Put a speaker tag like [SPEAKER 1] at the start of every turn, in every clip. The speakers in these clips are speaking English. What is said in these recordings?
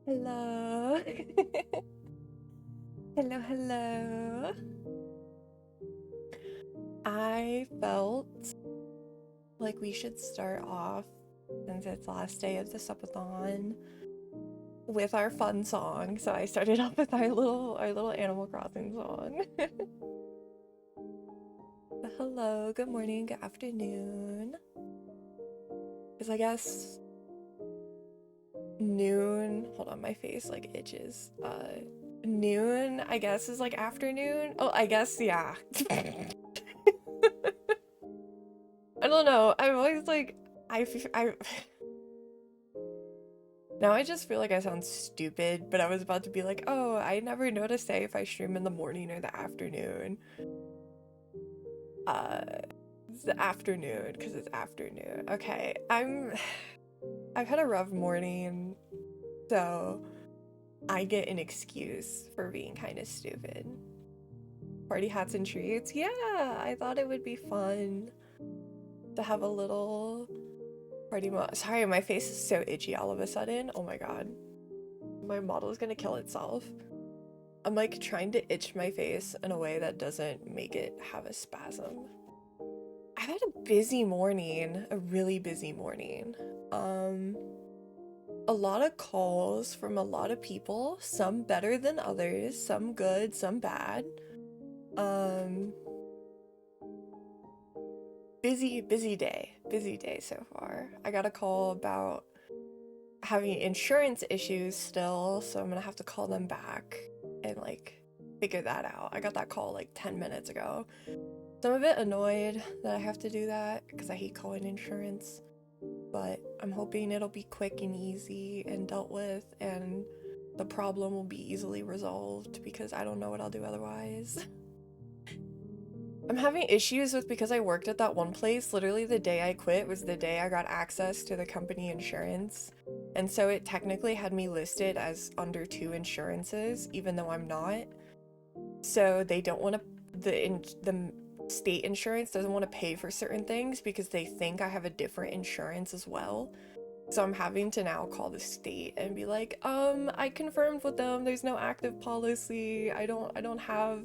[SPEAKER 1] Hello. Hello, hello. I felt like we should start off, since it's last day of the Subathon, with our fun song. So I started off with our little Animal Crossing song. Hello, good morning, good afternoon. Because I guess noon, hold on, my face like itches. Noon, I guess, is like afternoon. Oh, I guess, yeah. I don't know. I'm always like, I now I just feel like I sound stupid, but I was about to be like, oh, I never know to say if I stream in the morning or the afternoon. Uh, it's the afternoon, because it's afternoon. Okay, I've had a rough morning, so I get an excuse for being kind of stupid. Party hats and treats? Yeah, I thought it would be fun to have a little party sorry, my face is so itchy all of a sudden. Oh my god. My model is gonna kill itself. I'm like trying to itch my face in a way that doesn't make it have a spasm. I've had a busy morning, a really busy morning. A lot of calls from a lot of people, some better than others, some good, some bad. Busy day so far. I got a call about having insurance issues still, so I'm gonna have to call them back and like figure that out. I got that call like 10 minutes ago. So I'm a bit annoyed that I have to do that because I hate calling insurance, but I'm hoping it'll be quick and easy and dealt with, and the problem will be easily resolved because I don't know what I'll do otherwise. I'm having issues with, because I worked at that one place, literally the day I quit was the day I got access to the company insurance. And so it technically had me listed as under 2 insurances, even though I'm not. So they don't want to, the state insurance doesn't want to pay for certain things because they think I have a different insurance as well. So I'm having to now call the state and be like, I confirmed with them, there's no active policy, I don't have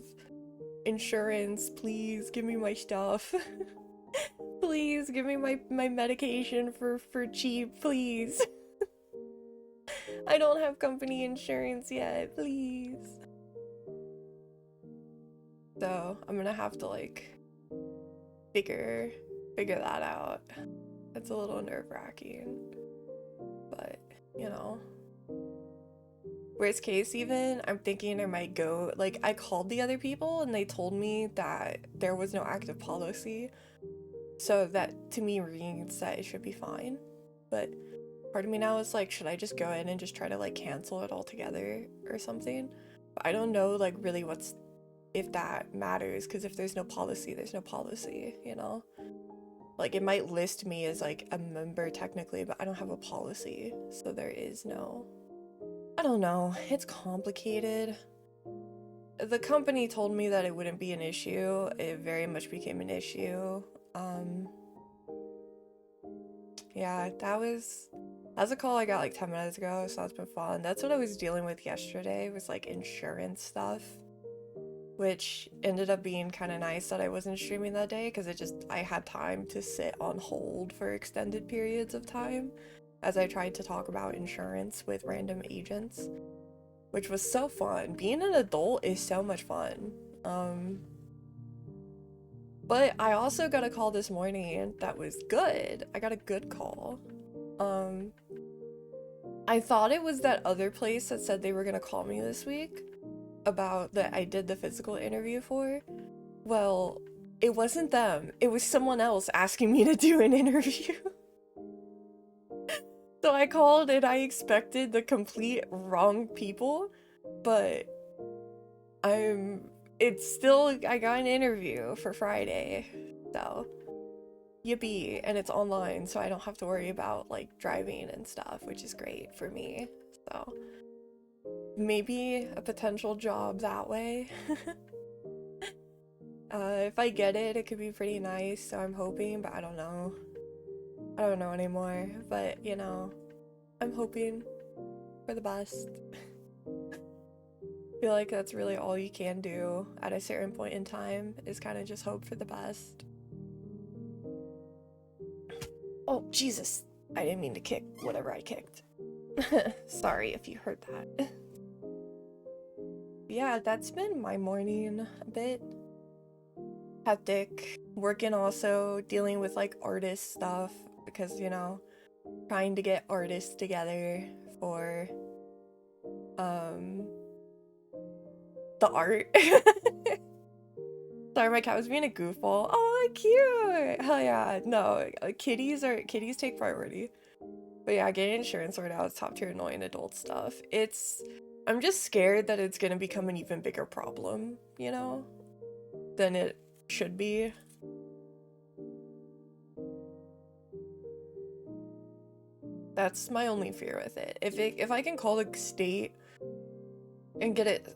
[SPEAKER 1] insurance, please give me my stuff. Please give me my medication for cheap, please. I don't have company insurance yet, please. So I'm gonna have to like figure that out. It's a little nerve-wracking, but you know, worst case, even I'm thinking I might go, like, I called the other people and they told me that there was no active policy, so that to me reads that it should be fine. But part of me now is like, should I just go in and just try to like cancel it altogether or something? But I don't know like really if that matters, because if there's no policy, there's no policy, you know? Like, it might list me as like a member technically, but I don't have a policy, so there is no, I don't know, it's complicated. The company told me that it wouldn't be an issue. It very much became an issue. Yeah, that's a call I got like 10 minutes ago, so that's been fun. That's what I was dealing with yesterday, was like insurance stuff, which ended up being kind of nice that I wasn't streaming that day because I had time to sit on hold for extended periods of time as I tried to talk about insurance with random agents, which was so fun. Being an adult is so much fun. But I also got a call this morning that was good. I got a good call. I thought it was that other place that said they were gonna call me this week about that I did the physical interview for. Well, it wasn't them. It was someone else asking me to do an interview. So I called and I expected the complete wrong people, but I got an interview for Friday, so yippee, and it's online, so I don't have to worry about like driving and stuff, which is great for me. So maybe a potential job that way. If I get it, it could be pretty nice, so I'm hoping, but I don't know. I don't know anymore, but you know, I'm hoping. for the best. I feel like that's really all you can do at a certain point in time is kind of just hope for the best. Oh, Jesus. I didn't mean to kick whatever I kicked. Sorry if you heard that. Yeah, that's been my morning a bit. Hectic. Working also, dealing with like artist stuff because, you know, trying to get artists together for the art. Sorry, my cat was being a goofball. Oh, cute! Hell yeah. No, kitties take priority. But yeah, getting insurance sorted out is top tier annoying adult stuff. I'm just scared that it's gonna become an even bigger problem, you know, than it should be. That's my only fear with it. If I can call the state and get it.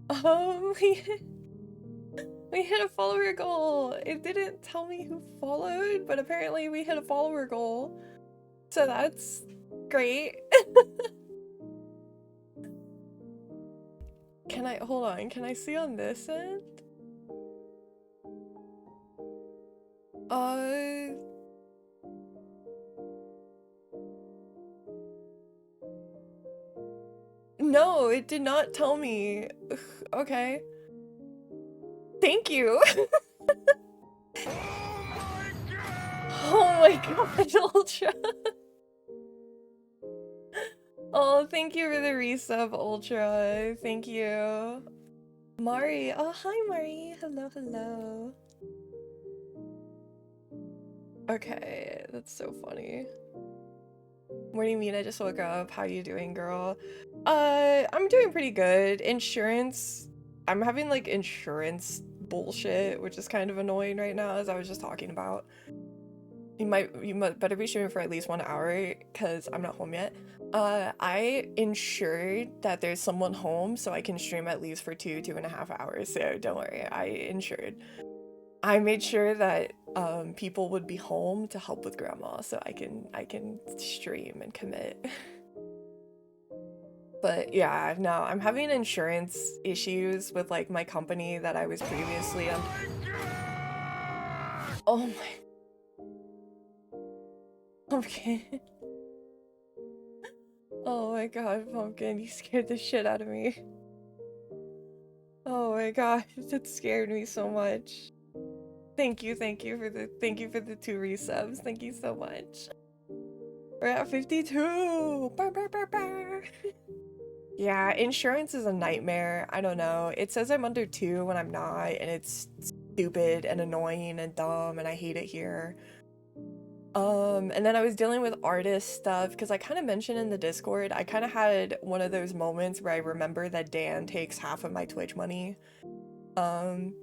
[SPEAKER 1] Oh, we hit a follower goal. It didn't tell me who followed, but apparently we hit a follower goal. So that's great. Hold on, can I see on this end? No, it did not tell me. Ugh, okay. Thank you. Oh my god, Ultra. Oh, thank you for the resub, Ultra. Thank you. Mari. Oh, hi, Mari. Hello, hello. Okay, that's so funny. What do you mean? I just woke up. How you doing, girl? I'm doing pretty good. Insurance. I'm having like insurance bullshit, which is kind of annoying right now, as I was just talking about. You might better be streaming for at least 1 hour, because I'm not home yet. I ensured that there's someone home so I can stream at least for 2.5 hours, so don't worry, I ensured. I made sure that people would be home to help with grandma so I can stream and commit. But yeah, no, I'm having insurance issues with like my company that I was previously on. Oh my. Pumpkin. Oh my god, Pumpkin, you scared the shit out of me. Oh my gosh, it scared me so much. Thank you for the 2 resubs. Thank you so much. We're at 52. Burr, burr, burr, burr. Yeah, insurance is a nightmare. I don't know. It says I'm under 2 when I'm not, and it's stupid and annoying and dumb, and I hate it here. And then I was dealing with artist stuff because I kind of mentioned in the Discord, I kind of had one of those moments where I remember that Dan takes half of my Twitch money. And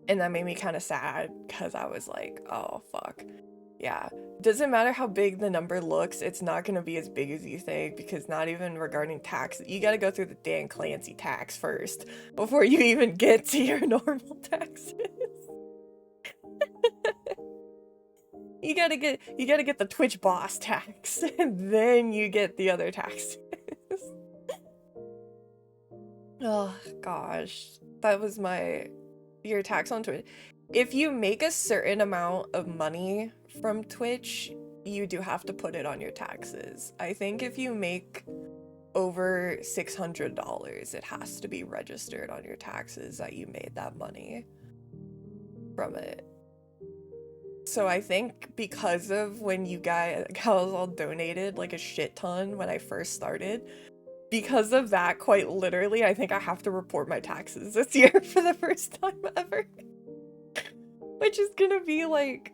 [SPEAKER 1] that made me kind of sad because I was like, oh, fuck. Yeah. Doesn't matter how big the number looks, it's not going to be as big as you think because not even regarding tax, you got to go through the Dan Clancy tax first before you even get to your normal taxes. You gotta get the Twitch boss tax, and then you get the other taxes. Oh gosh, that was your tax on Twitch. If you make a certain amount of money from Twitch, you do have to put it on your taxes. I think if you make over $600, it has to be registered on your taxes that you made that money from it. So I think because of when you guys all donated like a shit ton when I first started, because of that, quite literally, I think I have to report my taxes this year for the first time ever. Which is gonna be like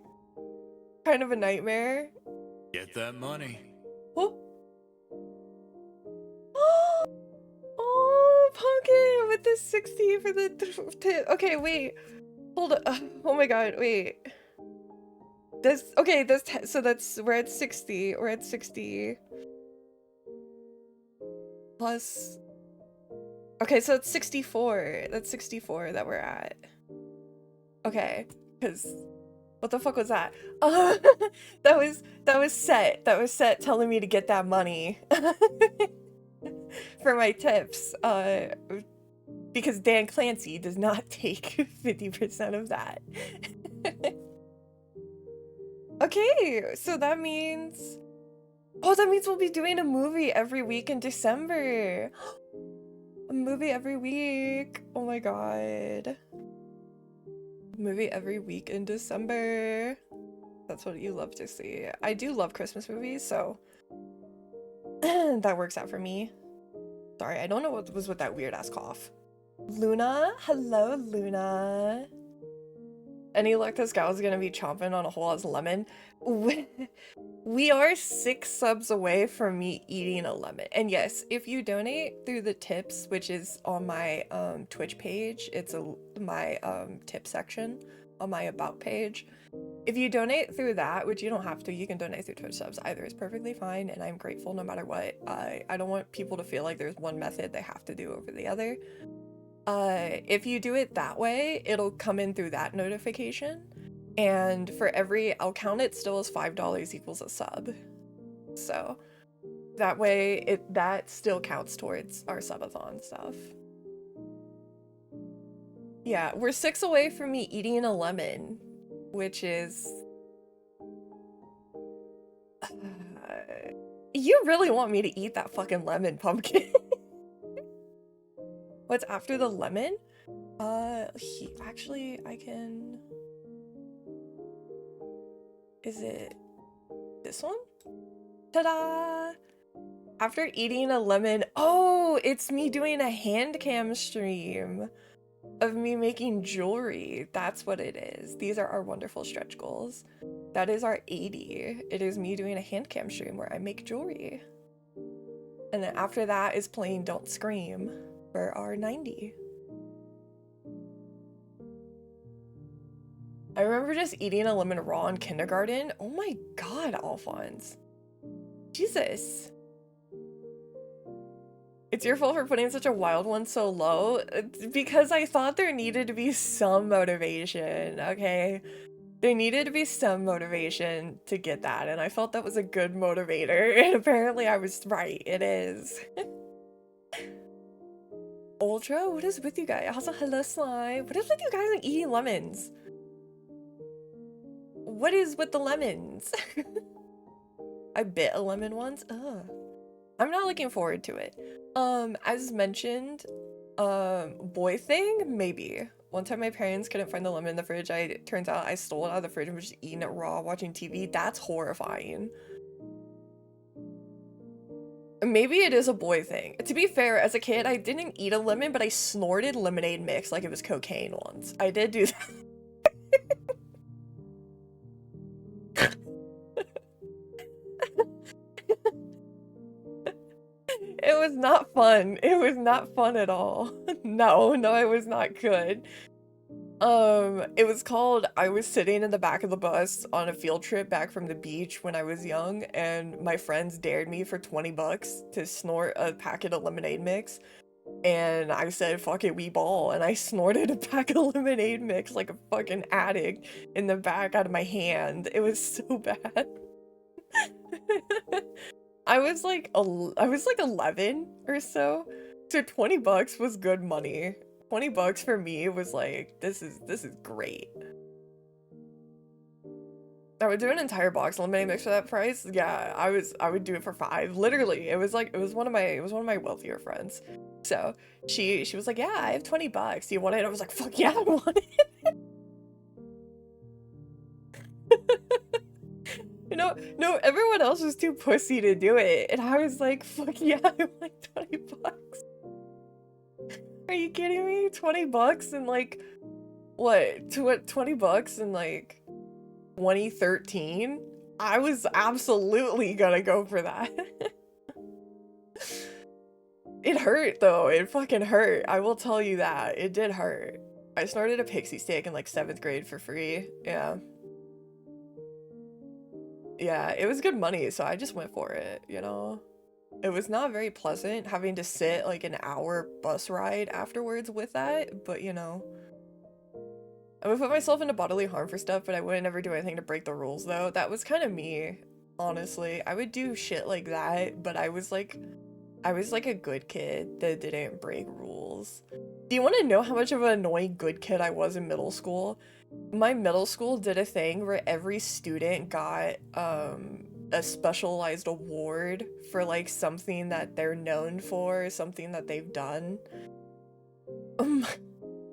[SPEAKER 1] kind of a nightmare.
[SPEAKER 2] Get that money.
[SPEAKER 1] Oh, oh, Pumpkin with the 60 for the okay, wait. Hold on. Oh my god, wait. So we're at 60. We're at 60. Plus. Okay, so it's 64. That's 64 that we're at. Okay, because What the fuck was that? That was Set. That was Set telling me to get that money for my tips. Because Dan Clancy does not take 50% of that. Okay, so that means... Oh, that means we'll be doing a movie every week in December. A movie every week. Oh my god. Movie every week in December. That's what you love to see. I do love Christmas movies, so that works out for me. Sorry, I don't know what was with that weird ass cough. Luna? Hello, Luna. Any luck this gal's gonna be chomping on a whole ass lemon? We are 6 subs away from me eating a lemon. And yes, if you donate through the tips, which is on my Twitch page, it's my tip section on my about page. If you donate through that, which you don't have to, you can donate through Twitch subs. Either is perfectly fine, and I'm grateful no matter what. I don't want people to feel like there's one method they have to do over the other. If you do it that way, it'll come in through that notification. And for every, I'll count it still as $5 equals a sub. So that way that still counts towards our subathon stuff. Yeah, we're 6 away from me eating a lemon, which is... you really want me to eat that fucking lemon, Pumpkin? What's after the lemon? Actually, I can... Is it this one? Ta-da! After eating a lemon... Oh, it's me doing a hand cam stream of me making jewelry. That's what it is. These are our wonderful stretch goals. That is our 80. It is me doing a hand cam stream where I make jewelry. And then after that is playing Don't Scream for our 90. I remember just eating a lemon raw in kindergarten. Oh my god, Alphonse. Jesus. It's your fault for putting such a wild one so low. Because I thought there needed to be some motivation, okay? There needed to be some motivation to get that, and I felt that was a good motivator, and apparently I was right. It is. Ultra? What is with you guys? Also, hello, Slime. What is with you guys and eating lemons? What is with the lemons? I bit a lemon once. Ugh. I'm not looking forward to it. As mentioned, boy thing, maybe. One time my parents couldn't find the lemon in the fridge. Turns out I stole it out of the fridge and was just eating it raw, watching TV. That's horrifying. Maybe it is a boy thing. To be fair, as a kid, I didn't eat a lemon, but I snorted lemonade mix like it was cocaine once. I did do that. It was not fun. It was not fun at all. No, it was not good. It was called, I was sitting in the back of the bus on a field trip back from the beach when I was young, and my friends dared me for 20 bucks to snort a packet of lemonade mix. And I said, fuck it, we ball. And I snorted a pack of lemonade mix like a fucking addict in the back out of my hand. It was so bad. I was like 11 or so. So 20 bucks was good money. 20 bucks for me was like, this is great. I would do an entire box of lemonade mix for that price. Yeah, I would do it for 5. Literally, it was one of my wealthier friends. So she was like, yeah, I have 20 bucks. Do you want it? I was like, fuck yeah, I want it. No, everyone else was too pussy to do it. And I was like, fuck yeah, I want 20 bucks. Are you kidding me? 20 bucks and like, what, 20 bucks in like 2013? I was absolutely gonna go for that. It hurt though, it fucking hurt. I will tell you that, it did hurt. I snorted a pixie stick in like 7th grade for free, yeah. Yeah, it was good money, so I just went for it, you know? It was not very pleasant having to sit like an hour bus ride afterwards with that, but you know, I would put myself into bodily harm for stuff, but I wouldn't ever do anything to break the rules, though. That was kind of me, honestly. I would do shit like that, but I was like a good kid that didn't break rules. Do you want to know how much of an annoying good kid I was in middle school? My middle school did a thing where every student got a specialized award for like something that they're known for, something that they've done.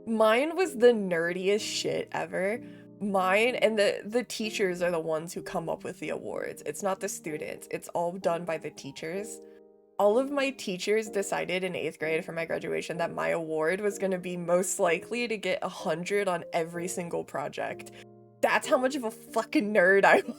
[SPEAKER 1] Mine was the nerdiest shit ever. Mine and the teachers are the ones who come up with the awards. It's not the students. It's all done by the teachers. All of my teachers decided in 8th grade for my graduation that my award was going to be most likely to get 100 on every single project. That's how much of a fucking nerd I was.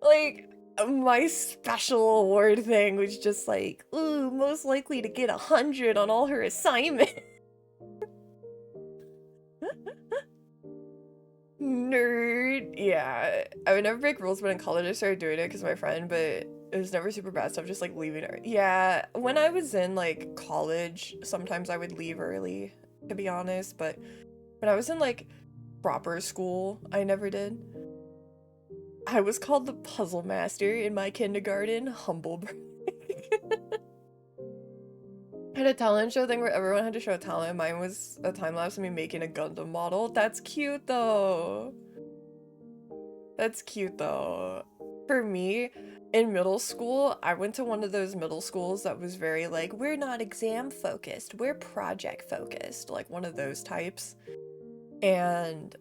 [SPEAKER 1] Like, my special award thing was just like, ooh, most likely to get 100 on all her assignments. Nerd. Yeah, I would never break rules, but in college I started doing it because of my friend, but it was never super bad stuff, just like leaving her. Yeah, when I was in like college, sometimes I would leave early, to be honest, but when I was in like proper school, I never did. I was called the puzzle master in my kindergarten. Humble brag. I had a talent show thing where everyone had to show a talent. Mine was a time lapse of me making a Gundam model. That's cute though. That's cute though. For me, in middle school, I went to one of those middle schools that was very like, we're not exam focused, we're project focused, like one of those types. And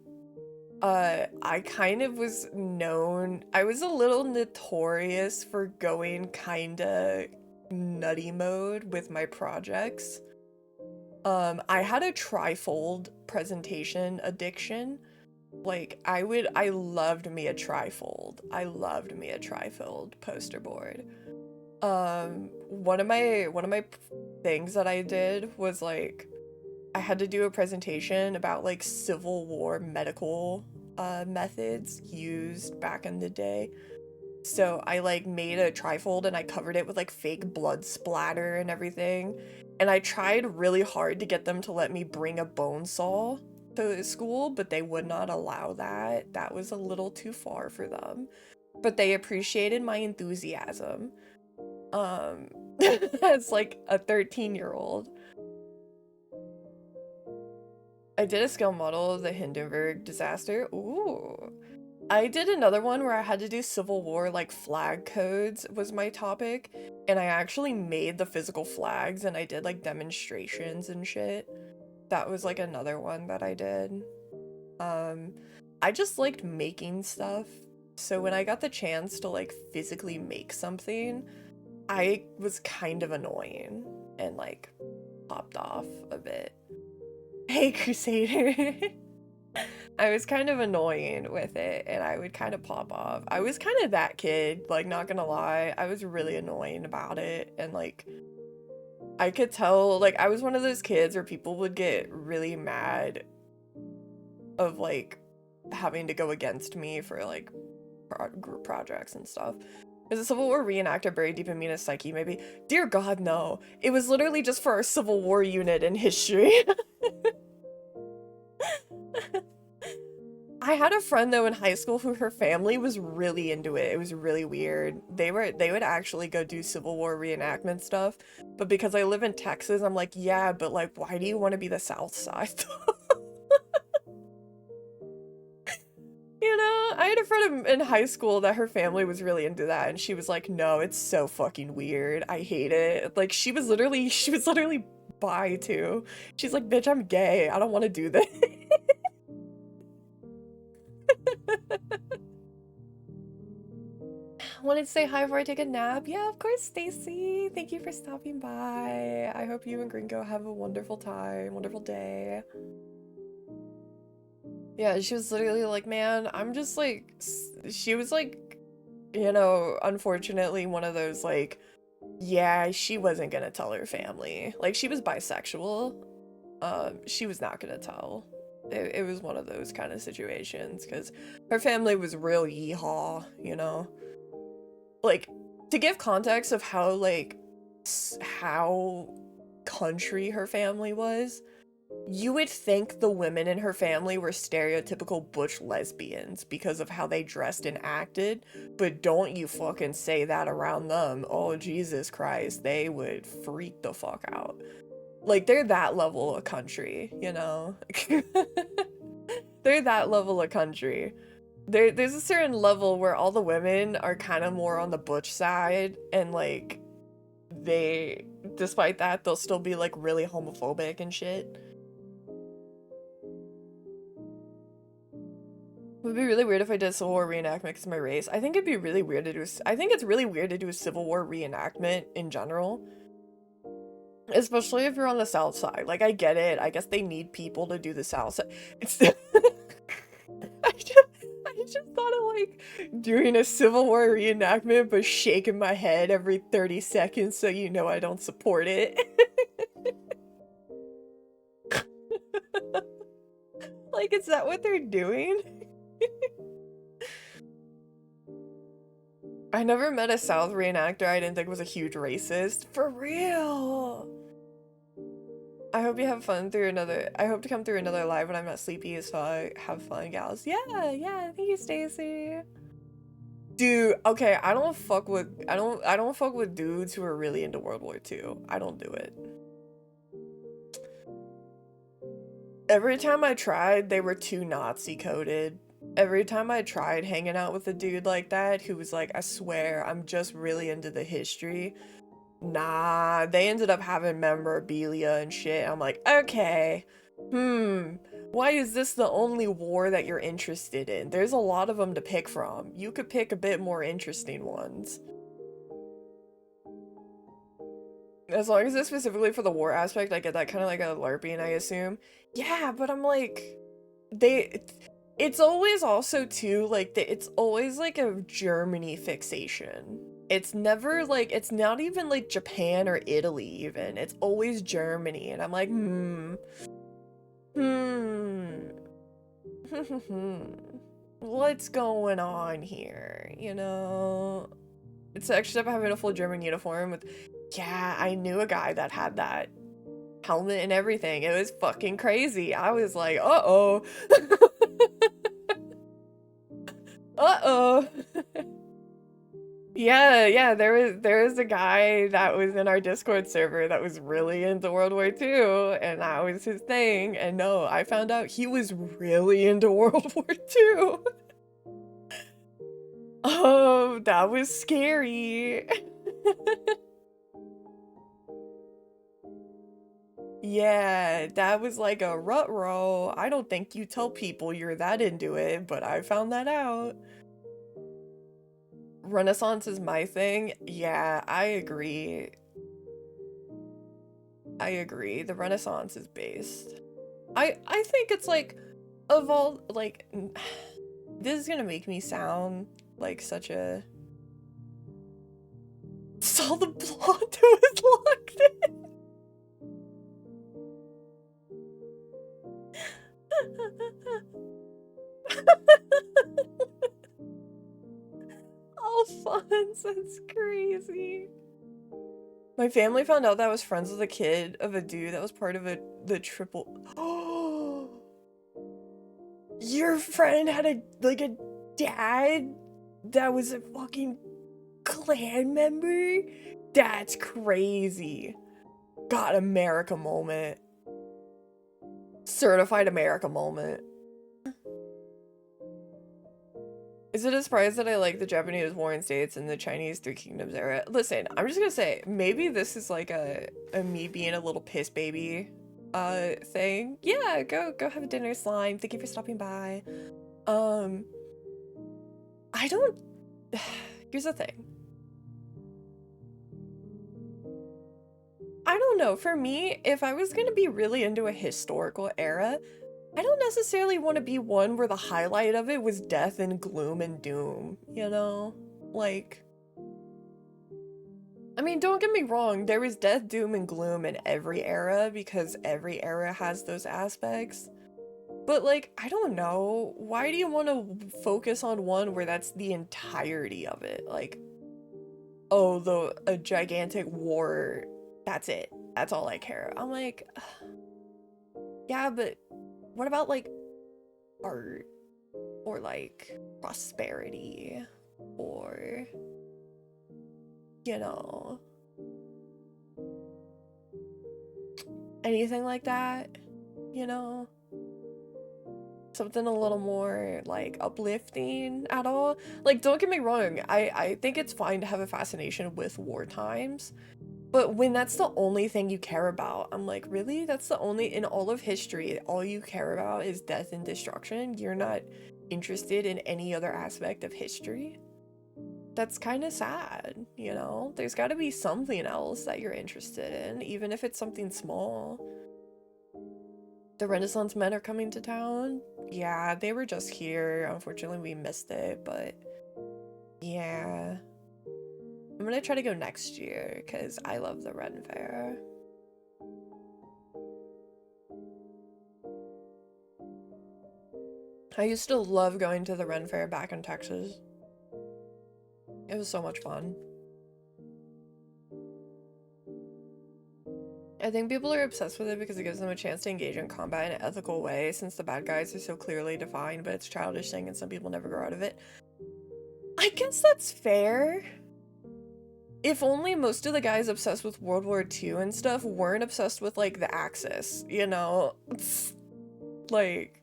[SPEAKER 1] I kind of was known, I was a little notorious for going kinda nutty mode with my projects. I had a trifold presentation addiction. Like, I loved me a trifold. I loved me a trifold poster board. One of my things that I did was like, I had to do a presentation about like Civil War medical methods used back in the day. So I like made a trifold and I covered it with like fake blood splatter and everything. And I tried really hard to get them to let me bring a bone saw to school, but they would not allow that. That was a little too far for them. But they appreciated my enthusiasm. As like a 13-year-old. I did a scale model of the Hindenburg disaster. Ooh. I did another one where I had to do Civil War, like flag codes was my topic. And I actually made the physical flags and I did like demonstrations and shit. That was like another one that I did. I just liked making stuff. So when I got the chance to like physically make something, I was kind of annoying and like popped off a bit. Hey, Crusader. I was kind of annoying with it and I would kind of pop off. I was kind of that kid, like, not gonna lie. I was really annoying about it and like, I could tell, like, I was one of those kids where people would get really mad of like having to go against me for like group projects and stuff. Is a Civil War reenactor buried deep in Mina's psyche, maybe? Dear God, no. It was literally just for our Civil War unit in history. I had a friend though in high school who her family was really into it. It was really weird. They would actually go do Civil War reenactment stuff, but because I live in Texas, I'm like, yeah, but like, why do you want to be the South Side? You know, I had a friend in high school that her family was really into that, and she was like, no, it's so fucking weird. I hate it. Like, she was literally bi too. She's like, bitch, I'm gay. I don't want to do this. Wanted to say hi before I take a nap? Yeah, of course, Stacy. Thank you for stopping by. I hope you and Gringo have a wonderful time, wonderful day. Yeah, she was literally like, man, I'm just like, she was like, you know, unfortunately one of those like, yeah, she wasn't gonna tell her family. Like, she was bisexual. She was not gonna tell. It was one of those kind of situations because her family was real yeehaw, you know? Like, to give context of how, like, how country her family was, you would think the women in her family were stereotypical butch lesbians because of how they dressed and acted, but don't you fucking say that around them. Oh, Jesus Christ, they would freak the fuck out. Like, they're that level of country, you know? They're that level of country. There's a certain level where all the women are kind of more on the butch side, and like, they, despite that, they'll still be like really homophobic and shit. It would be really weird if I did a Civil War reenactment because of my race. I think it'd be really weird to do. I think it's really weird to do a Civil War reenactment in general, especially if you're on the South Side. Like, I get it. I guess they need people to do the South Side. It's I just thought of like doing a Civil War reenactment, but shaking my head every 30 seconds so you know I don't support it. Like, is that what they're doing? I never met a South reenactor I didn't think was a huge racist. For real! I hope you have fun through another- I hope to come through another live when I'm not sleepy as fuck. Have fun, gals. Yeah, thank you, Stacy. Dude, okay, I don't fuck with dudes who are really into World War II. I don't do it. Every time I tried, they were too Nazi coded. Every time I tried hanging out with a dude like that who was like, I swear, I'm just really into the history. Nah, they ended up having memorabilia and shit. I'm like, okay, why is this the only war that you're interested in? There's a lot of them to pick from. You could pick a bit more interesting ones. As long as it's specifically for the war aspect, I get that kind of like a LARPing, I assume. Yeah, but I'm like, it's always also too, like, it's always like a Germany fixation. It's never like, it's not even like Japan or Italy even. It's always Germany, and I'm like, what's going on here, you know? It's extra up having a full German uniform with, yeah, I knew a guy that had that helmet and everything. It was fucking crazy. I was like, uh-oh. Uh-oh. Yeah, there was a guy that was in our Discord server that was really into World War II, and that was his thing. And no, I found out he was really into World War II. Oh, that was scary. Yeah, that was like a rut-row. I don't think you tell people you're that into it, but I found that out. Renaissance is my thing. Yeah, I agree. I agree. The Renaissance is based. I think it's like, of all, like, this is gonna make me sound like such a... Saw the blonde who was locked in. Alphonse, that's crazy. My family found out that I was friends with a kid of a dude that was part of the triple. Oh, your friend had a dad that was a fucking clan member? That's crazy. God, America moment. Certified America moment. Is it a surprise that I like the Japanese Warring States and the Chinese Three Kingdoms era? Listen, I'm just gonna say, maybe this is like a me being a little piss baby thing. Yeah, go have a dinner, slime. Thank you for stopping by. I don't... Here's the thing. I don't know, for me, if I was gonna be really into a historical era, I don't necessarily want to be one where the highlight of it was death and gloom and doom, you know? Like, I mean, don't get me wrong, there was death, doom, and gloom in every era because every era has those aspects. But like, I don't know, why do you want to focus on one where that's the entirety of it? Like, oh, a gigantic war, that's it. That's all I care. I'm like, yeah, but what about like art or like prosperity or, you know, anything like that, you know? Something a little more like uplifting at all. Like, don't get me wrong, I think it's fine to have a fascination with war times, but when that's the only thing you care about, I'm like, really? That's the only, in all of history, all you care about is death and destruction? You're not interested in any other aspect of history? That's kind of sad, you know? There's got to be something else that you're interested in, even if it's something small. The Renaissance men are coming to town. Yeah, they were just here. Unfortunately, we missed it, but yeah. I'm gonna try to go next year because I love the Ren Fair. I used to love going to the Ren Fair back in Texas. It was so much fun. I think people are obsessed with it because it gives them a chance to engage in combat in an ethical way, since the bad guys are so clearly defined, but it's a childish thing and some people never grow out of it. I guess that's fair. If only most of the guys obsessed with World War II and stuff weren't obsessed with, like, the Axis, you know? It's, like,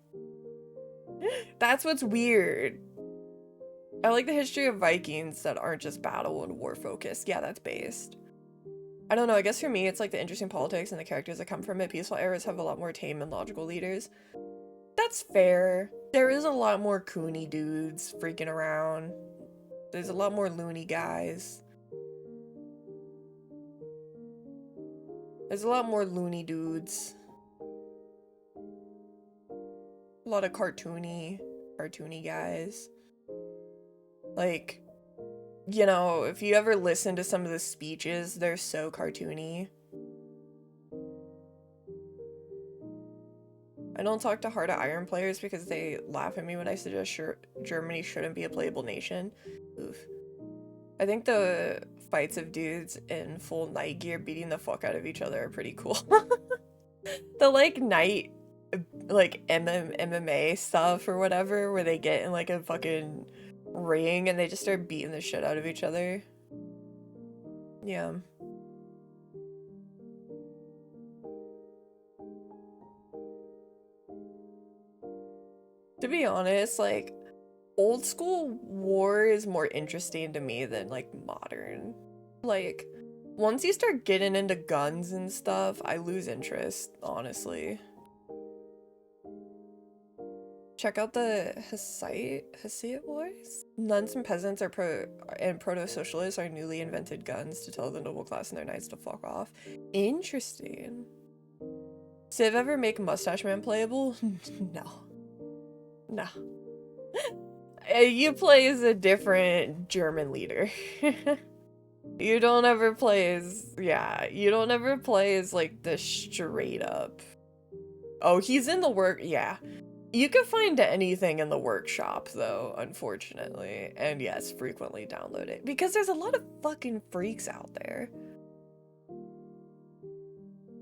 [SPEAKER 1] that's what's weird. I like the history of Vikings that aren't just battle and war focused. Yeah, that's based. I don't know, I guess for me, it's like the interesting politics and the characters that come from it. Peaceful eras have a lot more tame and logical leaders. That's fair. There is a lot more coony dudes freaking around. There's a lot more loony guys. There's a lot more loony dudes. A lot of cartoony guys. Like, you know, if you ever listen to some of the speeches, they're so cartoony. I don't talk to Heart of Iron players because they laugh at me when I suggest Germany shouldn't be a playable nation. Oof. I think the fights of dudes in full night gear beating the fuck out of each other are pretty cool. The like night, like MMA stuff or whatever, where they get in like a fucking ring and they just start beating the shit out of each other. Yeah. To be honest, like, old school war is more interesting to me than like modern. Like, once you start getting into guns and stuff, I lose interest, honestly. Check out the Hussite Wars? Nuns and peasants are proto-socialists are newly invented guns to tell the noble class and their knights to fuck off. Interesting. Civ ever make Mustache Man playable? No. No. You play as a different German leader. You don't ever play as, yeah, you don't ever play as like the straight up. Oh, he's in the work, yeah. You can find anything in the workshop though, unfortunately. And yes, frequently download it. Because there's a lot of fucking freaks out there.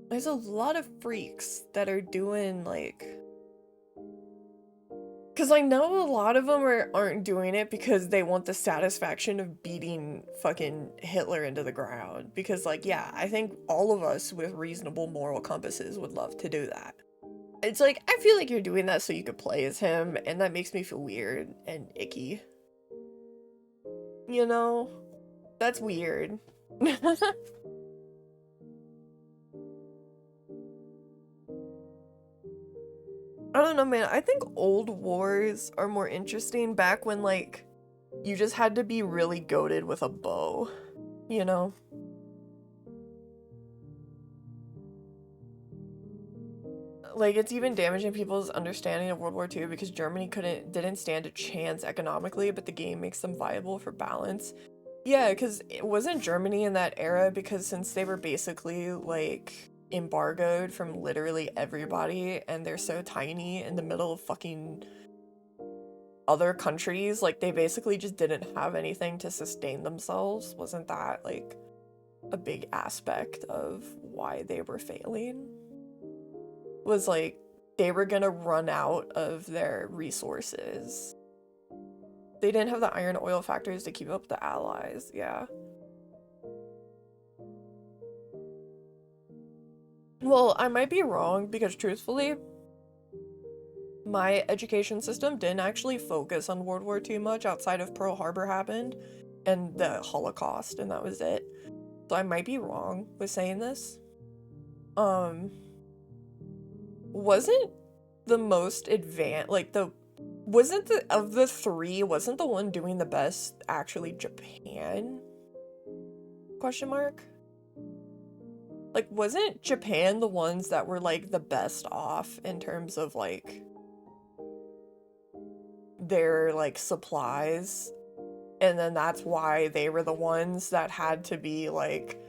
[SPEAKER 1] There's a lot of freaks that are doing like... Because I know a lot of them aren't doing it because they want the satisfaction of beating fucking Hitler into the ground. Because, like, yeah, I think all of us with reasonable moral compasses would love to do that. It's like, I feel like you're doing that so you could play as him, and that makes me feel weird and icky. You know? That's weird. I don't know, man. I think old wars are more interesting back when, like, you just had to be really goated with a bow, you know? Like, it's even damaging people's understanding of World War II because Germany didn't stand a chance economically, but the game makes them viable for balance. Yeah, because it wasn't Germany in that era, because since they were basically, like, embargoed from literally everybody, and they're so tiny in the middle of fucking other countries, like, they basically just didn't have anything to sustain themselves. Wasn't that, like, a big aspect of why they were failing. Was like they were gonna run out of their resources. They didn't have the iron oil factories to keep up the allies, yeah. Well, I might be wrong because truthfully, my education system didn't actually focus on World War II much outside of Pearl Harbor happened and the Holocaust, and that was it. So I might be wrong with saying this. Wasn't the most advanced, like wasn't the, of the three, wasn't the one doing the best actually Japan? Question mark? Like, wasn't Japan the ones that were, like, the best off in terms of, like, their, like, supplies? And then that's why they were the ones that had to be, like,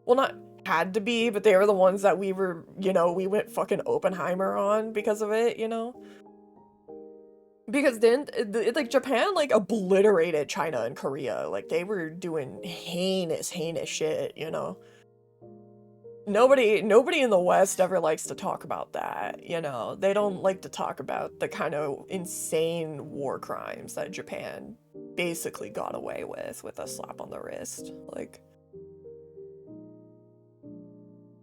[SPEAKER 1] well, not had to be, but they were the ones that we were, you know, we went fucking Oppenheimer on because of it, you know? Because then, like, Japan, like, obliterated China and Korea. Like, they were doing heinous shit, you know? Nobody in the West ever likes to talk about that, you know? They don't like to talk about the kind of insane war crimes that Japan basically got away with a slap on the wrist. Like,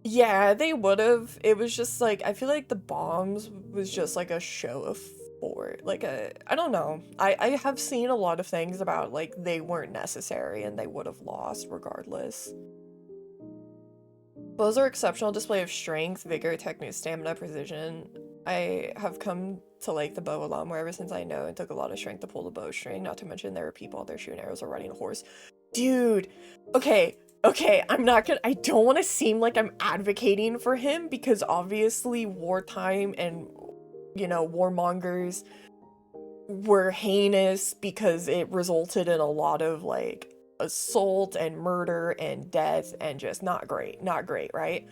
[SPEAKER 1] yeah, they would've. It was just like, I feel like the bombs was just like a show of force. Like I don't know. I have seen a lot of things about like they weren't necessary and they would have lost regardless. Bows are exceptional display of strength, vigor, technique, stamina, precision. I have come to like the bow a lot more ever since I know it took a lot of strength to pull the bowstring, not to mention there are people out there shooting arrows or riding a horse. Dude, okay, I don't want to seem like I'm advocating for him because obviously wartime and, you know, warmongers were heinous because it resulted in a lot of like assault and murder and death and just not great, right?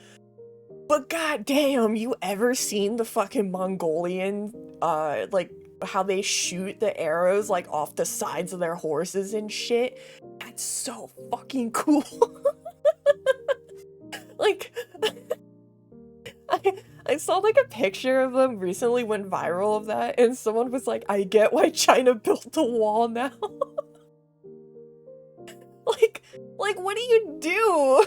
[SPEAKER 1] But goddamn, you ever seen the fucking Mongolian, like how they shoot the arrows like off the sides of their horses and shit? That's so fucking cool. Like, I saw like a picture of them recently went viral of that, and someone was like, I get why China built a wall now. like, what do you do?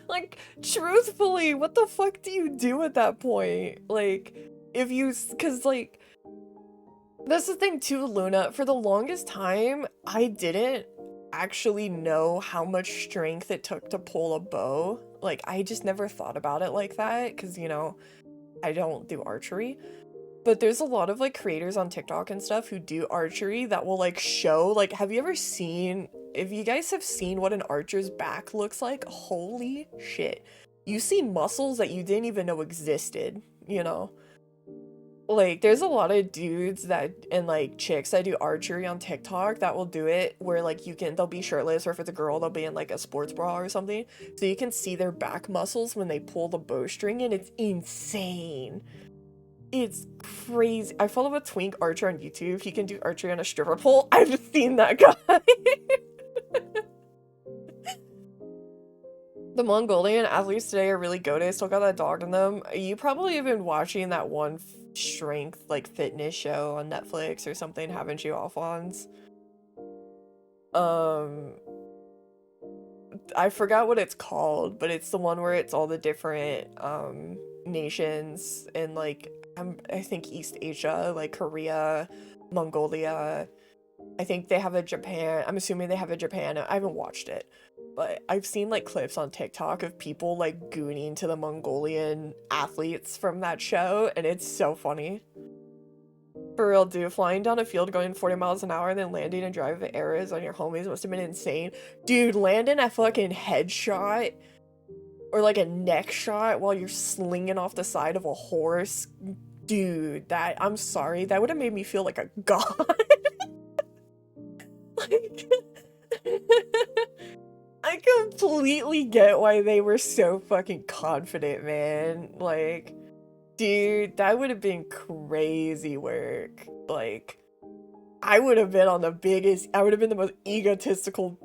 [SPEAKER 1] Like, truthfully, what the fuck do you do at that point? Like, if you, cause like, that's the thing too, Luna, for the longest time, I didn't actually know how much strength it took to pull a bow. Like, I just never thought about it like that, cause, you know, I don't do archery. But there's a lot of, like, creators on TikTok and stuff who do archery that will, like, show, like, have you ever seen, if you guys have seen what an archer's back looks like, holy shit. You see muscles that you didn't even know existed, you know? Like, there's a lot of dudes that, and, like, chicks that do archery on TikTok that will do it where, like, they'll be shirtless, or if it's a girl, they'll be in, like, a sports bra or something. So you can see their back muscles when they pull the bowstring, and it's insane. It's crazy. I follow a twink archer on YouTube. He can do archery on a stripper pole. I've seen that guy. The Mongolian athletes today are really goated. Still got that dog in them. You probably have been watching that one strength, like, fitness show on Netflix or something, haven't you, Alphonse? I forgot what it's called, but it's the one where it's all the different, nations in, like, I think East Asia, like Korea, Mongolia. I think they have a Japan. I'm assuming they have a Japan. I haven't watched it, but I've seen like clips on TikTok of people like gooning to the Mongolian athletes from that show, and it's so funny. For real, dude, flying down a field going 40 miles an hour and then landing and driving arrows on your homies must have been insane. Dude, landing a fucking headshot or like a neck shot while you're slinging off the side of a horse. Dude, I'm sorry, that would have made me feel like a god. Like, I completely get why they were so fucking confident, man. Like, dude, that would have been crazy work. Like, I would have been on the biggest, I would have been the most egotistical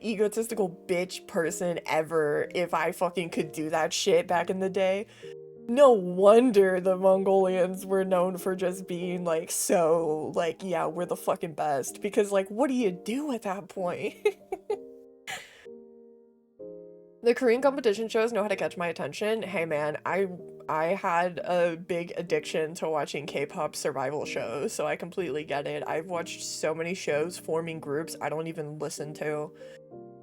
[SPEAKER 1] egotistical bitch person ever if I fucking could do that shit back in the day. No wonder the Mongolians were known for just being like so like, yeah, we're the fucking best, because like what do you do at that point? The Korean competition shows know how to catch my attention. Hey man, I had a big addiction to watching K-pop survival shows, so I completely get it. I've watched so many shows forming groups I don't even listen to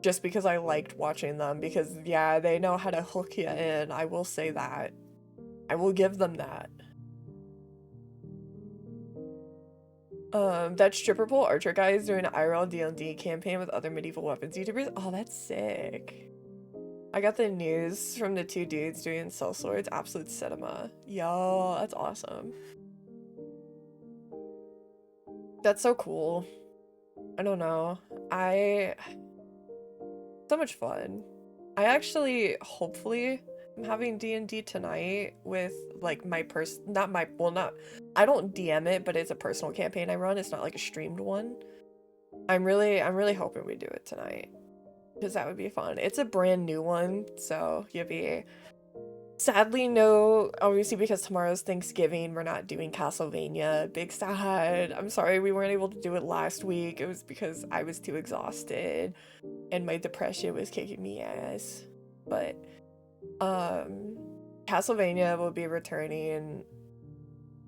[SPEAKER 1] just because I liked watching them, because yeah, they know how to hook you in. I will say that. I will give them that. That stripper pole archer guy is doing an IRL D&D campaign with other medieval weapons YouTubers. Oh, that's sick. I got the news from the two dudes doing cell swords. Absolute cinema. Yo, that's awesome. That's so cool. I don't know. So much fun. I actually, hopefully, I'm having D&D tonight with like my I don't DM it, but it's a personal campaign I run. It's not like a streamed one. I'm really hoping we do it tonight, because that would be fun. It's a brand new one, so you'll be... Sadly, no, obviously because tomorrow's Thanksgiving, we're not doing Castlevania. Big sad. I'm sorry we weren't able to do it last week. It was because I was too exhausted and my depression was kicking me ass. But, Castlevania will be returning.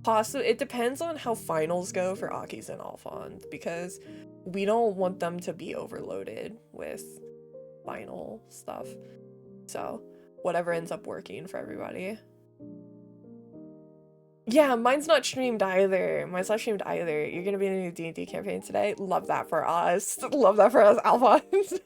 [SPEAKER 1] Possibly, it depends on how finals go for Akis and Alphonse, because we don't want them to be overloaded with final stuff. So, whatever ends up working for everybody. Yeah, mine's not streamed either. Mine's not streamed either. You're gonna be in a new D&D campaign today? Love that for us. Love that for us, Alphonse.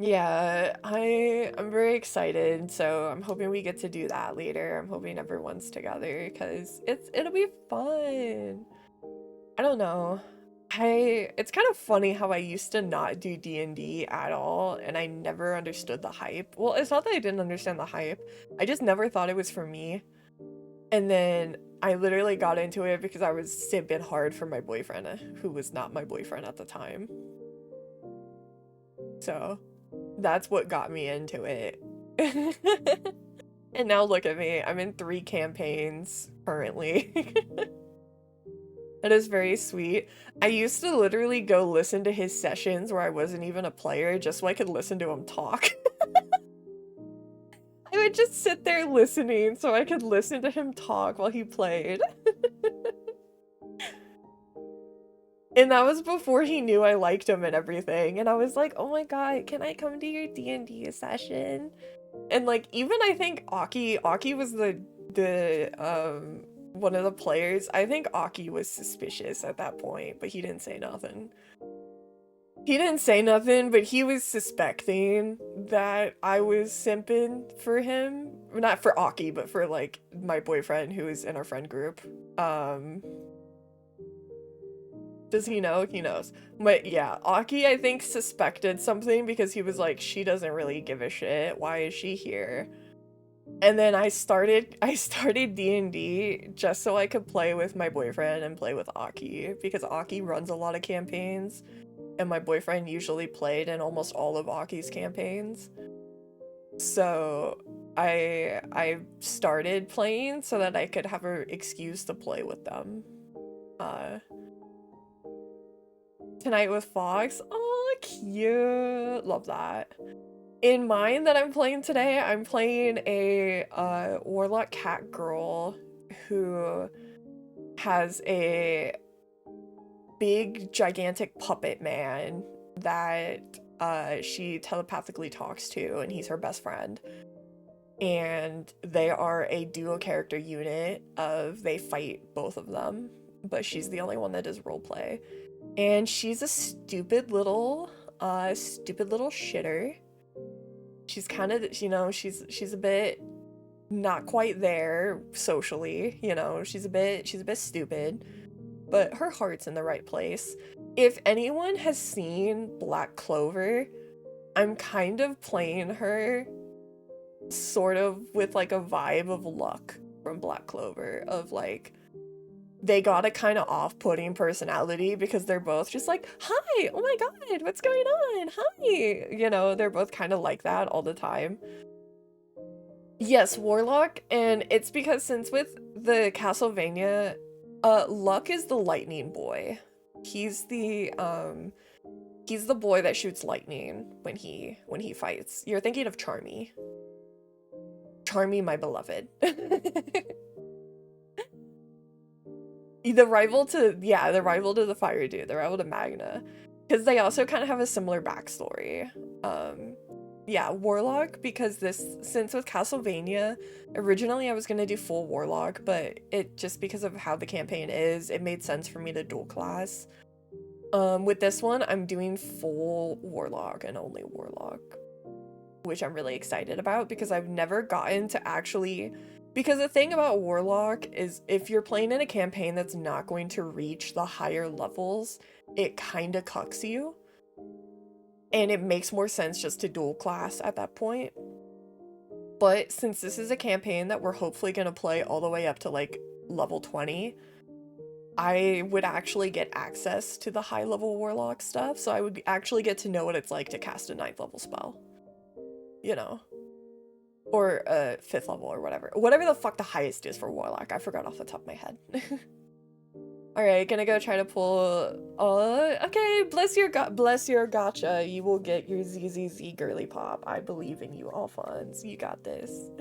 [SPEAKER 1] Yeah, I'm very excited, so I'm hoping we get to do that later. I'm hoping everyone's together, because it'll be fun. I don't know. It's kind of funny how I used to not do D&D at all, and I never understood the hype. Well, it's not that I didn't understand the hype. I just never thought it was for me. And then I literally got into it because I was simping hard for my boyfriend, who was not my boyfriend at the time. So that's what got me into it. And now look at me. I'm in 3 campaigns currently. That is very sweet. I used to literally go listen to his sessions where I wasn't even a player just so I could listen to him talk. I would just sit there listening so I could listen to him talk while he played. And that was before he knew I liked him and everything. And I was like, oh my god, can I come to your D&D session? And like, even I think Aki was the one of the players. I think Aki was suspicious at that point, but he didn't say nothing. He didn't say nothing, but he was suspecting that I was simping for him. Not for Aki, but for like my boyfriend who is in our friend group. Does he know? He knows. But yeah, Aki I think suspected something because he was like, she doesn't really give a shit. Why is she here? And then I started D&D just so I could play with my boyfriend and play with Aki, because Aki runs a lot of campaigns and my boyfriend usually played in almost all of Aki's campaigns. So I started playing so that I could have an excuse to play with them. Tonight with Fox. Oh, cute. Love that. In mine that I'm playing today, I'm playing a warlock cat girl who has a big gigantic puppet man that she telepathically talks to, and he's her best friend. And they are a duo character unit of they fight both of them, but she's the only one that does roleplay. And she's a stupid little shitter. She's kind of, you know, she's a bit not quite there socially, you know, she's a bit stupid, but her heart's in the right place. If anyone has seen Black Clover, I'm kind of playing her sort of with like a vibe of Luck from Black Clover, of like they got a kind of off-putting personality because they're both just like, hi, oh my god, what's going on? Hi. You know, they're both kind of like that all the time. Yes, Warlock, and it's because since with the Castlevania, Luck is the lightning boy. He's the boy that shoots lightning when he fights. You're thinking of Charmy. Charmy, my beloved. The rival to the fire dude, the rival to Magna. Because they also kind of have a similar backstory. Yeah, Warlock, because since with Castlevania, originally I was gonna do full Warlock, but it just because of how the campaign is, it made sense for me to dual class. With this one, I'm doing full Warlock and only Warlock, which I'm really excited about because I've never gotten to actually... Because the thing about Warlock is if you're playing in a campaign that's not going to reach the higher levels, it kinda cucks you. And it makes more sense just to dual class at that point. But since this is a campaign that we're hopefully gonna play all the way up to like level 20, I would actually get access to the high level Warlock stuff, so I would actually get to know what it's like to cast a 9th level spell. You know? Or 5th level or whatever. Whatever the fuck the highest is for Warlock. I forgot off the top of my head. Alright, gonna go try to pull... okay, bless your gotcha. You will get your ZZZ girly pop. I believe in you, Alphonse. You got this.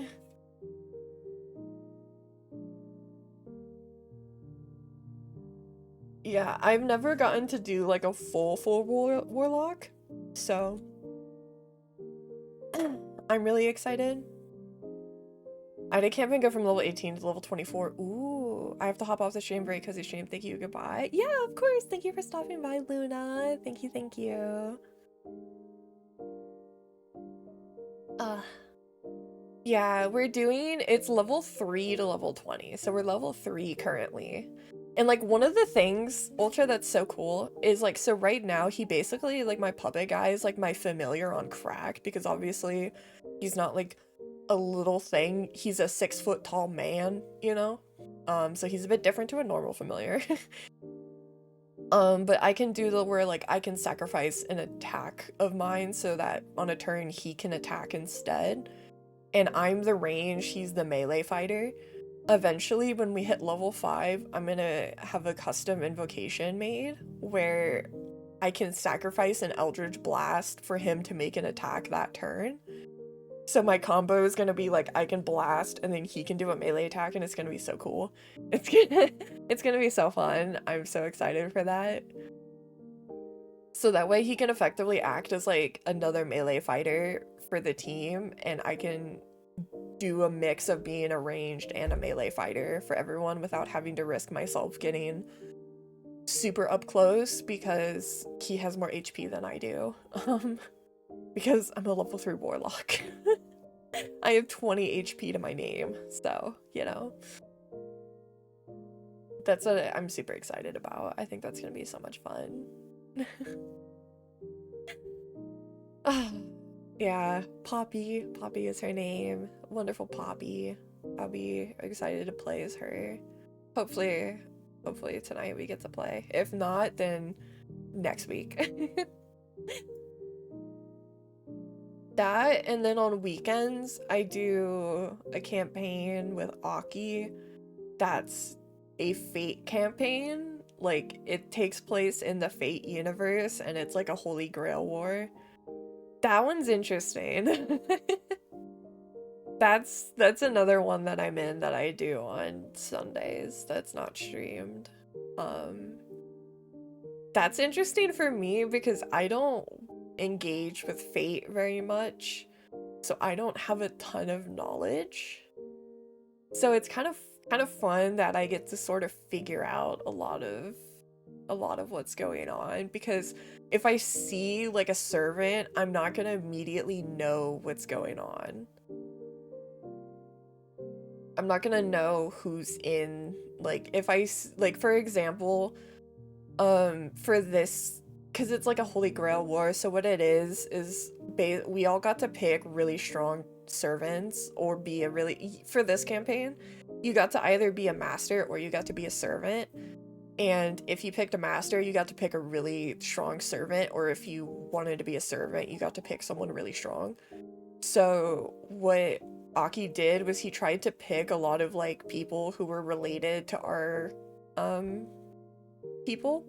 [SPEAKER 1] Yeah, I've never gotten to do like a full Warlock, so... I'm really excited. I did camping go from level 18 to level 24. Ooh, I have to hop off the stream break because the stream. Thank you, goodbye. Yeah, of course. Thank you for stopping by, Luna. Thank you, thank you. Yeah, it's level 3 to level 20. So we're level 3 currently. And like one of the things, Ultra, that's so cool is like, so right now he basically, like my puppet guy is like my familiar on crack because obviously he's not like a little thing. He's a 6 foot tall man, you know? So he's a bit different to a normal familiar. But I can do where like I can sacrifice an attack of mine so that on a turn he can attack instead. And I'm the range, he's the melee fighter. Eventually, when we hit level 5, I'm gonna have a custom invocation made where I can sacrifice an Eldritch Blast for him to make an attack that turn. So my combo is gonna be like I can blast and then he can do a melee attack and it's gonna be so cool. It's gonna be so fun. I'm so excited for that. So that way he can effectively act as like another melee fighter for the team and I can do a mix of being a ranged and a melee fighter for everyone without having to risk myself getting super up close because he has more HP than I do. Because I'm a level 3 Warlock. I have 20 HP to my name, so, you know. That's what I'm super excited about. I think that's gonna be so much fun. Yeah, Poppy. Poppy is her name. Wonderful Poppy. I'll be excited to play as her. Hopefully tonight we get to play. If not, then next week. That, and then on weekends, I do a campaign with Aki. That's a Fate campaign. Like, it takes place in the Fate universe, and it's like a Holy Grail war. That one's interesting. That's another one that I'm in that I do on Sundays that's not streamed. That's interesting for me because I don't engage with Fate very much, so I don't have a ton of knowledge. So it's kind of fun that I get to sort of figure out a lot of what's going on, because if I see like a servant, I'm not gonna immediately know what's going on. I'm not gonna know who's in, like, if I, like, for example, for this, because it's like a Holy Grail war, so what it is we all got to pick really strong servants, or be a really, for this campaign, you got to either be a master or you got to be a servant. And if you picked a master, you got to pick a really strong servant, or if you wanted to be a servant, you got to pick someone really strong. So what Aki did was he tried to pick a lot of like people who were related to our people.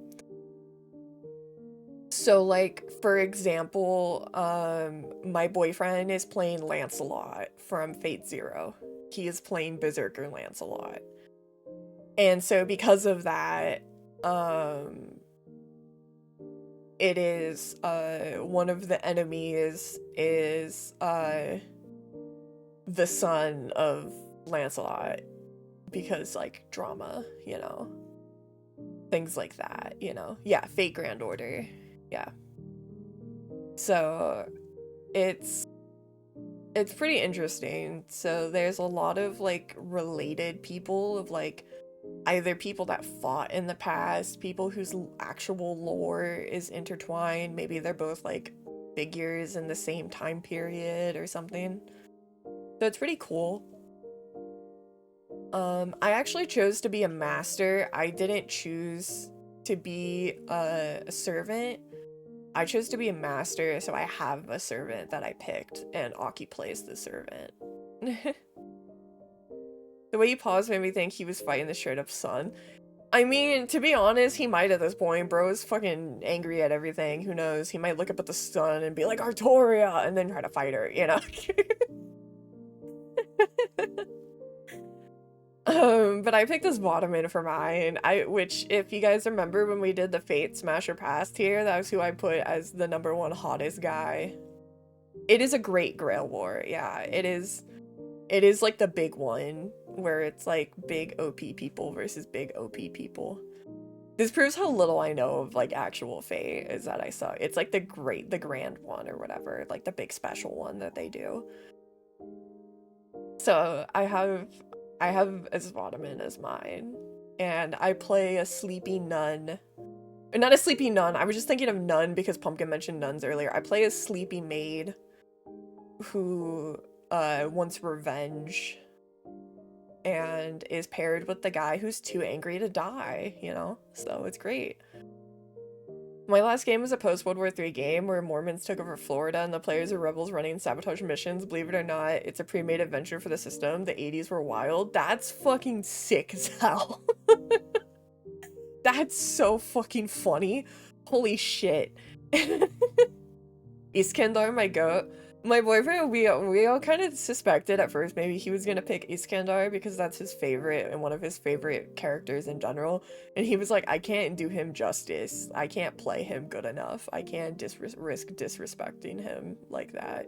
[SPEAKER 1] So like for example, my boyfriend is playing Lancelot from Fate Zero. He is playing Berserker Lancelot. And so because of that, it is one of the enemies is the son of Lancelot, because like drama, you know, things like that, you know. Yeah, Fate Grand Order. Yeah. So it's pretty interesting. So there's a lot of like related people of like either people that fought in the past, people whose actual lore is intertwined. Maybe they're both like figures in the same time period or something. So it's pretty cool. I actually chose to be a master. I didn't choose to be a servant. I chose to be a master, so I have a servant that I picked, and Aki plays the servant. The way he paused made me think he was fighting the straight up sun. I mean, to be honest, he might at this point. Bro is fucking angry at everything. Who knows? He might look up at the sun and be like, Artoria! And then try to fight her, you know? But I picked this Bottomin for mine. Which, if you guys remember when we did the Fate Smasher Past here, that was who I put as the #1 hottest guy. It is a great Grail War, yeah. It is like the big one, where it's like big OP people versus big OP people. This proves how little I know of like actual Fate, is that I saw it's like the grand one or whatever, like the big special one that they do. So I have Asvadamin as mine, and I play a sleepy nun. Not a sleepy nun, I was just thinking of nun because Pumpkin mentioned nuns earlier. I play a sleepy maid who wants revenge and is paired with the guy who's too angry to die, you know? So it's great. My last game was a post-World War III game where Mormons took over Florida and the players are rebels running sabotage missions. Believe it or not, it's a pre-made adventure for the system. The 80s were wild. That's fucking sick as hell. That's so fucking funny. Holy shit. Iskandar, my goat. My boyfriend, we all kind of suspected at first maybe he was gonna pick Iskandar because that's his favorite and one of his favorite characters in general. And he was like, I can't do him justice. I can't play him good enough. I can't risk disrespecting him like that.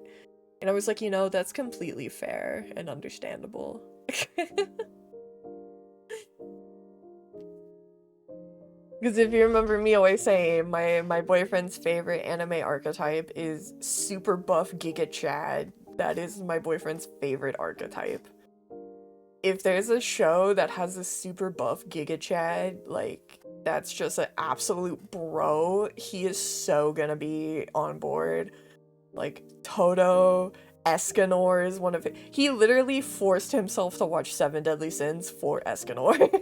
[SPEAKER 1] And I was like, you know, that's completely fair and understandable. Because if you remember me always saying, my boyfriend's favorite anime archetype is super buff Giga Chad. That is my boyfriend's favorite archetype. If there's a show that has a super buff Giga Chad, like, that's just an absolute bro, he is so gonna be on board. Like, Toto, Escanor is one of it. He literally forced himself to watch 7 Deadly Sins for Escanor.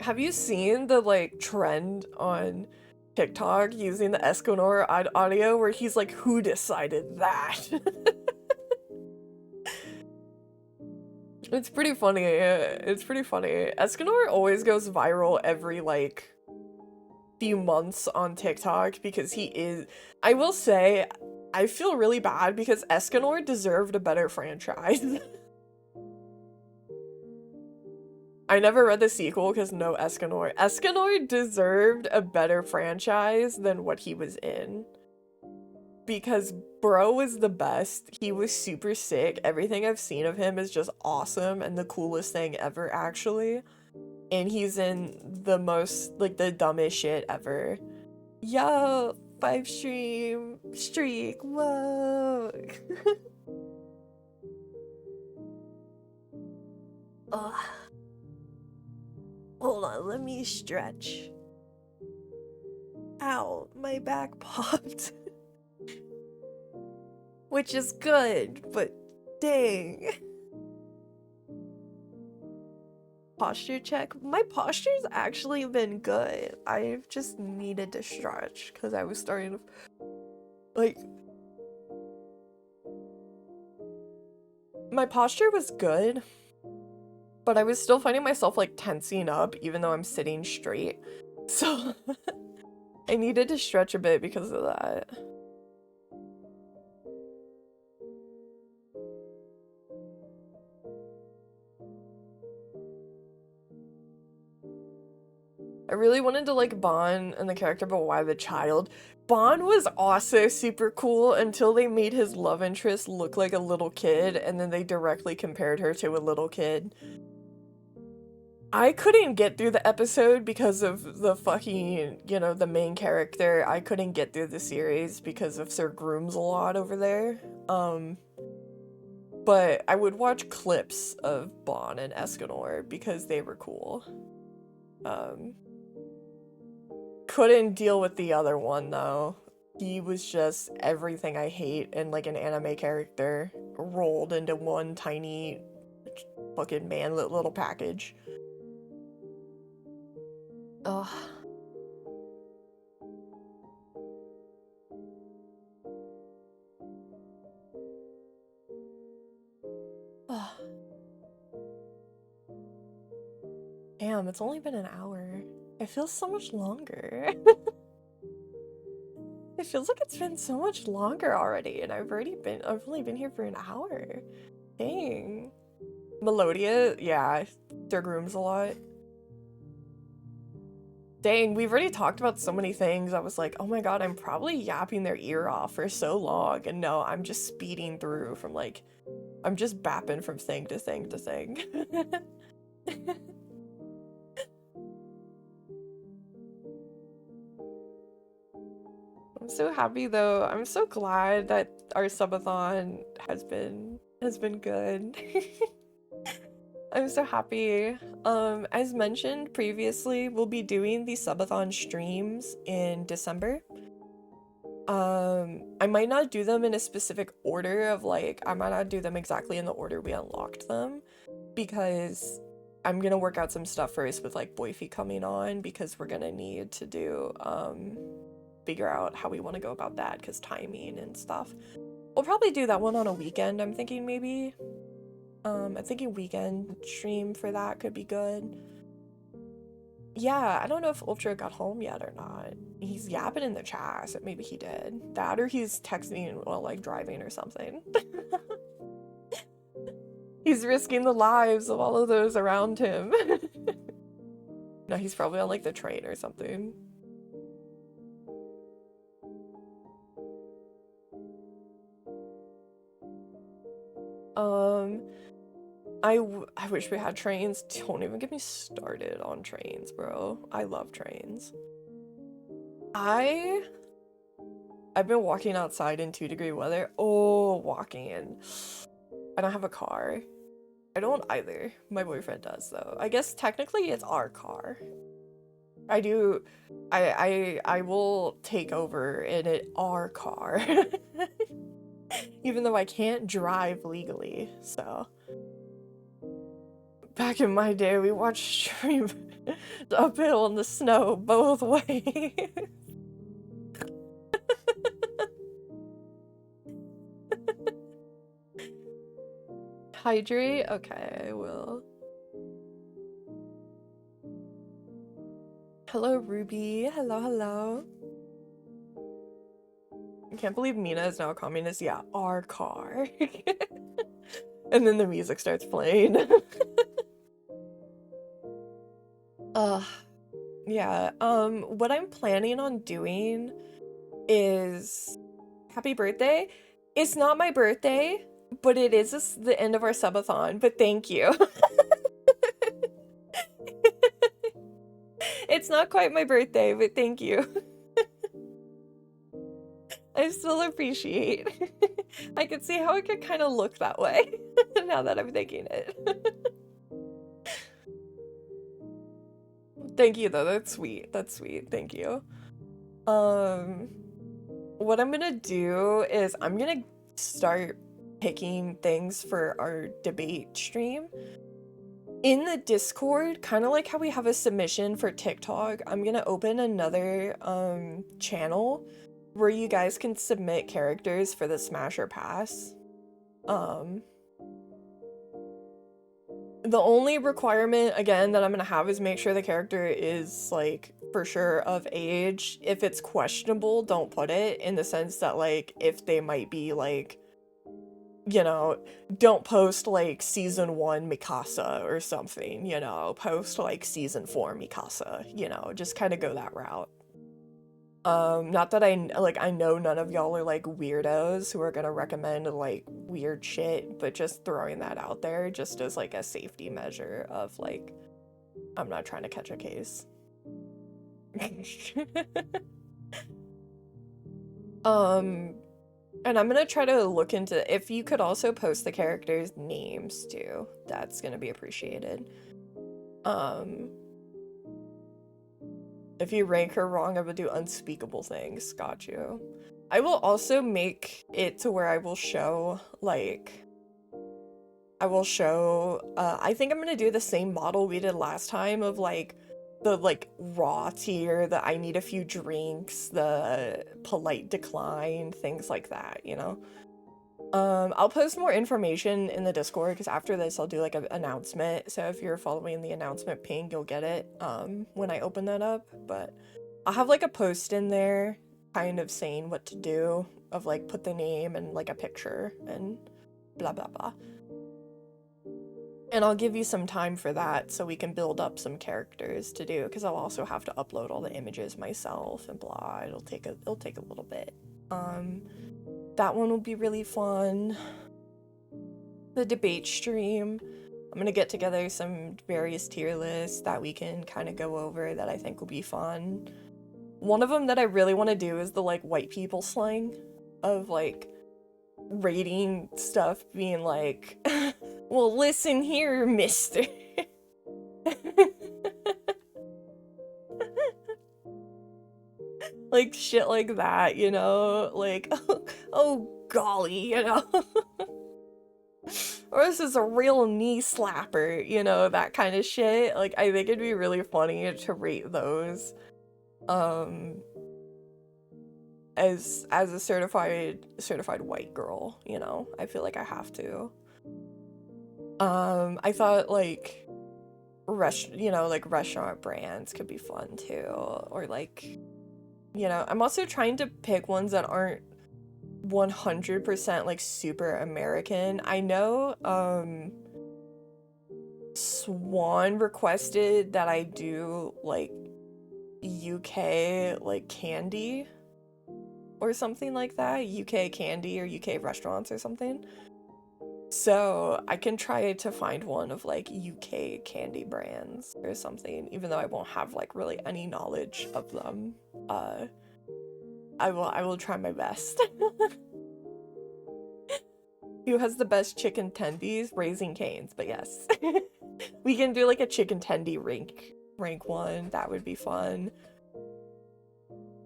[SPEAKER 1] Have you seen the, like, trend on TikTok using the Escanor audio where he's like, who decided that? It's pretty funny. It's pretty funny. Escanor always goes viral every, like, few months on TikTok because he is... I will say, I feel really bad because Escanor deserved a better franchise. I never read the sequel because no Escanor. Escanor deserved a better franchise than what he was in. Because bro was the best. He was super sick. Everything I've seen of him is just awesome and the coolest thing ever, actually. And he's in the most, like, the dumbest shit ever. Yo, 5 streak, whoa. Ugh. Hold on, let me stretch. Ow, my back popped. Which is good, but dang. Posture check. My posture's actually been good. I've just needed to stretch because I was starting to, like, my posture was good, but I was still finding myself like tensing up even though I'm sitting straight. So I needed to stretch a bit because of that. I really wanted to like Bon and the character, but why the child? Bon was also super cool until they made his love interest look like a little kid, and then they directly compared her to a little kid. I couldn't get through the episode because of the fucking, you know, the main character. I couldn't get through the series because of Sir Grooms-a-lot over there. But I would watch clips of Bon and Escanor because they were cool. Couldn't deal with the other one though. He was just everything I hate in like an anime character rolled into one tiny fucking manlet little package. Ugh. Ugh. Damn, it's only been an hour. It feels so much longer. It feels like it's been so much longer already, and I've only been here for an hour. Dang. Melodia, yeah, Sir Grooms-a-lot. Dang, we've already talked about so many things. I was like, oh my god, I'm probably yapping their ear off for so long, and no, I'm just speeding through from like, I'm just bapping from thing to thing to thing. I'm so happy though. I'm so glad that our subathon has been good. I'm so happy. As mentioned previously, we'll be doing the subathon streams in December. I might not do them in a specific order of like, I might not do them exactly in the order we unlocked them because I'm gonna work out some stuff first with like Boyfie coming on because we're gonna need to do, figure out how we want to go about that because timing and stuff. We'll probably do that one on a weekend, I'm thinking maybe. I'm thinking weekend stream for that could be good. Yeah, I don't know if Ultra got home yet or not. He's yapping in the chat, so maybe he did. That or he's texting while like driving or something. He's risking the lives of all of those around him. No, he's probably on like the train or something. I wish we had trains. Don't even get me started on trains, bro. I love trains. I've been walking outside in 2-degree weather. Oh, walking. I don't have a car. I don't either. My boyfriend does though. I guess technically it's our car. I will take over in our car. Even though I can't drive legally, so. Back in my day, we watched stream uphill in the snow both ways. Hydrate? Okay, I will. Hello, Ruby. Hello, hello. I can't believe Mina is now a communist. Yeah, our car. And then the music starts playing. Yeah, what I'm planning on doing is happy birthday. It's not my birthday, but it is the end of our subathon, but thank you. It's not quite my birthday, but thank you. I still appreciate. I could see how it could kind of look that way now that I'm thinking it. Thank you though, that's sweet. That's sweet. Thank you. What I'm gonna do is I'm gonna start picking things for our debate stream. In the Discord, kind of like how we have a submission for TikTok, I'm gonna open another channel where you guys can submit characters for the Smash or Pass. The only requirement, again, that I'm gonna have is make sure the character is, like, for sure of age. If it's questionable, don't put it, in the sense that, like, if they might be, like, you know, don't post, like, Season 1 Mikasa or something, you know? Post, like, Season 4 Mikasa, you know? Just kind of go that route. Not that I know none of y'all are, like, weirdos who are gonna recommend, like, weird shit, but just throwing that out there just as, like, a safety measure of, like, I'm not trying to catch a case. And I'm gonna try to look into if you could also post the characters' names too. That's gonna be appreciated. If you rank her wrong, I would do unspeakable things. Got you. I will also make it to where I will show, like, I think I'm gonna do the same model we did last time of, like, the, like, raw tier, the I need a few drinks, the polite decline, things like that, you know? I'll post more information in the Discord, because after this I'll do, like, an announcement, so if you're following the announcement ping, you'll get it, when I open that up, but I'll have, like, a post in there, kind of saying what to do, of, like, put the name and, like, a picture, and blah blah blah. And I'll give you some time for that so we can build up some characters to do, because I'll also have to upload all the images myself and blah. It'll take a little bit. That one will be really fun. The debate stream, I'm gonna get together some various tier lists that we can kind of go over that I think will be fun. One of them that I really want to do is the, like, white people slang of, like, rating stuff being like, well, listen here, mister. Like, shit like that, you know? Like, oh golly, you know? Or this is a real knee slapper, you know? That kind of shit. Like, I think it'd be really funny to rate those. As a certified white girl, you know? I feel like I have to. I thought, like, restaurant brands could be fun too, or, like, you know, I'm also trying to pick ones that aren't 100% like super American. I know Swan requested that I do, like, UK, like, candy or something like that, UK candy or UK restaurants or something. So I can try to find one of, like, UK candy brands or something, even though I won't have, like, really any knowledge of them. I will try my best. Who has the best chicken tendies? Raising Cane's, but yes. We can do, like, a chicken tendy rank one. That would be fun.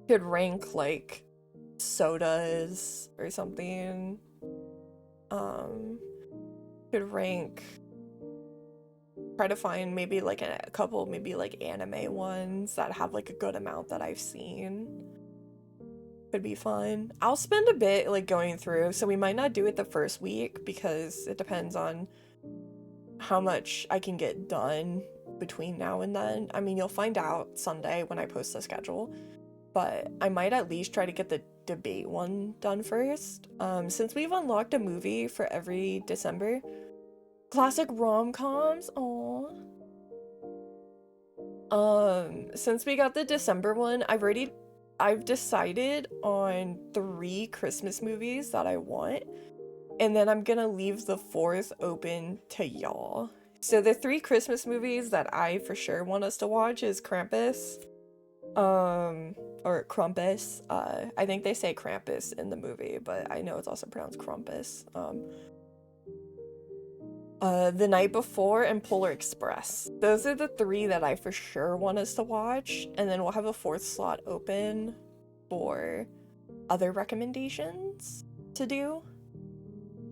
[SPEAKER 1] Could rank, like, sodas or something. Could rank, try to find maybe, like, a couple, maybe, like, anime ones that have, like, a good amount that I've seen. Could be fun. I'll spend a bit, like, going through, so we might not do it the first week because it depends on how much I can get done between now and then. I mean, you'll find out Sunday when I post the schedule, but I might at least try to get the debate one done first. Since we've unlocked a movie for every December, classic rom-coms, aww. Since we got the December one, I've decided on 3 Christmas movies that I want, and then I'm gonna leave the 4th open to y'all. So the 3 Christmas movies that I for sure want us to watch is Krampus, or Krampus. I think they say Krampus in the movie, but I know it's also pronounced Krampus. The Night Before and Polar Express. Those are the 3 that I for sure want us to watch, and then we'll have a 4th slot open for other recommendations to do.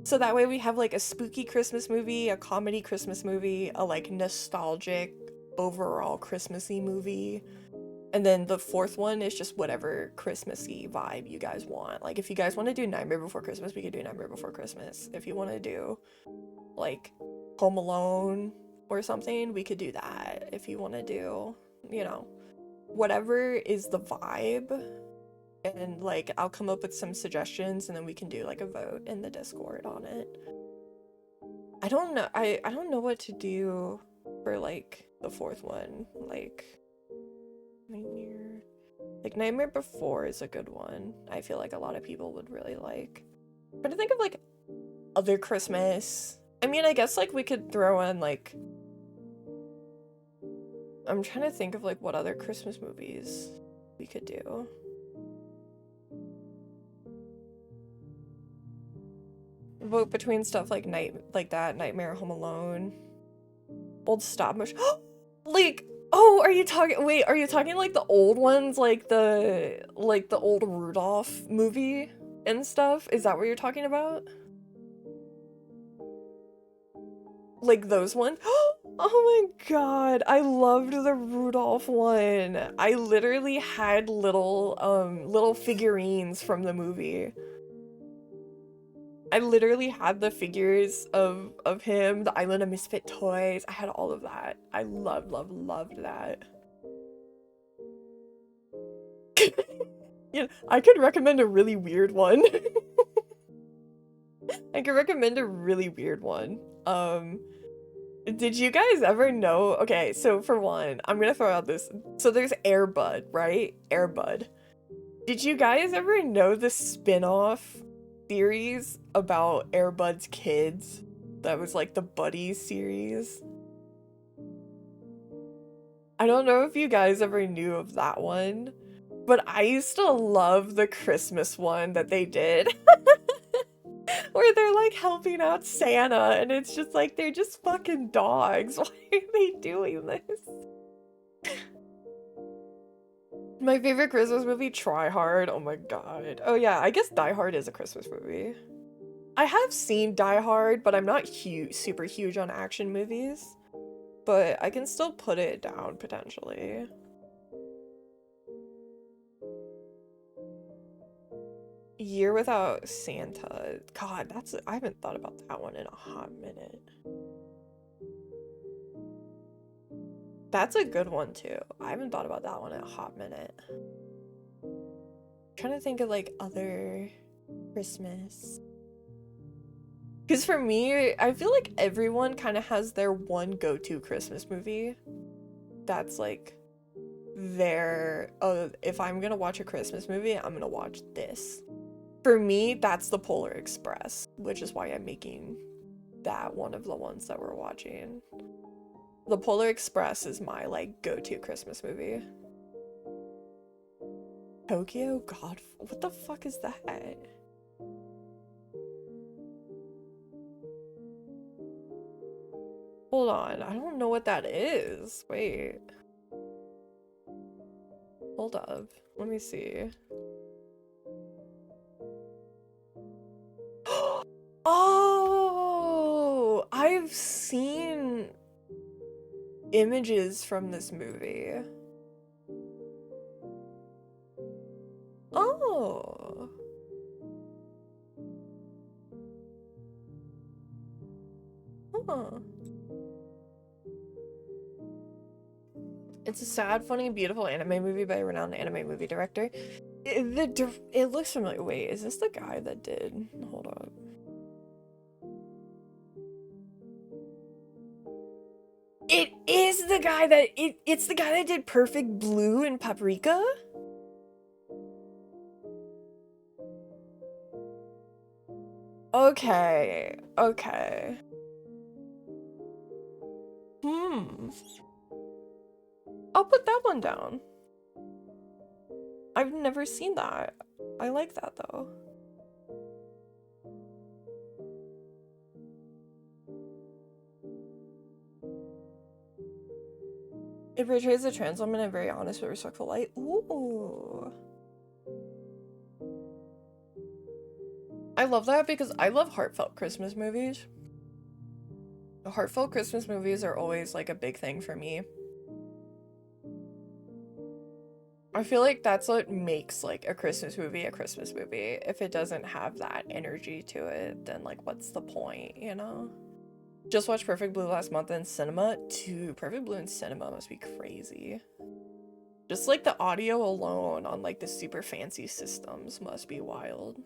[SPEAKER 1] So that way we have like a spooky Christmas movie, a comedy Christmas movie, a like nostalgic overall Christmassy movie. And then the fourth one is just whatever Christmassy vibe you guys want. Like if you guys want to do Nightmare Before Christmas, we could do Nightmare Before Christmas. If you want to do like Home Alone or something, we could do that. If you want to do, you know, whatever is the vibe. And like I'll come up with some suggestions and then we can do like a vote in the Discord on it. I don't know. I don't know what to do for like the fourth one. Like Nightmare Before is a good one. I feel like a lot of people would really like. But I think of like other Christmas. I mean, I guess like we could throw in like, I'm trying to think of like what other Christmas movies we could do. Vote between stuff like Nightmare, Home Alone, old stop motion. Like, oh, are you talking like the old ones, like the old Rudolph movie and stuff? Is that what you're talking about? Like those ones? Oh my god, I loved the Rudolph one. I literally had little figurines from the movie. I literally had the figures of him, the Island of Misfit Toys. I had all of that. I loved that. Yeah, I could recommend a really weird one. I could recommend a really weird one. Did you guys ever know? Okay, so for one, I'm gonna throw out this. So there's Air Bud, right? Air Bud. Did you guys ever know the spin-off series about Air Bud's kids? That was like the Buddies series. I don't know if you guys ever knew of that one, but I used to love the Christmas one that they did. Where they're like helping out Santa and it's just like they're just fucking dogs. Why are they doing this? My favorite Christmas movie, Try Hard. Oh my god. Oh yeah, I guess Die Hard is a Christmas movie. I have seen Die Hard, but I'm not super huge on action movies. But I can still put it down, potentially. Year Without Santa. God, I haven't thought about that one in a hot minute. That's a good one, too. I haven't thought about that one in a hot minute. I'm trying to think of, like, other Christmas. Because for me, I feel like everyone kind of has their one go-to Christmas movie. That's, like, if I'm gonna watch a Christmas movie, I'm gonna watch this. For me, that's The Polar Express, which is why I'm making that one of the ones that we're watching. The Polar Express is my, like, go-to Christmas movie. Tokyo? God, what the fuck is that? Hold on, I don't know what that is. Wait. Hold up. Let me see. Oh! I've seen images from this movie. Oh! Huh. It's a sad, funny, beautiful anime movie by a renowned anime movie director. It looks familiar. Wait, is this the guy that did? Hold up. It is the guy that it's the guy that did Perfect Blue and Paprika? Okay. Okay. I'll put that one down. I've never seen that. I like that though. It portrays a trans woman in a very honest but respectful light. Ooh. I love that because I love heartfelt Christmas movies. Heartfelt Christmas movies are always like a big thing for me. I feel like that's what makes like a Christmas movie a Christmas movie. If it doesn't have that energy to it, then like what's the point, you know? Just watched Perfect Blue last month in cinema. Dude, Perfect Blue in cinema must be crazy. Just like the audio alone on like the super fancy systems must be wild.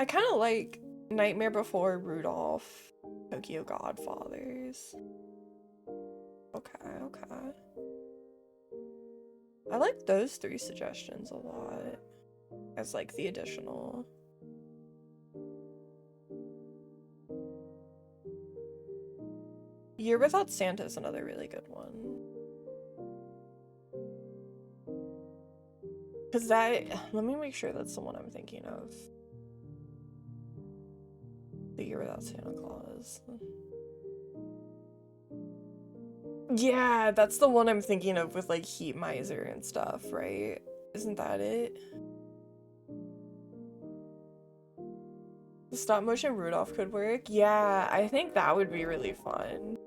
[SPEAKER 1] I kind of like Nightmare Before Rudolph, Tokyo Godfathers. Okay, okay. I like those 3 suggestions a lot as like the additional. Year Without Santa is another really good one. Cause that, let me make sure that's the one I'm thinking of. The Year Without Santa Claus. Yeah, that's the one I'm thinking of with like Heat Miser and stuff, right? Isn't that it? The stop motion Rudolph could work. Yeah, I think that would be really fun.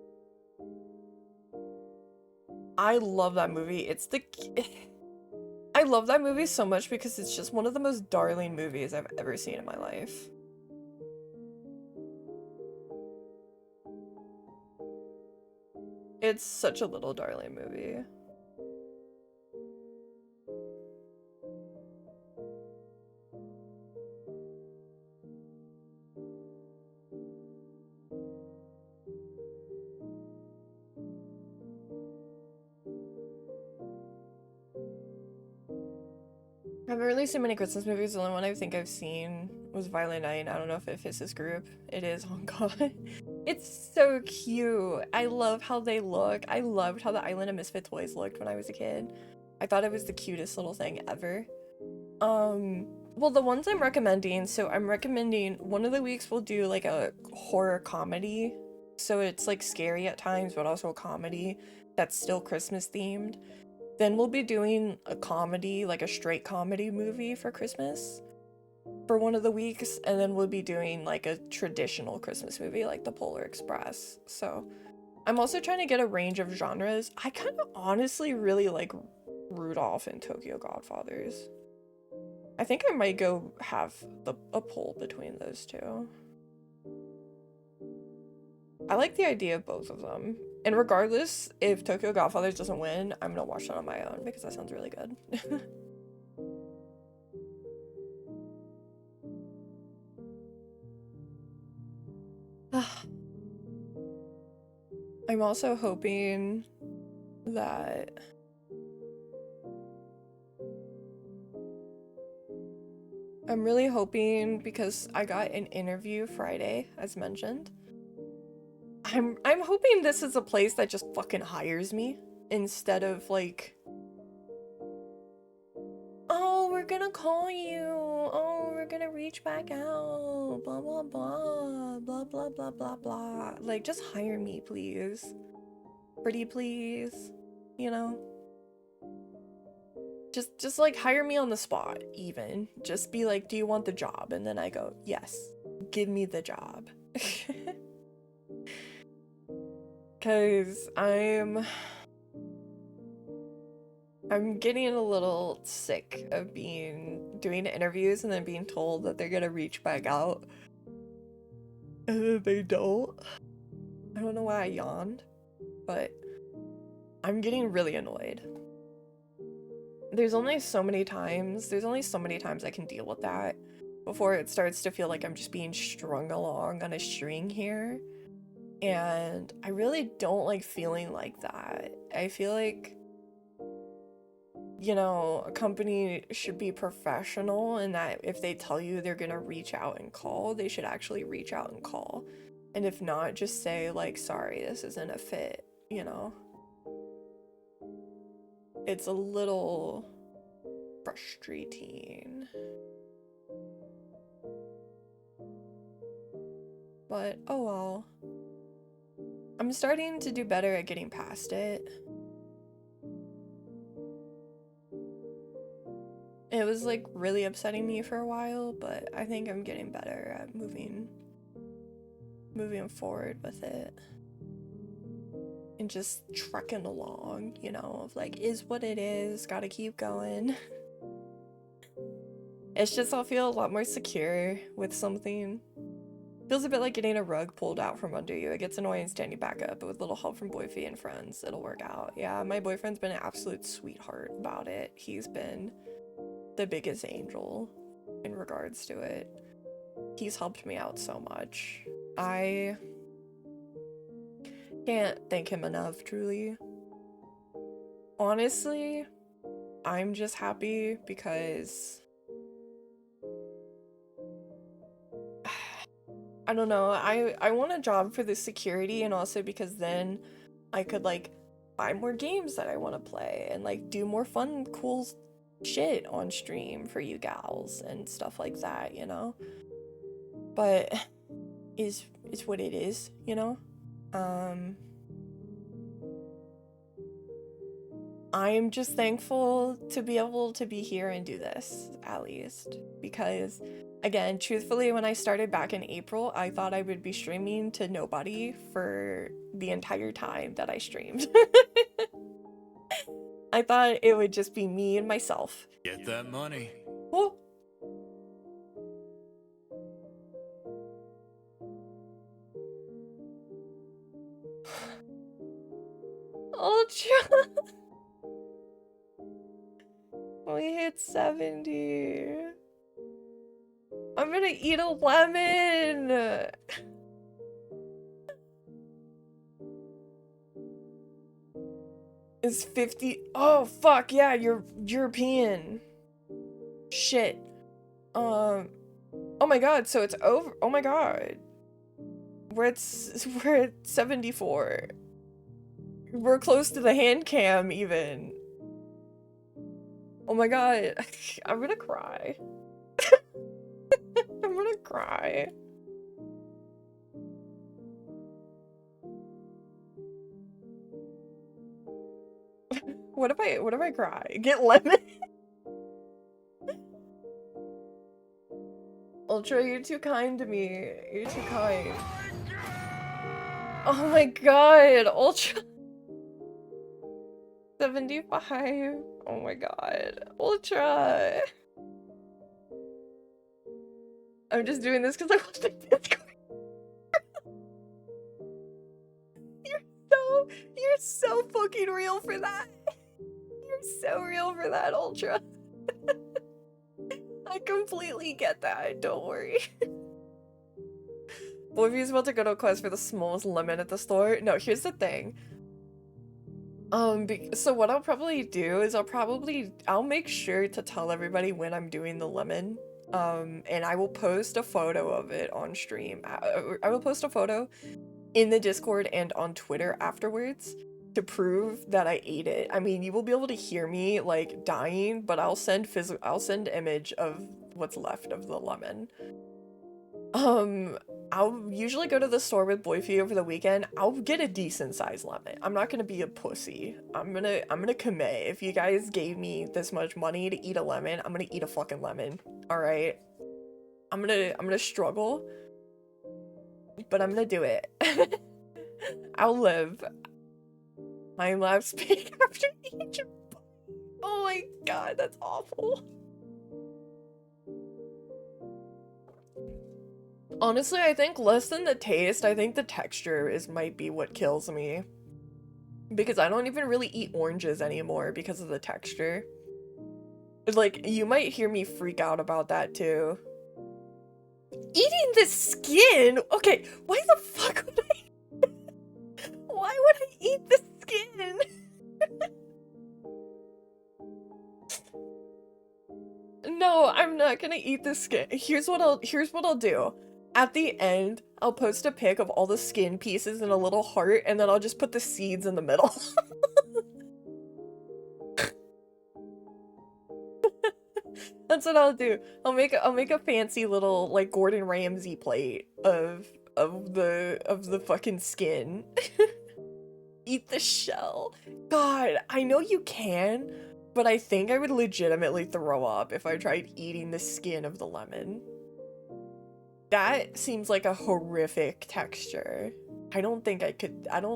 [SPEAKER 1] I love that movie. It's the I love that movie so much because it's just one of the most darling movies I've ever seen in my life. It's such a little darling movie. I haven't really seen many Christmas movies. The only one I think I've seen was Violent Night. I don't know if it fits this group. It is. Oh god. It's so cute. I love how they look. I loved how the Island of Misfit Toys looked when I was a kid. I thought it was the cutest little thing ever. Well, the ones I'm recommending, so I'm recommending one of the weeks we'll do like a horror comedy. So it's like scary at times, but also a comedy that's still Christmas themed. Then we'll be doing a comedy, like a straight comedy movie for Christmas for one of the weeks. And then we'll be doing like a traditional Christmas movie like The Polar Express. So I'm also trying to get a range of genres. I kind of honestly really like Rudolph and Tokyo Godfathers. I think I might go have a poll between those two. I like the idea of both of them. And regardless, if Tokyo Godfathers doesn't win, I'm gonna watch that on my own because that sounds really good. I'm also hoping that I'm really hoping because I got an interview Friday, as mentioned. I'm hoping this is a place that just fucking hires me instead of like, oh, we're gonna call you. Oh, we're gonna reach back out. Blah, blah, blah. Blah, blah, blah, blah, blah. Like, just hire me, please. Pretty please. You know? Just like hire me on the spot, even. Just be like, do you want the job? And then I go, yes. Give me the job. Cause I'm getting a little sick of doing interviews and then being told that they're gonna reach back out. And then they don't. I don't know why I yawned, but I'm getting really annoyed. There's only so many times I can deal with that before it starts to feel like I'm just being strung along on a string here. And I really don't like feeling like that. I feel like, you know, a company should be professional and that if they tell you they're gonna reach out and call, they should actually reach out and call. And if not, just say like, sorry, this isn't a fit, you know? It's a little frustrating. But, oh well. I'm starting to do better at getting past it. It was like really upsetting me for a while, but I think I'm getting better at moving forward with it. And just trucking along, you know, of like, is what it is, gotta keep going. It's just I'll feel a lot more secure with something. Feels a bit like getting a rug pulled out from under you. It gets annoying standing back up, but with a little help from boyfriend and friends, it'll work out. Yeah, my boyfriend's been an absolute sweetheart about it. He's been the biggest angel in regards to it. He's helped me out so much. I can't thank him enough, truly. Honestly, I'm just happy because I don't know, I want a job for the security, and also because then I could like buy more games that I want to play and like do more fun, cool shit on stream for you gals and stuff like that, you know? But is what it is, you know? I'm just thankful to be able to be here and do this, at least. Because, again, truthfully, when I started back in April, I thought I would be streaming to nobody for the entire time that I streamed. I thought it would just be me and myself.
[SPEAKER 2] Get that money.
[SPEAKER 1] Oh. Ultra! We hit 70. I'm gonna eat a lemon! Is 50? Oh, fuck, yeah, you're European. Shit. Oh my god, so it's over. Oh my god. We're at 74. We're close to the hand cam, even. Oh my god. I'm gonna cry. I'm gonna cry. What if I cry? Get lemon? Ultra, you're too kind to me. You're too kind. Oh my god, Ultra. 75. Oh my god. Ultra. I'm just doing this because I want the Discord. You're so fucking real for that. You're so real for that, Ultra. I completely get that. Don't worry. Boyview's about to go to a quest for the smallest lemon at the store. No, here's the thing. So what I'll probably do is I'll make sure to tell everybody when I'm doing the lemon. And I will post a photo of it on stream. I will post a photo in the Discord and on Twitter afterwards to prove that I ate it. I mean, you will be able to hear me like dying, but I'll send image of what's left of the lemon. I'll usually go to the store with Boyfie over the weekend. I'll get a decent sized lemon. I'm not gonna be a pussy. I'm gonna commit. If you guys gave me this much money to eat a lemon, I'm gonna eat a fucking lemon. Alright? I'm gonna struggle, but I'm gonna do it. I'll live. My last speak after each. Oh my god, that's awful. Honestly, I think less than the taste, I think the texture might be what kills me. Because I don't even really eat oranges anymore because of the texture. Like, you might hear me freak out about that too. Eating the skin? Okay, why the fuck would I? Why would I eat the skin? No, I'm not gonna eat the skin. Here's what I'll do. At the end, I'll post a pic of all the skin pieces in a little heart, and then I'll just put the seeds in the middle. That's what I'll do. I'll make a fancy little like Gordon Ramsay plate of the fucking skin. Eat the shell. God, I know you can, But I think I would legitimately throw up if I tried eating the skin of the lemon. That seems like a horrific texture. I don't think I could, I'm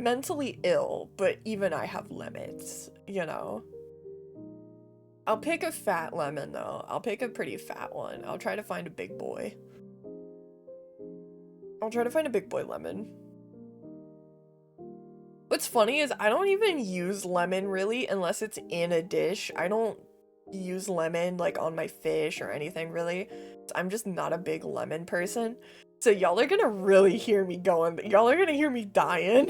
[SPEAKER 1] mentally ill, but even I have limits, you know? I'll pick a fat lemon though. I'll pick a pretty fat one. I'll try to find a big boy. I'll try to find a big boy lemon. What's funny is I don't even use lemon really unless it's in a dish. I don't use lemon like on my fish or anything really. I'm just not a big lemon person. So y'all are gonna really hear me going. Y'all are gonna hear me dying.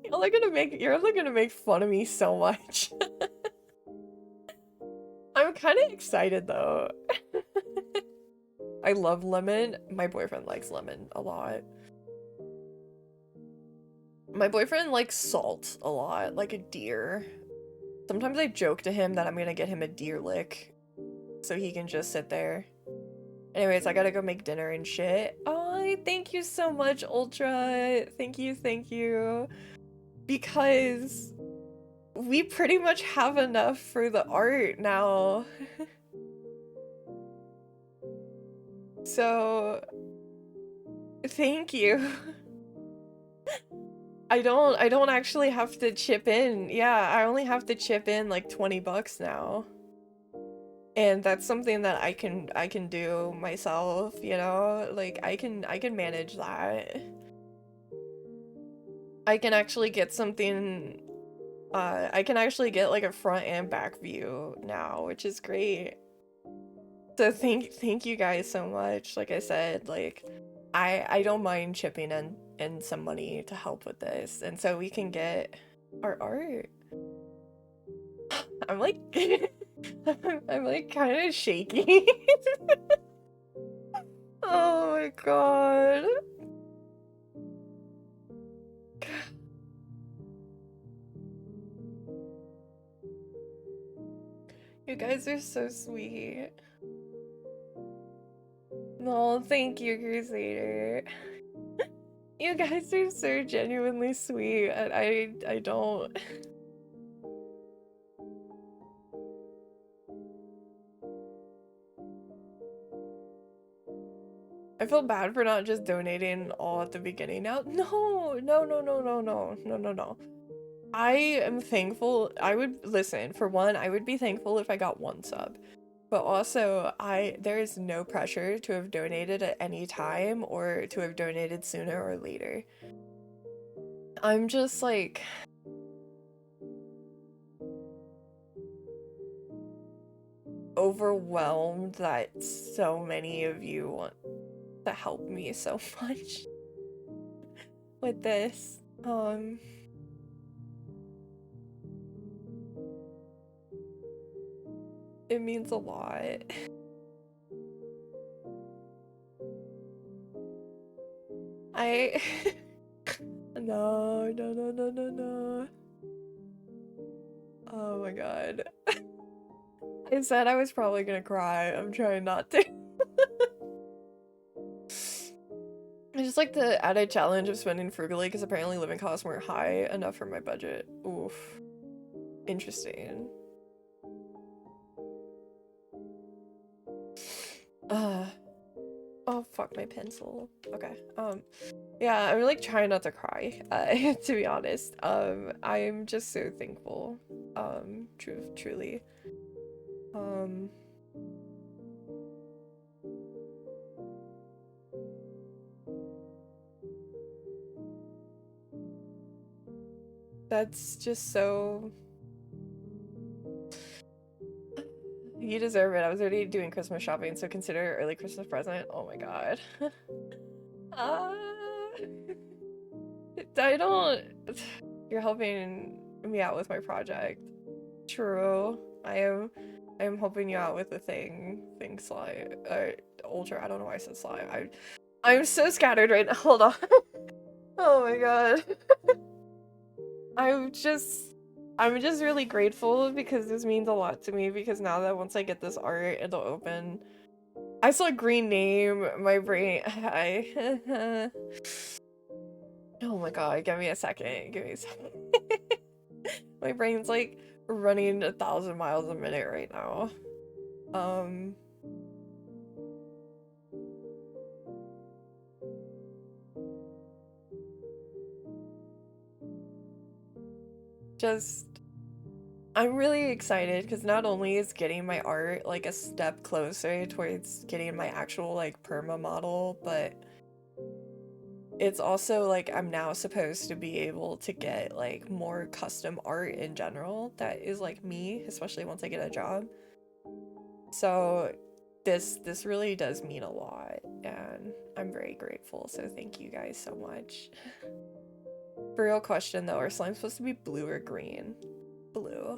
[SPEAKER 1] You're gonna make fun of me so much. I'm kind of excited though. I love lemon. My boyfriend likes lemon a lot. My boyfriend likes salt a lot, like a deer. Sometimes I joke to him that I'm gonna get him a deer lick so he can just sit there. Anyways, I gotta go make dinner and shit. Oh, thank you so much, Ultra. Thank you. Because we pretty much have enough for the art now. So, thank you. I don't actually have to chip in. Yeah, I only have to chip in like 20 bucks now. And that's something that I can do myself, you know? Like I can manage that. I can actually get something I can actually get like a front and back view now, which is great. So thank you guys so much. Like I said, like I don't mind chipping in some money to help with this, and so we can get our art. I'm like I'm like kind of shaky. Oh my god. You guys are so sweet. No, thank you, Crusader. You guys are so genuinely sweet, and I don't. I feel bad for not just donating all at the beginning now. No. I am thankful. I would listen, for one, I would be thankful if I got one sub. But also, there is no pressure to have donated at any time or to have donated sooner or later. I'm just like overwhelmed that so many of you want to help me so much with this. It means a lot. No. Oh my god. I said I was probably gonna cry. I'm trying not to. I just like to add a challenge of spending frugally because apparently living costs weren't high enough for my budget. Oof. Interesting. Oh fuck, my pencil. Okay. Yeah, I'm like trying not to cry, to be honest. I'm just so thankful. Truly. That's just so... You deserve it. I was already doing Christmas shopping, so consider early Christmas present. Oh my god. I don't... You're helping me out with my project. True. I am helping you out with the thing slime. Ultra. I don't know why I said slime. I'm so scattered right now. Hold on. Oh my god. I'm just really grateful because this means a lot to me, because now that once I get this art, it'll open. I saw a green name, my brain, oh my god, give me a second. My brain's like running 1,000 miles a minute right now. Just, I'm really excited because not only is getting my art like a step closer towards getting my actual like perma model, but it's also like I'm now supposed to be able to get like more custom art in general that is like me, especially once I get a job. So this really does mean a lot, and I'm very grateful, so thank you guys so much. For real question though, are slimes supposed to be blue or green? Blue.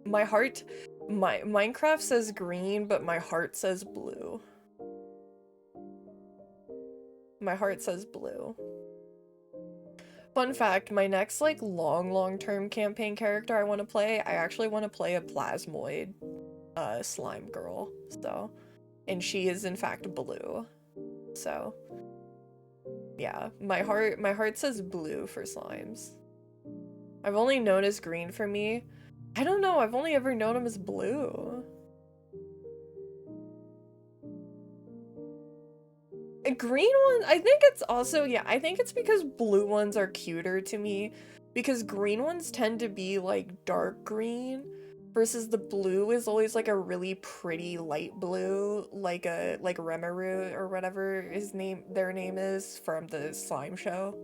[SPEAKER 1] My heart, my Minecraft says green, but my heart says blue. My heart says blue. Fun fact, my next like long-term campaign character I want to play, I actually want to play a plasmoid slime girl, so, and she is in fact blue. So yeah, my heart says blue for slimes. I've only known as green for me. I don't know, I've only ever known him as blue. A green one, I think it's also, yeah, I think it's because blue ones are cuter to me, because green ones tend to be like dark green, versus the blue is always like a really pretty light blue, like Remaru or whatever their name is from the slime show.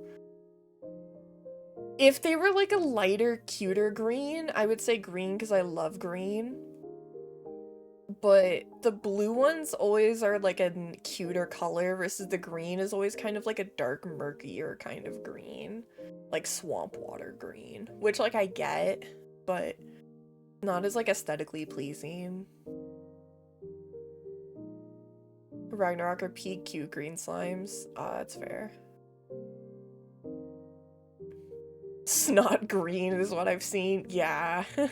[SPEAKER 1] If they were like a lighter, cuter green, I would say green because I love green. But the blue ones always are like a cuter color versus the green is always kind of like a dark, murkier kind of green. Like swamp water green, which like I get, but not as like aesthetically pleasing. Ragnarok are peak cute green slimes. That's fair. Snot green is what I've seen. Yeah. I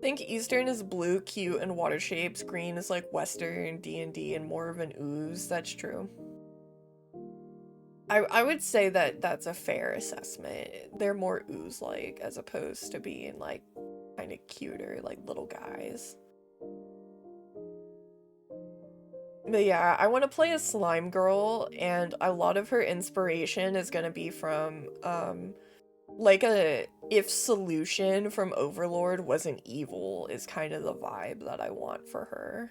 [SPEAKER 1] think Eastern is blue, cute, and water shapes. Green is like Western, D&D, and more of an ooze. That's true. I would say that that's a fair assessment. They're more ooze-like as opposed to being like kind of cuter, like little guys. But yeah, I want to play a slime girl, and a lot of her inspiration is gonna be from like a if Solution from Overlord wasn't evil is kind of the vibe that I want for her.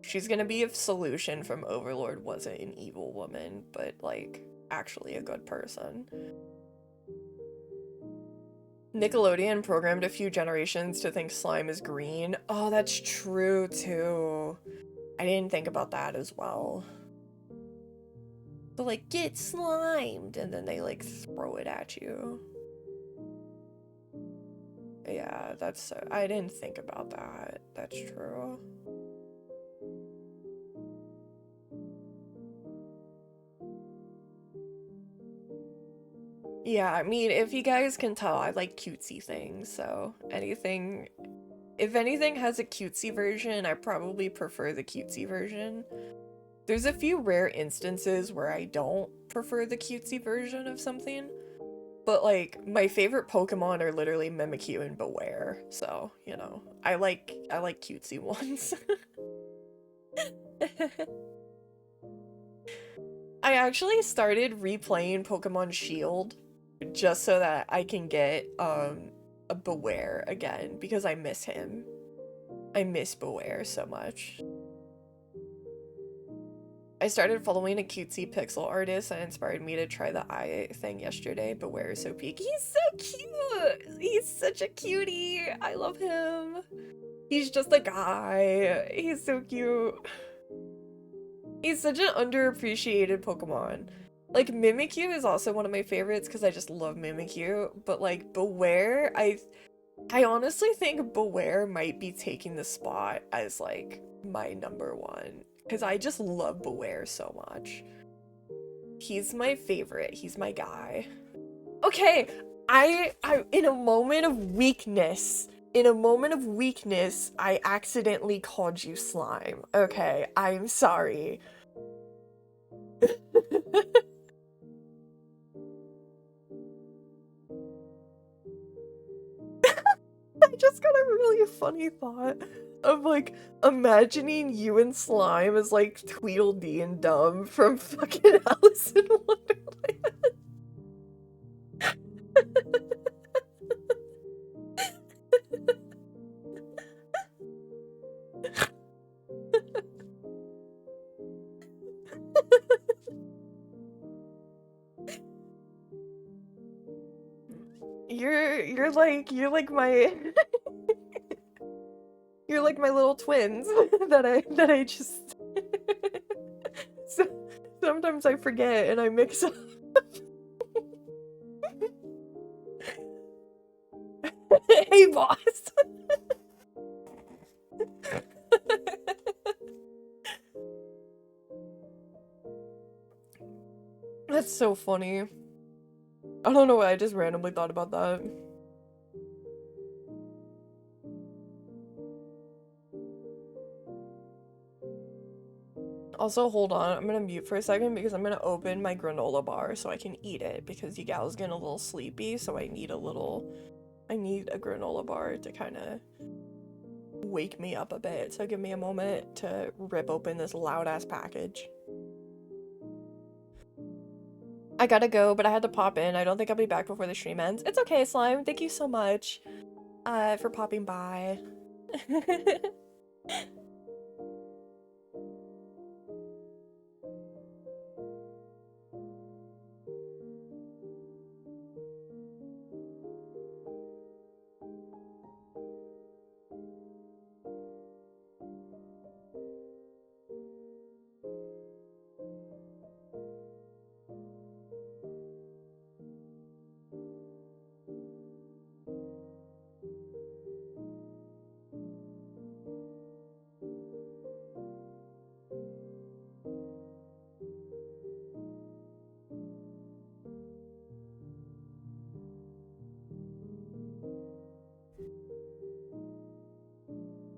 [SPEAKER 1] She's gonna be if Solution from Overlord wasn't an evil woman, but like actually a good person. Nickelodeon programmed a few generations to think slime is green. Oh, that's true too. I didn't think about that as well. So like, get slimed, and then they like throw it at you. Yeah, that's, I didn't think about that. That's true. Yeah, I mean, if you guys can tell, I like cutesy things, so anything, if anything has a cutesy version, I probably prefer the cutesy version. There's a few rare instances where I don't prefer the cutesy version of something, but like my favorite Pokemon are literally Mimikyu and Beware, so you know, I like cutesy ones. I actually started replaying Pokemon Shield just so that I can get a Beware again because I miss him. I miss Beware so much. I started following a cutesy pixel artist that inspired me to try the eye thing yesterday. Beware is so peak. He's so cute! He's such a cutie! I love him! He's just a guy. He's so cute. He's such an underappreciated Pokemon. Like, Mimikyu is also one of my favorites because I just love Mimikyu, but like, Beware, I honestly think Beware might be taking the spot as like my #1. Because I just love Beware so much. He's my favorite. He's my guy. Okay, I in a moment of weakness, I accidentally called you slime. Okay, I'm sorry. I just got a really funny thought of like imagining you and Slime as like Tweedledee and Dumb from fucking Alice in Wonderland. You're like my you're like my little twins that I just so, sometimes I forget and I mix up. Hey boss. That's so funny. I don't know why I just randomly thought about that. Also, hold on, I'm gonna mute for a second because I'm gonna open my granola bar so I can eat it because you gal's getting a little sleepy, so I need a granola bar to kind of wake me up a bit. So give me a moment to rip open this loud ass package. I gotta go, but I had to pop in. I don't think I'll be back before the stream ends. It's okay, Slime. Thank you so much for popping by.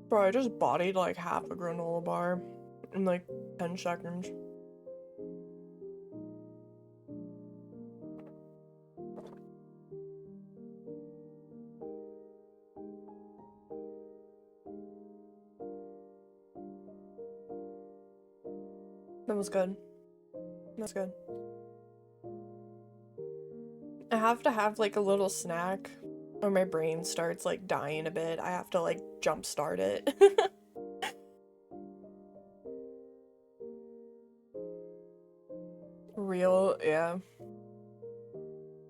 [SPEAKER 1] Bro, I just bodied like half a granola bar in like 10 seconds. That was good. That's good. I have to have like a little snack or my brain starts like dying a bit. I have to like jumpstart it. Real, yeah.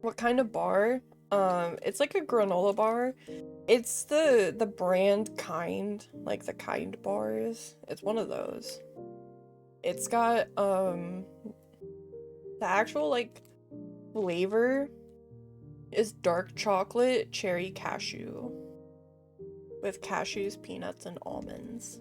[SPEAKER 1] What kind of bar? It's like a granola bar. It's the brand Kind, like the Kind bars. It's one of those. It's got the actual like flavor is dark chocolate cherry cashew with cashews, peanuts, and almonds.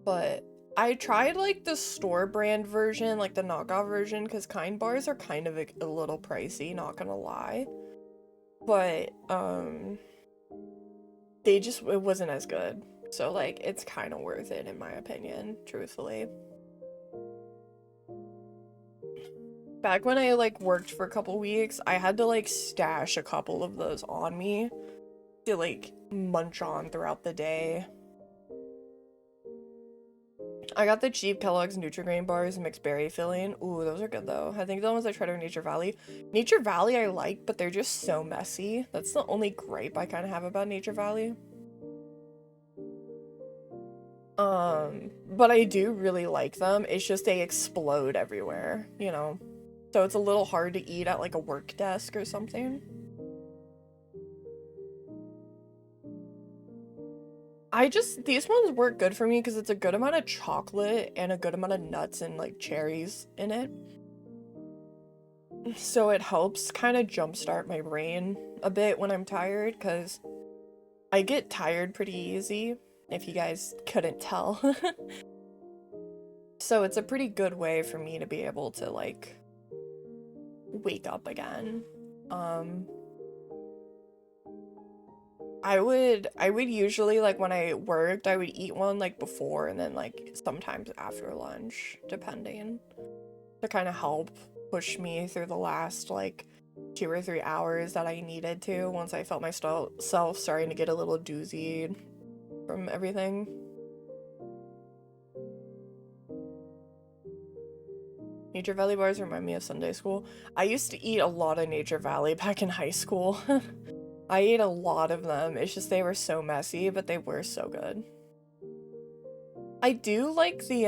[SPEAKER 1] But I tried like the store brand version, like the knockoff version, because Kind bars are kind of a little pricey, not gonna lie. But it wasn't as good. So like it's kind of worth it in my opinion, truthfully. Back when I like worked for a couple weeks, I had to like stash a couple of those on me to like munch on throughout the day. I got the cheap Kellogg's Nutri-Grain bars, mixed berry filling. Ooh, those are good though. I think the ones I tried are Nature Valley. Nature Valley I like, but they're just so messy. That's the only gripe I kind of have about Nature Valley. But I do really like them. It's just they explode everywhere, you know? So it's a little hard to eat at like a work desk or something. These ones work good for me because it's a good amount of chocolate and a good amount of nuts and like cherries in it. So it helps kind of jumpstart my brain a bit when I'm tired because I get tired pretty easy, if you guys couldn't tell. So it's a pretty good way for me to be able to like wake up again. I would usually, like, when I worked, I would eat one like before and then like sometimes after lunch, depending, to kind of help push me through the last like 2 or 3 hours that I needed to once I felt myself starting to get a little doozy from everything. Nature Valley bars remind me of Sunday school. I used to eat a lot of Nature Valley back in high school. I ate a lot of them. It's just they were so messy, but they were so good. I do like the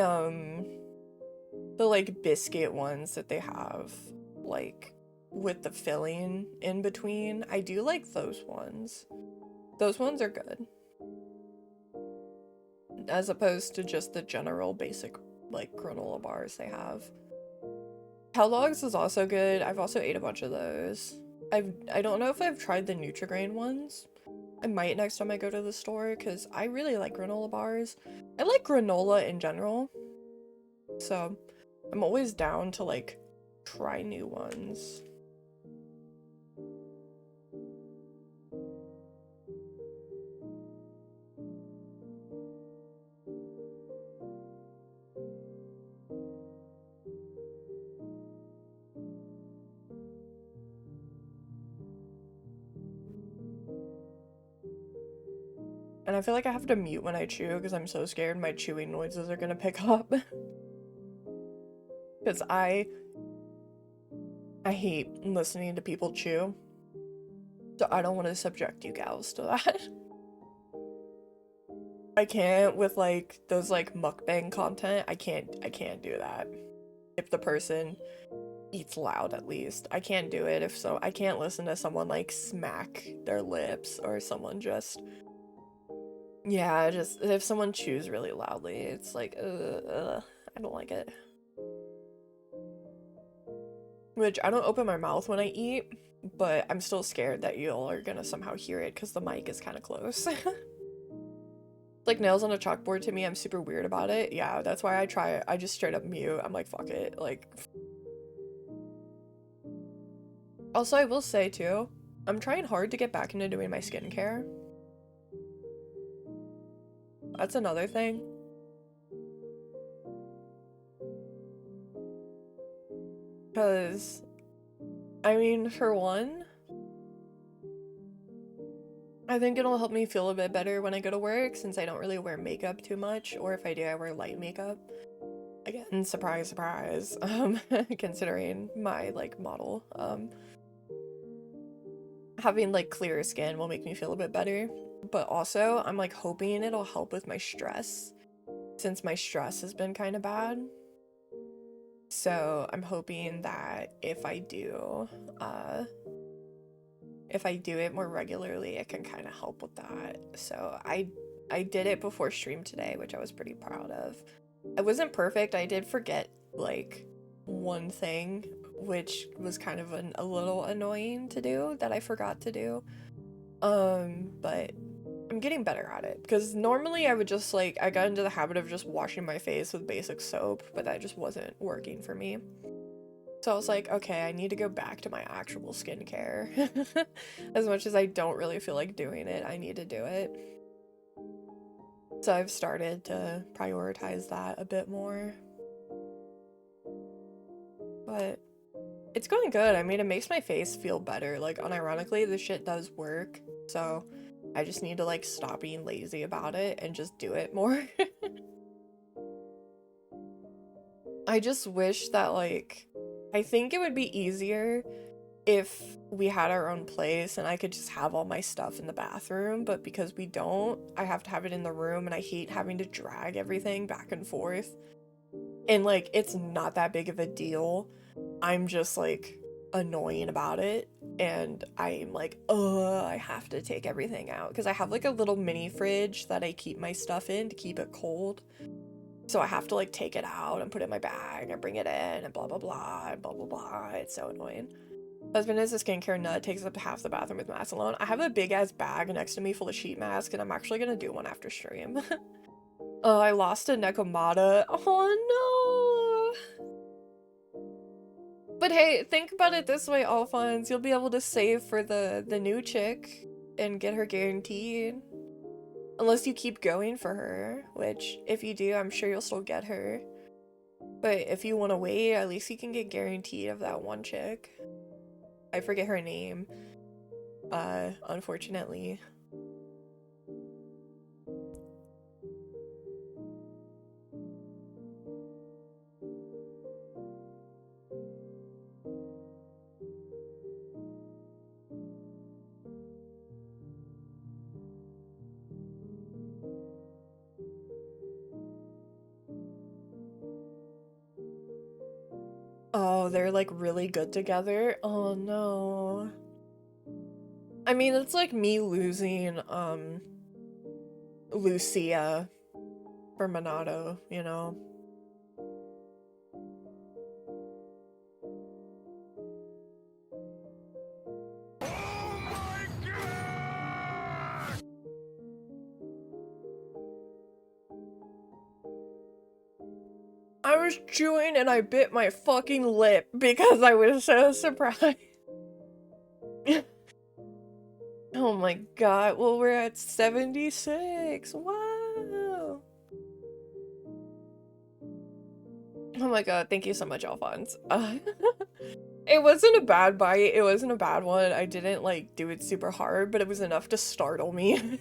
[SPEAKER 1] like biscuit ones that they have, like with the filling in between. I do like those ones. Those ones are good. As opposed to just the general basic like granola bars they have. Kellogg's is also good. I've also ate a bunch of those. I don't know if I've tried the Nutri-Grain ones. I might next time I go to the store because I really like granola bars. I like granola in general. So I'm always down to like try new ones. And I feel like I have to mute when I chew because I'm so scared my chewing noises are gonna pick up. Because I hate listening to people chew. So I don't want to subject you gals to that. I can't with like those like mukbang content. I can't do that. If the person eats loud at least. I can't do it if so. I can't listen to someone like smack their lips or someone just yeah, just if someone chews really loudly, it's like I don't like it. Which I don't open my mouth when I eat, but I'm still scared that y'all are gonna somehow hear it because the mic is kind of close. Like nails on a chalkboard to me, I'm super weird about it. Yeah, that's why I just straight up mute. I'm like, fuck it. Like, also, I will say too, I'm trying hard to get back into doing my skincare. That's another thing. Because, I mean, for one, I think it'll help me feel a bit better when I go to work since I don't really wear makeup too much, or if I do, I wear light makeup. Again, surprise, surprise, considering my, like, model. Having, like, clearer skin will make me feel a bit better. But also, I'm, like, hoping it'll help with my stress, since my stress has been kind of bad. So, I'm hoping that if I do it more regularly, it can kind of help with that. So, I did it before stream today, which I was pretty proud of. I wasn't perfect. I did forget, like, one thing, which was kind of a little annoying to do, that I forgot to do. But I'm getting better at it, because normally I would just, like, I got into the habit of just washing my face with basic soap, but that just wasn't working for me. So I was like, okay, I need to go back to my actual skincare. As much as I don't really feel like doing it, I need to do it. So I've started to prioritize that a bit more. But it's going good. I mean, it makes my face feel better. Like, unironically, this shit does work. So I just need to, like, stop being lazy about it and just do it more. I just wish that, like, I think it would be easier if we had our own place and I could just have all my stuff in the bathroom, but because we don't, I have to have it in the room, and I hate having to drag everything back and forth. And, like, it's not that big of a deal. I'm just, like, annoying about it, and I'm like, I have to take everything out, because I have, like, a little mini fridge that I keep my stuff in to keep it cold. So I have to, like, take it out and put it in my bag and bring it in and blah blah blah and blah blah blah. It's so annoying. Husband is a skincare nut, takes up half the bathroom with masks alone. I have a big ass bag next to me full of sheet masks, and I'm actually gonna do one after stream. Oh, I lost a Nekomata. Oh no! But hey, think about it this way, Alphonse. You'll be able to save for the new chick. and get her guaranteed. Unless you keep going for her, which if you do, I'm sure you'll still get her. But if you want to wait, at least you can get guaranteed of that one chick. I forget her name. Unfortunately. Oh, they're like really good together? Oh no. I mean, it's like me losing, Lucia for Minato, you know? I was chewing and I bit my fucking lip because I was so surprised. Oh my god, well we're at 76, wow! Oh my god, thank you so much, Alphonse. It wasn't a bad bite, it wasn't a bad one, I didn't like do it super hard, but it was enough to startle me.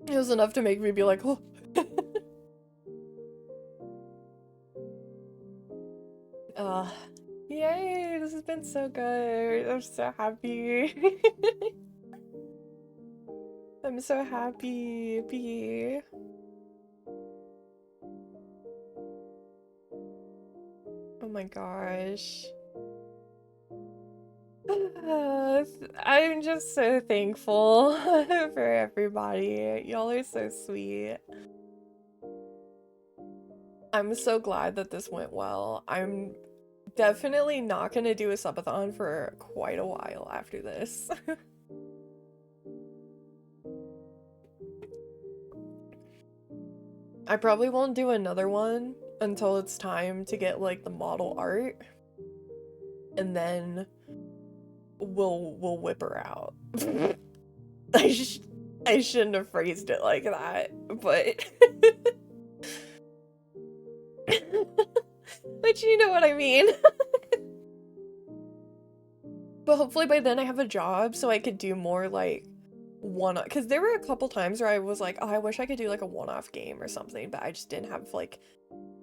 [SPEAKER 1] It was enough to make me be like, oh. Yay, this has been so good. I'm so happy. I'm so happy, B. Oh my gosh. I'm just so thankful for everybody. Y'all are so sweet. I'm so glad that this went well. I'm definitely not gonna do a subathon for quite a while after this. I probably won't do another one until it's time to get like the model art. And then we'll whip her out. I shouldn't have phrased it like that, but but you know what I mean. But hopefully by then I have a job so I could do more like one-off, because there were a couple times where I was like, oh, I wish I could do like a one-off game or something, but I just didn't have like,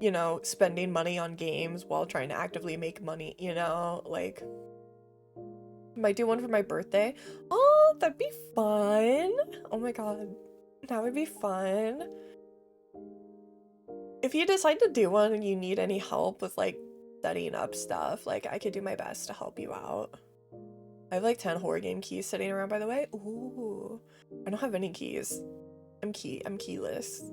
[SPEAKER 1] you know, spending money on games while trying to actively make money, you know, like might do one for my birthday. Oh, that'd be fun. Oh my god, that would be fun. If you decide to do one and you need any help with like setting up stuff, like I could do my best to help you out. I have like 10 horror game keys sitting around, by the way. Ooh, I don't have any keys. I'm keyless.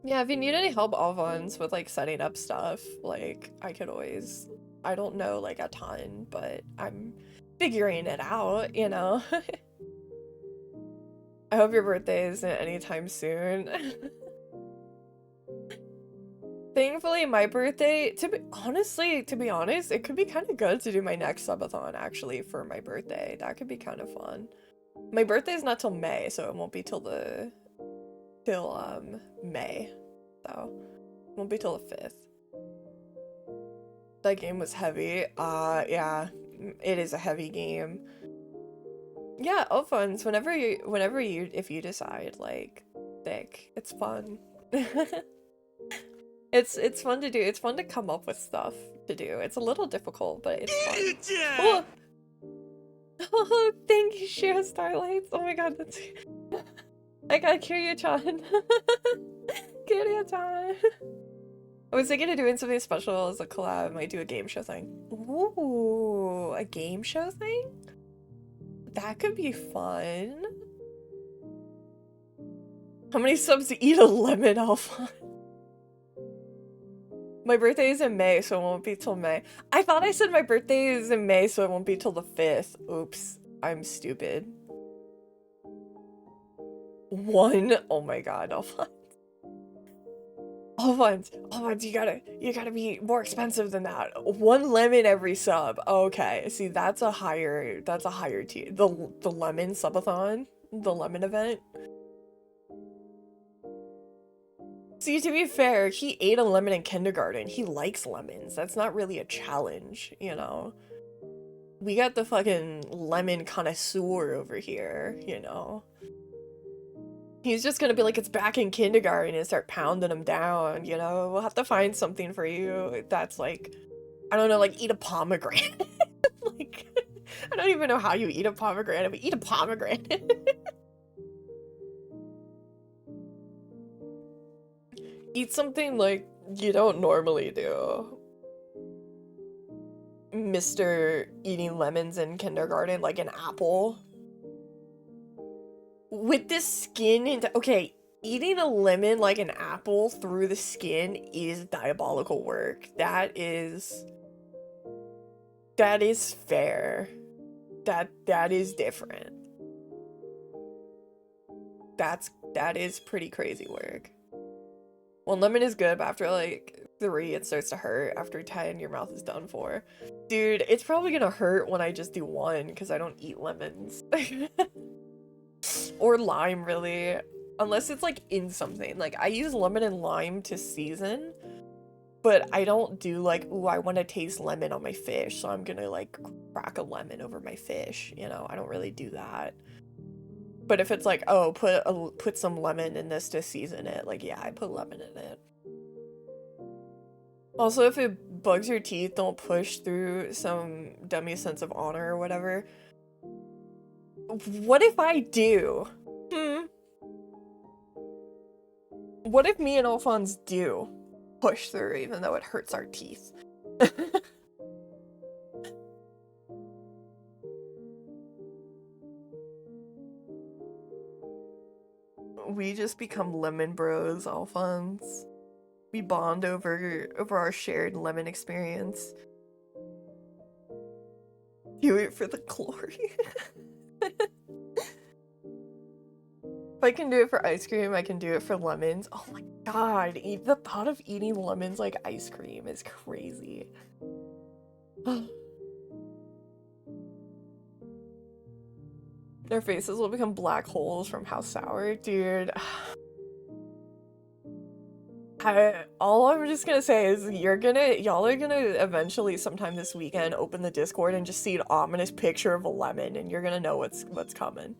[SPEAKER 1] Yeah, if you need any help, Alphonse, with like setting up stuff, like I could always, I don't know like a ton, but I'm figuring it out, you know? I hope your birthday isn't anytime soon. Thankfully, my birthday, to be honest, it could be kind of good to do my next subathon actually for my birthday. That could be kind of fun. My birthday is not till May, so it won't be till May. So, it won't be till the 5th. That game was heavy. Yeah, it is a heavy game. Yeah, Alphonse, if you decide, like, thick, it's fun. It's fun to do. It's fun to come up with stuff to do. It's a little difficult, but it's fun. Oh! Oh, thank you, Share Starlights. Oh my god, that's... I got Kiryu-chan. Kiryu-chan. I was thinking of doing something special as a collab. Might do a game show thing. Ooh, a game show thing? That could be fun. How many subs to eat a lemon, Alpha? My birthday is in May, so it won't be till May. I thought I said my birthday is in May, so it won't be till the 5th. Oops, I'm stupid. 1? Oh my god, Alpha. Alphonse, you gotta be more expensive than that. 1 lemon every sub. Okay, see that's a higher tier. The lemon subathon, the lemon event. See, to be fair, he ate a lemon in kindergarten. He likes lemons. That's not really a challenge, you know? We got the fucking lemon connoisseur over here, you know? He's just gonna be like, it's back in kindergarten and start pounding him down, you know? We'll have to find something for you that's like, I don't know, like eat a pomegranate. Like, I don't even know how you eat a pomegranate, but eat a pomegranate. Eat something like you don't normally do. Mr. Eating lemons in kindergarten, like an apple. With the skin into- okay, eating a lemon like an apple through the skin is diabolical work. That is fair. That is different. That is pretty crazy work. Well, lemon is good, but after like 3, it starts to hurt. After 10, your mouth is done for. Dude, it's probably gonna hurt when I just do 1, because I don't eat lemons. Or lime, really. Unless it's like in something. Like, I use lemon and lime to season, but I don't do like, ooh, I want to taste lemon on my fish, so I'm gonna like crack a lemon over my fish, you know? I don't really do that. But if it's like, oh, put some lemon in this to season it, like, yeah, I put lemon in it. Also, if it bugs your teeth, don't push through some dummy sense of honor or whatever. What if I do? What if me and Alphonse do push through even though it hurts our teeth? We just become lemon bros, Alphonse. We bond over our shared lemon experience. Do it for the glory. If I can do it for ice cream, I can do it for lemons. Oh my god, the thought of eating lemons like ice cream is crazy. Their faces will become black holes from how sour, dude. All I'm just gonna say is y'all are gonna eventually sometime this weekend open the Discord and just see an ominous picture of a lemon, and you're gonna know what's coming.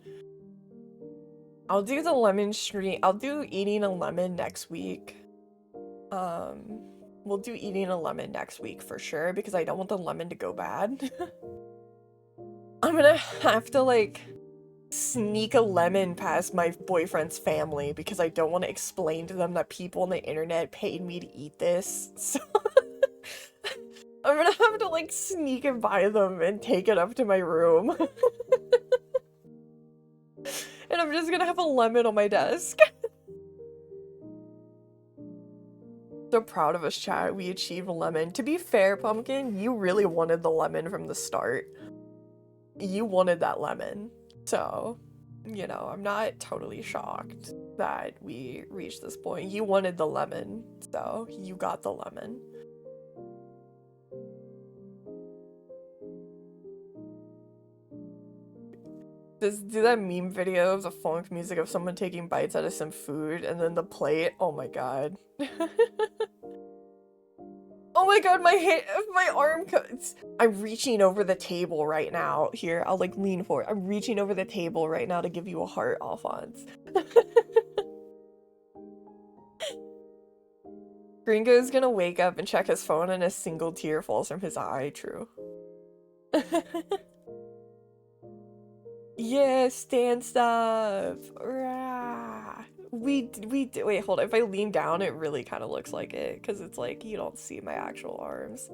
[SPEAKER 1] I'll do the lemon stream. I'll do eating a lemon next week. We'll do eating a lemon next week for sure, because I don't want the lemon to go bad. I'm gonna have to like sneak a lemon past my boyfriend's family because I don't want to explain to them that people on the internet paid me to eat this. So I'm gonna have to like sneak it by them and take it up to my room. And I'm just gonna have a lemon on my desk. So proud of us, chat. We achieved a lemon. To be fair, Pumpkin, you really wanted the lemon from the start. You wanted that lemon. So, you know, I'm not totally shocked that we reached this point. You wanted the lemon, so you got the lemon. Just do that meme video of the funk music of someone taking bites out of some food and then the plate. Oh my god. Oh my god, my arm cuts. I'm reaching over the table right now. Here, I'll like lean forward. I'm reaching over the table right now to give you a heart, Alphonse. Gringo's gonna wake up and check his phone and a single tear falls from his eye. True. Yeah, stand stuff. Rah. Wait, hold on. If I lean down, it really kind of looks like it, because it's like you don't see my actual arms.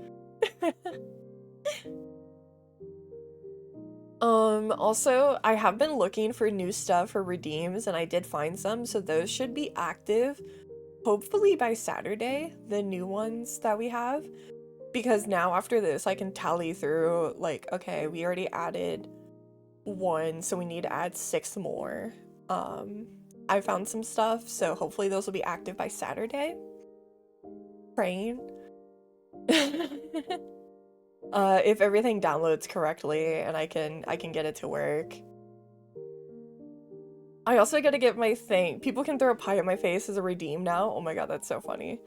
[SPEAKER 1] Also, I have been looking for new stuff for redeems, and I did find some, so those should be active hopefully by Saturday, the new ones that we have. Because now after this, I can tally through, like, okay, we already added 1, so we need to add 6 more. I found some stuff, so hopefully those will be active by Saturday. Praying. If everything downloads correctly and I can get it to work. I also gotta get my thing. People can throw a pie at my face as a redeem now. Oh my god, that's so funny.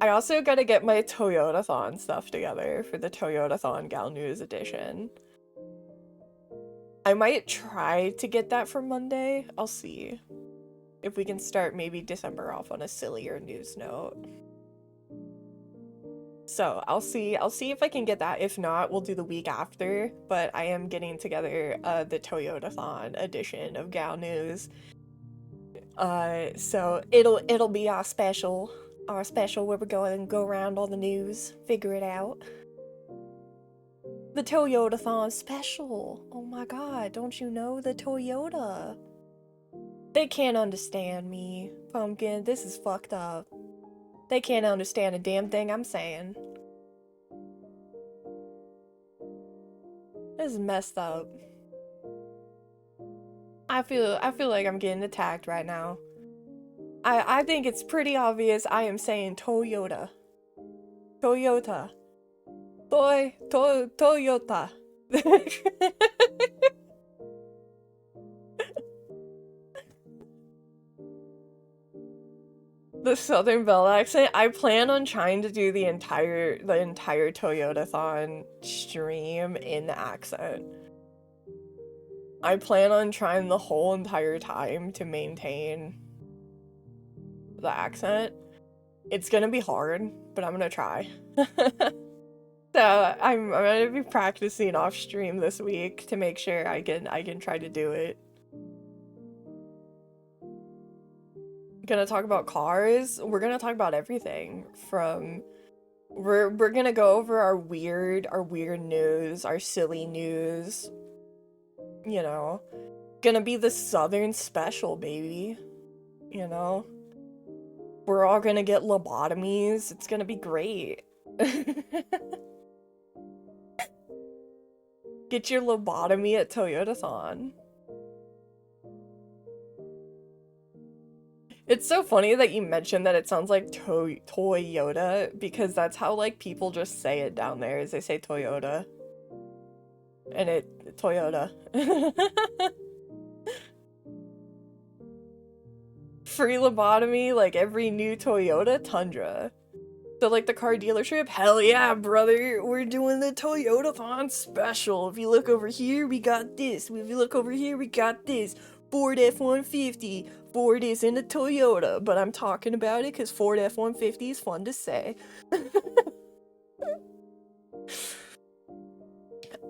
[SPEAKER 1] I also gotta get my Toyotathon stuff together for the Toyotathon Gal News edition. I might try to get that for Monday. I'll see. If we can start maybe December off on a sillier news note. So I'll see if I can get that. If not, we'll do the week after. But I am getting together the Toyotathon edition of Gal News. So it'll be our special where we're going and go around all the news, figure it out. The Toyotathon special. Oh my god, don't you know the Toyota? They can't understand me, Pumpkin. This is fucked up. They can't understand a damn thing I'm saying. This is messed up. I feel like I'm getting attacked right now. I think it's pretty obvious I am saying Toyota. Toyota. Toyota. The Southern Belle accent. I plan on trying to do the entire Toyotathon stream in the accent. I plan on trying the whole entire time to maintain the accent. It's gonna be hard, but I'm gonna try. So I'm gonna be practicing off stream this week to make sure I can try to do it. Gonna talk about cars. We're gonna talk about everything from we're gonna go over our weird news, our silly news. You know, gonna be the Southern special, baby. You know, we're all gonna get lobotomies. It's gonna be great. Get your lobotomy at Toyotathon. It's so funny that you mentioned that it sounds like Toyota, because that's how, like, people just say it down there, is they say Toyota. And Toyota. Free lobotomy, like, every new Toyota Tundra. So, like, the car dealership, hell yeah, brother, we're doing the Toyotathon special. If you look over here, we got this. If you look over here, we got this. Ford F-150. Ford isn't a Toyota, but I'm talking about it because Ford F-150 is fun to say.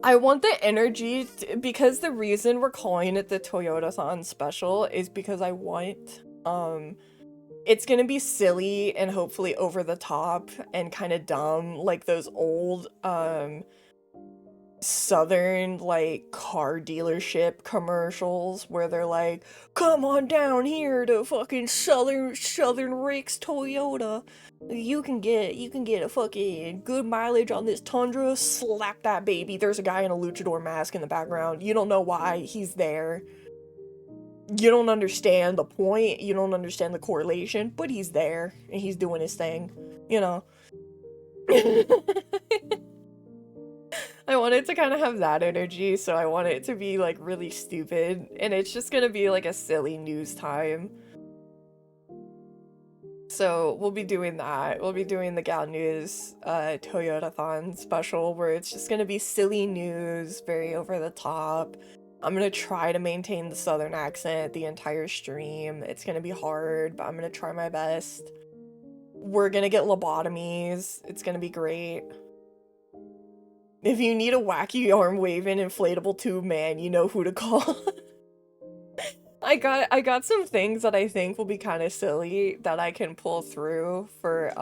[SPEAKER 1] I want the energy, because the reason we're calling it the Toyotathon special is because I want, it's gonna be silly and hopefully over the top and kind of dumb, like those old, Southern, like, car dealership commercials where they're like, come on down here to fucking Southern Rick's Toyota. You can get a fucking good mileage on this Tundra. Slap that baby. There's a guy in a luchador mask in the background. You don't know why he's there. You don't understand the point. You don't understand the correlation, but he's there and he's doing his thing, you know. I want it to kind of have that energy, so I want it to be, like, really stupid, and it's just gonna be, like, a silly news time. So we'll be doing that. We'll be doing the Gal News Toyotathon special, where it's just gonna be silly news, very over the top. I'm gonna try to maintain the Southern accent the entire stream. It's gonna be hard, but I'm gonna try my best. We're gonna get lobotomies. It's gonna be great. If you need a wacky arm-waving inflatable tube man, you know who to call. I got some things that I think will be kind of silly that I can pull through for,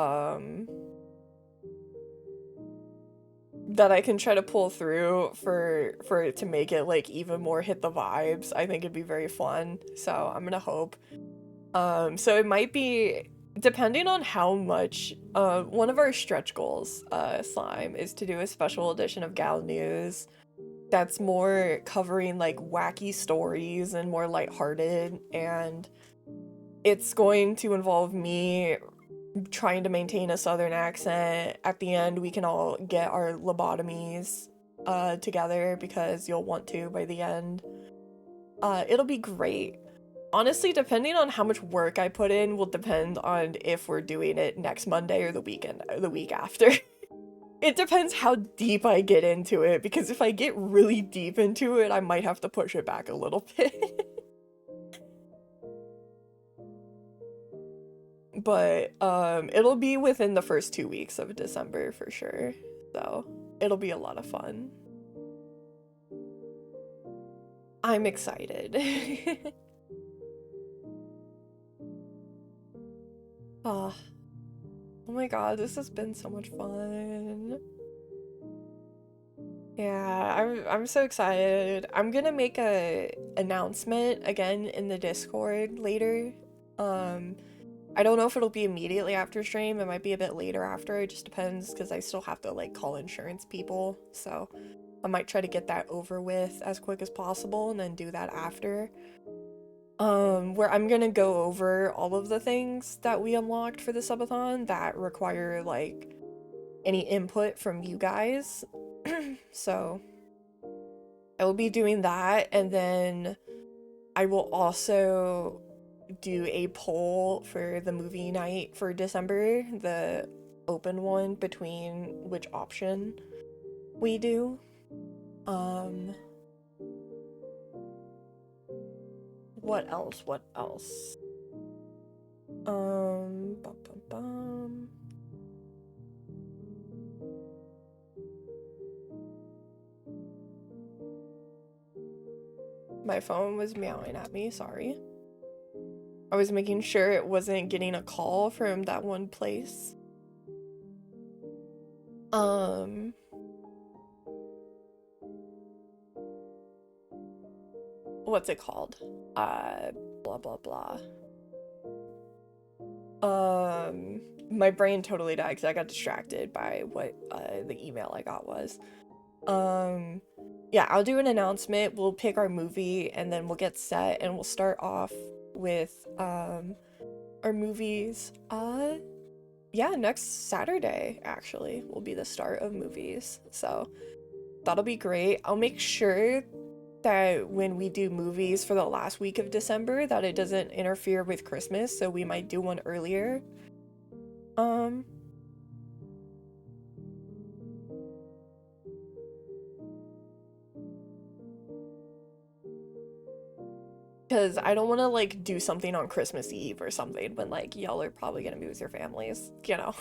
[SPEAKER 1] that I can try to pull through for it to make it, like, even more hit the vibes. I think it'd be very fun, so I'm gonna hope. So it might be, depending on how much, one of our stretch goals, Slime, is to do a special edition of Gal News that's more covering, like, wacky stories and more lighthearted, and it's going to involve me trying to maintain a southern accent. At the end, we can all get our lobotomies together because you'll want to by the end. It'll be great. Honestly, depending on how much work I put in will depend on if we're doing it next Monday or the weekend or the week after. It depends how deep I get into it, because if I get really deep into it, I might have to push it back a little bit. But it'll be within the first 2 weeks of December for sure. So it'll be a lot of fun. I'm excited. Oh, oh my god, this has been so much fun. Yeah, I'm so excited. I'm gonna make a announcement again in the Discord later. I don't know if it'll be immediately after stream. It might be a bit later after. It just depends because I still have to like call insurance people. So I might try to get that over with as quick as possible and then do that after. Where I'm gonna go over all of the things that we unlocked for the subathon that require like any input from you guys. So I will be doing that, and then I will also do a poll for the movie night for December, the open one between which option we do. What else? What else? Bum, bum, bum. My phone was meowing at me, sorry. I was making sure it wasn't getting a call from that one place. What's it called? Blah blah blah. My brain totally died because I got distracted by what the email I got was. Yeah, I'll do an announcement. We'll pick our movie and then we'll get set and we'll start off with our movies. Yeah, next Saturday actually will be the start of movies. So that'll be great. I'll make sure that when we do movies for the last week of December that it doesn't interfere with Christmas, so we might do one earlier. Because I don't want to like do something on Christmas Eve or something when like y'all are probably gonna be with your families, you know.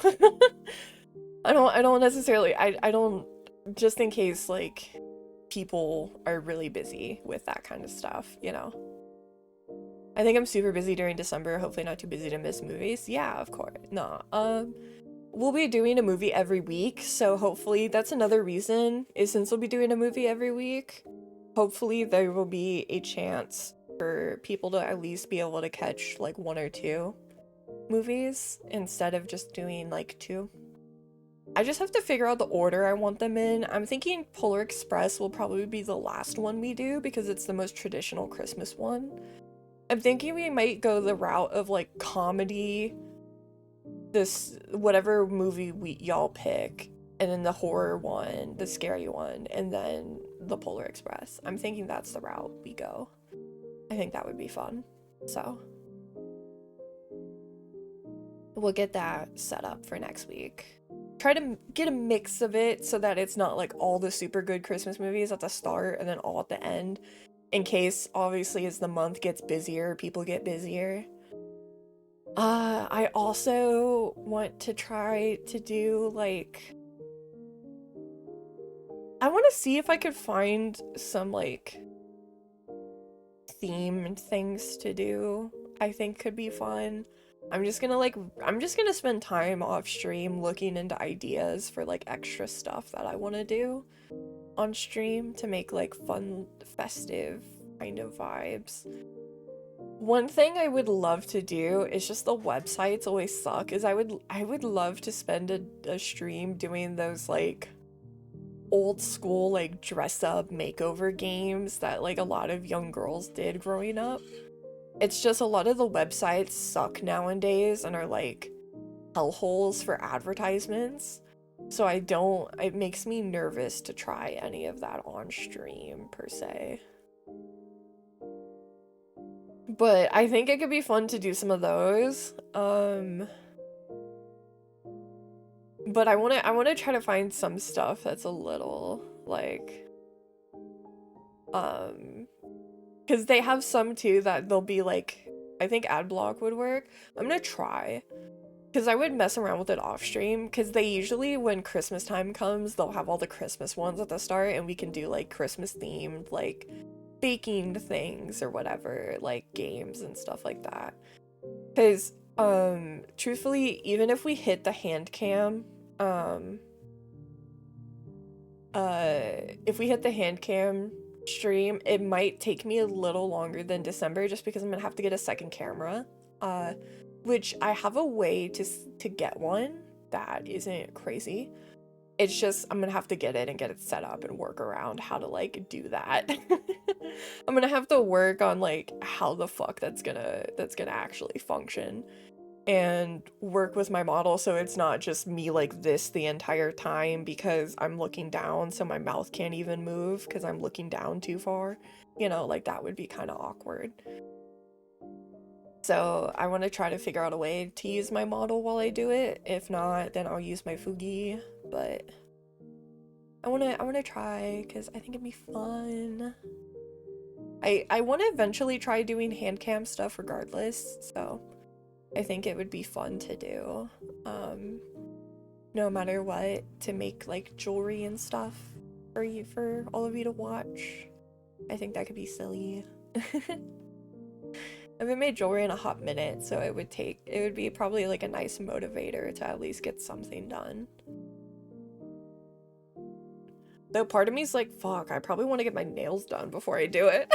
[SPEAKER 1] I don't necessarily I don't, just in case like people are really busy with that kind of stuff, you know. I think I'm super busy during December, hopefully not too busy to miss movies. Yeah, of course. No. We'll be doing a movie every week, so hopefully that's another reason, is since we'll be doing a movie every week, hopefully there will be a chance for people to at least be able to catch like 1 or 2 movies instead of just doing like 2. I just have to figure out the order I want them in. I'm thinking Polar Express will probably be the last one we do because it's the most traditional Christmas one. I'm thinking we might go the route of like comedy, this whatever movie y'all pick, and then the horror one, the scary one, and then the Polar Express. I'm thinking that's the route we go. I think that would be fun. So we'll get that set up for next week. Try to get a mix of it so that it's not like all the super good Christmas movies at the start and then all at the end, in case obviously as the month gets busier, people get busier. I also want to try to do like, I want to see if I could find some like themed things to do. I think could be fun. I'm just gonna spend time off stream looking into ideas for like extra stuff that I want to do on stream to make like fun, festive kind of vibes. One thing I would love to do is just, the websites always suck, is I would love to spend a stream doing those like old school like dress up makeover games that like a lot of young girls did growing up. It's just a lot of the websites suck nowadays and are like hellholes for advertisements. So it makes me nervous to try any of that on stream per se. But I think it could be fun to do some of those. But I wanna try to find some stuff that's a little like because they have some too that they'll be like, I think Adblock would work. I'm gonna try. Because I would mess around with it off stream, because they usually, when Christmas time comes, they'll have all the Christmas ones at the start, and we can do, like, Christmas themed, like, baking things or whatever, like, games and stuff like that. Because, truthfully, even if we hit the hand cam, if we hit the hand cam stream, it might take me a little longer than December, just because I'm gonna have to get a second camera. Which I have a way to get one that isn't crazy. It's just I'm gonna have to get it and get it set up and work around how to like do that. I'm gonna have to work on like how the fuck that's gonna actually function and work with my model so it's not just me like this the entire time because I'm looking down so my mouth can't even move because I'm looking down too far. You know, like that would be kind of awkward. So I want to try to figure out a way to use my model while I do it. If not, then I'll use my Fugi. But I wanna try because I think it'd be fun. I want to eventually try doing hand cam stuff regardless. So I think it would be fun to do. No matter what, to make like jewelry and stuff for all of you to watch. I think that could be silly. I haven't made jewelry in a hot minute, so it would be probably like a nice motivator to at least get something done. Though part of me is like, fuck, I probably want to get my nails done before I do it.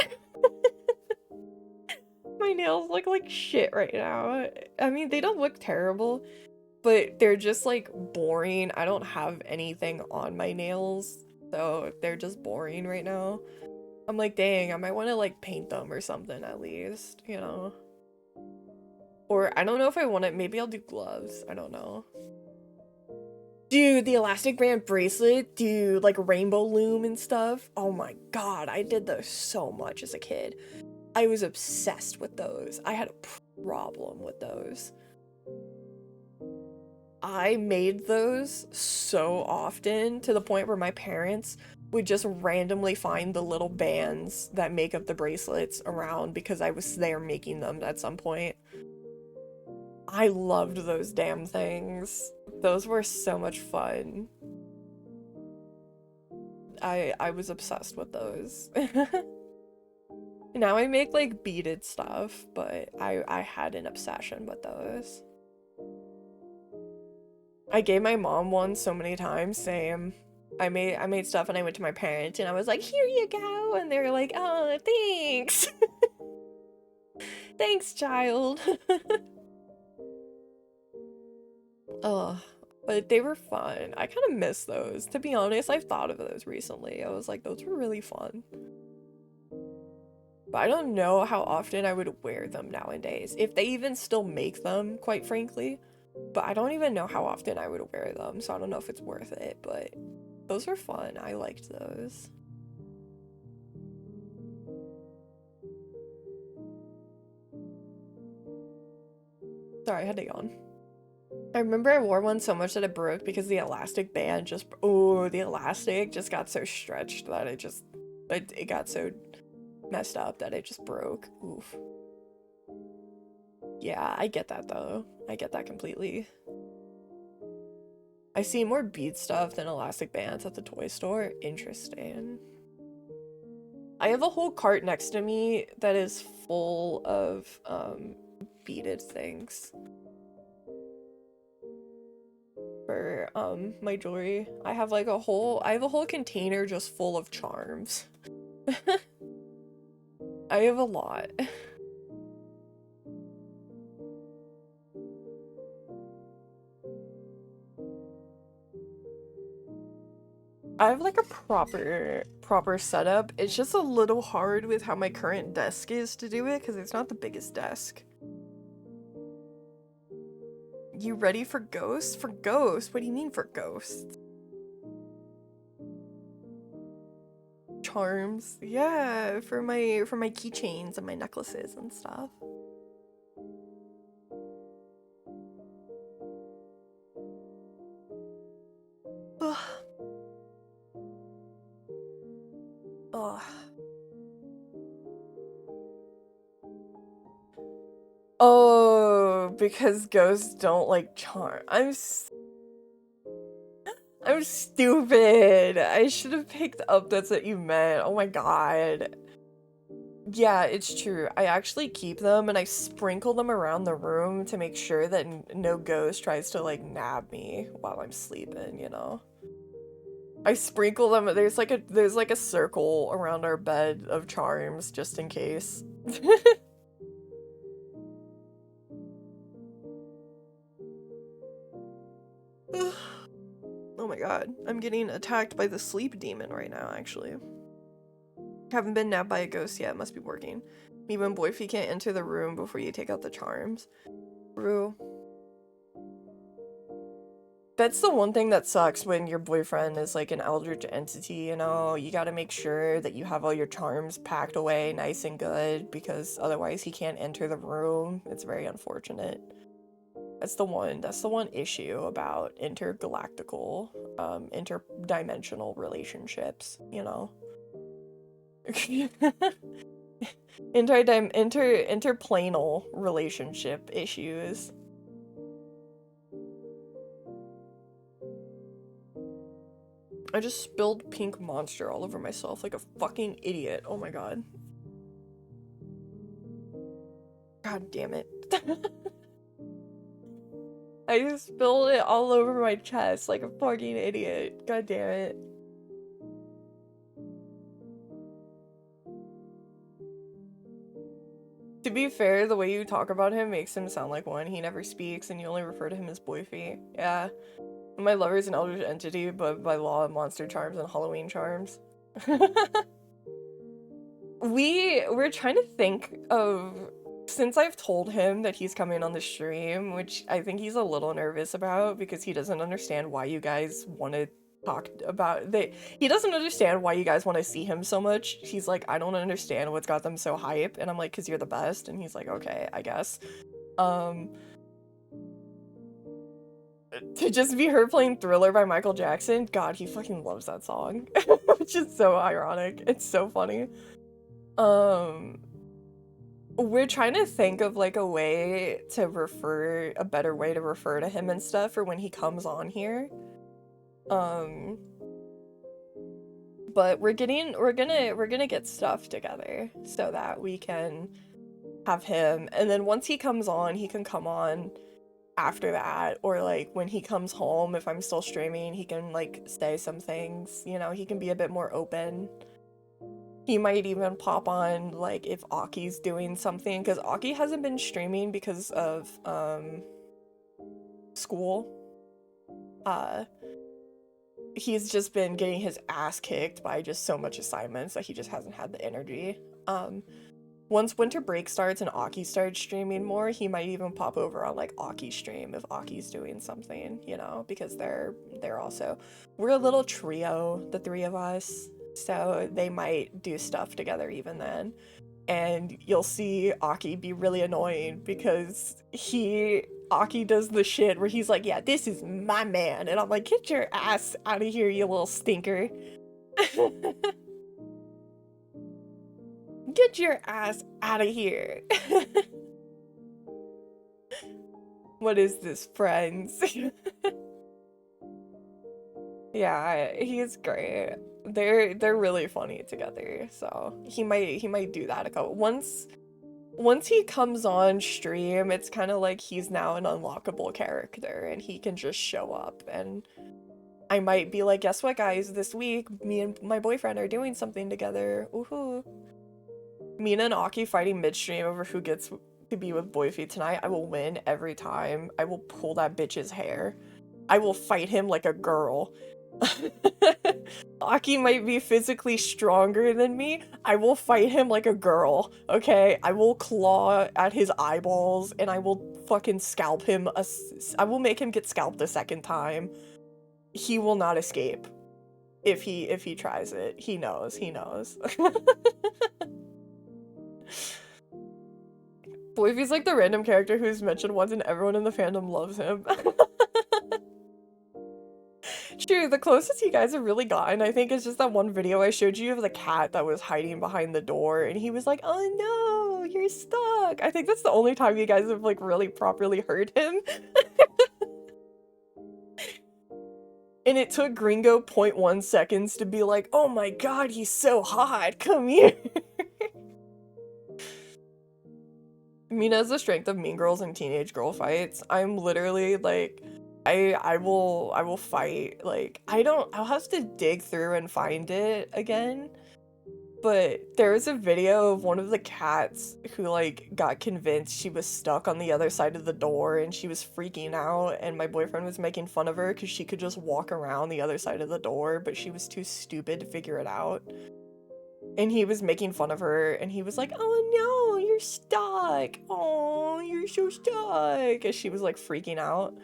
[SPEAKER 1] My nails look like shit right now. I mean, they don't look terrible, but they're just like boring. I don't have anything on my nails, so they're just boring right now. I'm like, dang, I might want to like paint them or something at least, you know? Or I don't know if I want it. Maybe I'll do gloves. I don't know. Dude, the elastic band bracelet, dude, like rainbow loom and stuff. Oh my god, I did those so much as a kid. I was obsessed with those. I had a problem with those. I made those so often to the point where my parents would just randomly find the little bands that make up the bracelets around because I was there making them at some point. I loved those damn things. Those were so much fun. I was obsessed with those. Now I make like beaded stuff, but I had an obsession with those. I gave my mom one so many times, same. I made stuff and I went to my parents and I was like, here you go, and they were like, oh, thanks. Thanks, child. Oh, but they were fun. I kind of miss those. To be honest, I've thought of those recently. I was like, those were really fun. But I don't know how often I would wear them nowadays. If they even still make them, quite frankly. But I don't even know how often I would wear them, so I don't know if it's worth it, but those were fun. I liked those. Sorry, I had to yawn. I remember I wore one so much that it broke because the elastic band just, oh, the elastic just got so stretched that it got so messed up that it just broke. Oof. Yeah, I get that though. I get that completely. I see more bead stuff than elastic bands at the toy store. Interesting. I have a whole cart next to me that is full of beaded things for my jewelry. I have a whole container just full of charms. I have a lot. I have like a proper setup. It's just a little hard with how my current desk is to do it because it's not the biggest desk. You ready for ghosts? For ghosts? What do you mean for ghosts? Charms. Yeah, for my keychains and my necklaces and stuff. Ugh. Ugh. Oh, because ghosts don't like charm. I'm stupid. I should have picked up that's what you meant. Oh my god. Yeah, it's true. I actually keep them and I sprinkle them around the room to make sure that no ghost tries to like nab me while I'm sleeping, you know? I sprinkle them. There's like a circle around our bed of charms just in case. Oh my god. I'm getting attacked by the sleep demon right now, actually. Haven't been nabbed by a ghost yet. Must be working. Me when Boyfie can't enter the room before you take out the charms. True. That's the one thing that sucks when your boyfriend is like an eldritch entity, you know? You gotta make sure that you have all your charms packed away nice and good, because otherwise he can't enter the room. It's very unfortunate. That's the one issue about intergalactical, interdimensional relationships, you know? Interplanal relationship issues. I just spilled pink monster all over myself like a fucking idiot. Oh my god. God damn it. I just spilled it all over my chest like a fucking idiot. God damn it. To be fair, the way you talk about him makes him sound like one. He never speaks and you only refer to him as Boyfie. Yeah. My lover's an eldritch entity, but by law, monster charms and Halloween charms. We're trying to think of, since I've told him that he's coming on the stream, which I think he's a little nervous about because he doesn't understand why you guys want to talk about he doesn't understand why you guys want to see him so much. He's like, I don't understand what's got them so hype, and I'm like, because you're the best, and he's like, okay, I guess. To just be her playing Thriller by Michael Jackson, God, he fucking loves that song. Which is so ironic. It's so funny. We're trying to think of like a better way to refer to him and stuff for when he comes on here. But we're gonna get stuff together so that we can have him, and then once he comes on, he can come on after that, or like when he comes home, if I'm still streaming, he can like say some things, you know, he can be a bit more open. He might even pop on like if Aki's doing something, because Aki hasn't been streaming because of school. He's just been getting his ass kicked by just so much assignments that he just hasn't had the energy. Once winter break starts and Aki starts streaming more, he might even pop over on like Aki's stream if Aki's doing something, you know, because they're also, we're a little trio, the three of us, so they might do stuff together even then. And you'll see Aki be really annoying because Aki does the shit where he's like, yeah, this is my man, and I'm like, get your ass out of here, you little stinker. Get your ass out of here. What is this, friends? Yeah, he's great. They're really funny together, so he might do that a couple once he comes on stream. It's kind of like he's now an unlockable character and he can just show up, and I might be like, guess what guys, this week me and my boyfriend are doing something together. Woohoo. Mina and Aki fighting midstream over who gets to be with Boyfie tonight. I will win every time. I will pull that bitch's hair. I will fight him like a girl. Aki might be physically stronger than me, I will fight him like a girl, okay? I will claw at his eyeballs and I will fucking scalp him. I will make him get scalped a second time. He will not escape if he tries it. He knows. Boyfie's like the random character who's mentioned once and everyone in the fandom loves him. True, the closest you guys have really gotten, I think, is just that one video I showed you of the cat that was hiding behind the door, and he was like, "Oh no, you're stuck." I think that's the only time you guys have, like, really properly heard him. And it took Gringo 0.1 seconds to be like, "Oh my god, he's so hot, come here." Mina has the strength of mean girls and teenage girl fights. I'm literally, like, I will fight, like, I'll have to dig through and find it again, but there was a video of one of the cats who, like, got convinced she was stuck on the other side of the door and she was freaking out, and my boyfriend was making fun of her because she could just walk around the other side of the door, but she was too stupid to figure it out. And he was making fun of her, and he was like, "Oh no, you're stuck. Oh, you're so stuck." And she was, like, freaking out.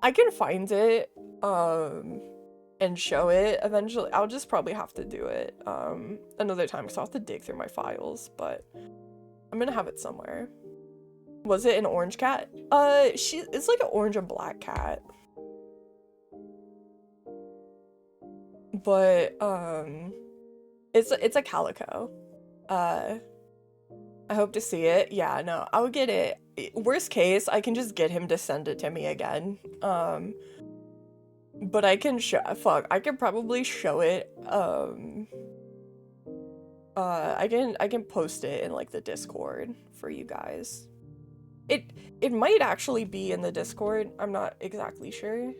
[SPEAKER 1] I can find it, and show it eventually. I'll just probably have to do it, another time, because I'll have to dig through my files, but I'm gonna have it somewhere. Was it an orange cat? It's like an orange and black cat. But, it's a calico. I hope to see it. Yeah, no, I'll get it. Worst case, I can just get him to send it to me again. But I can I could probably show it. I can post it in, like, the Discord for you guys. It might actually be in the Discord. I'm not exactly sure.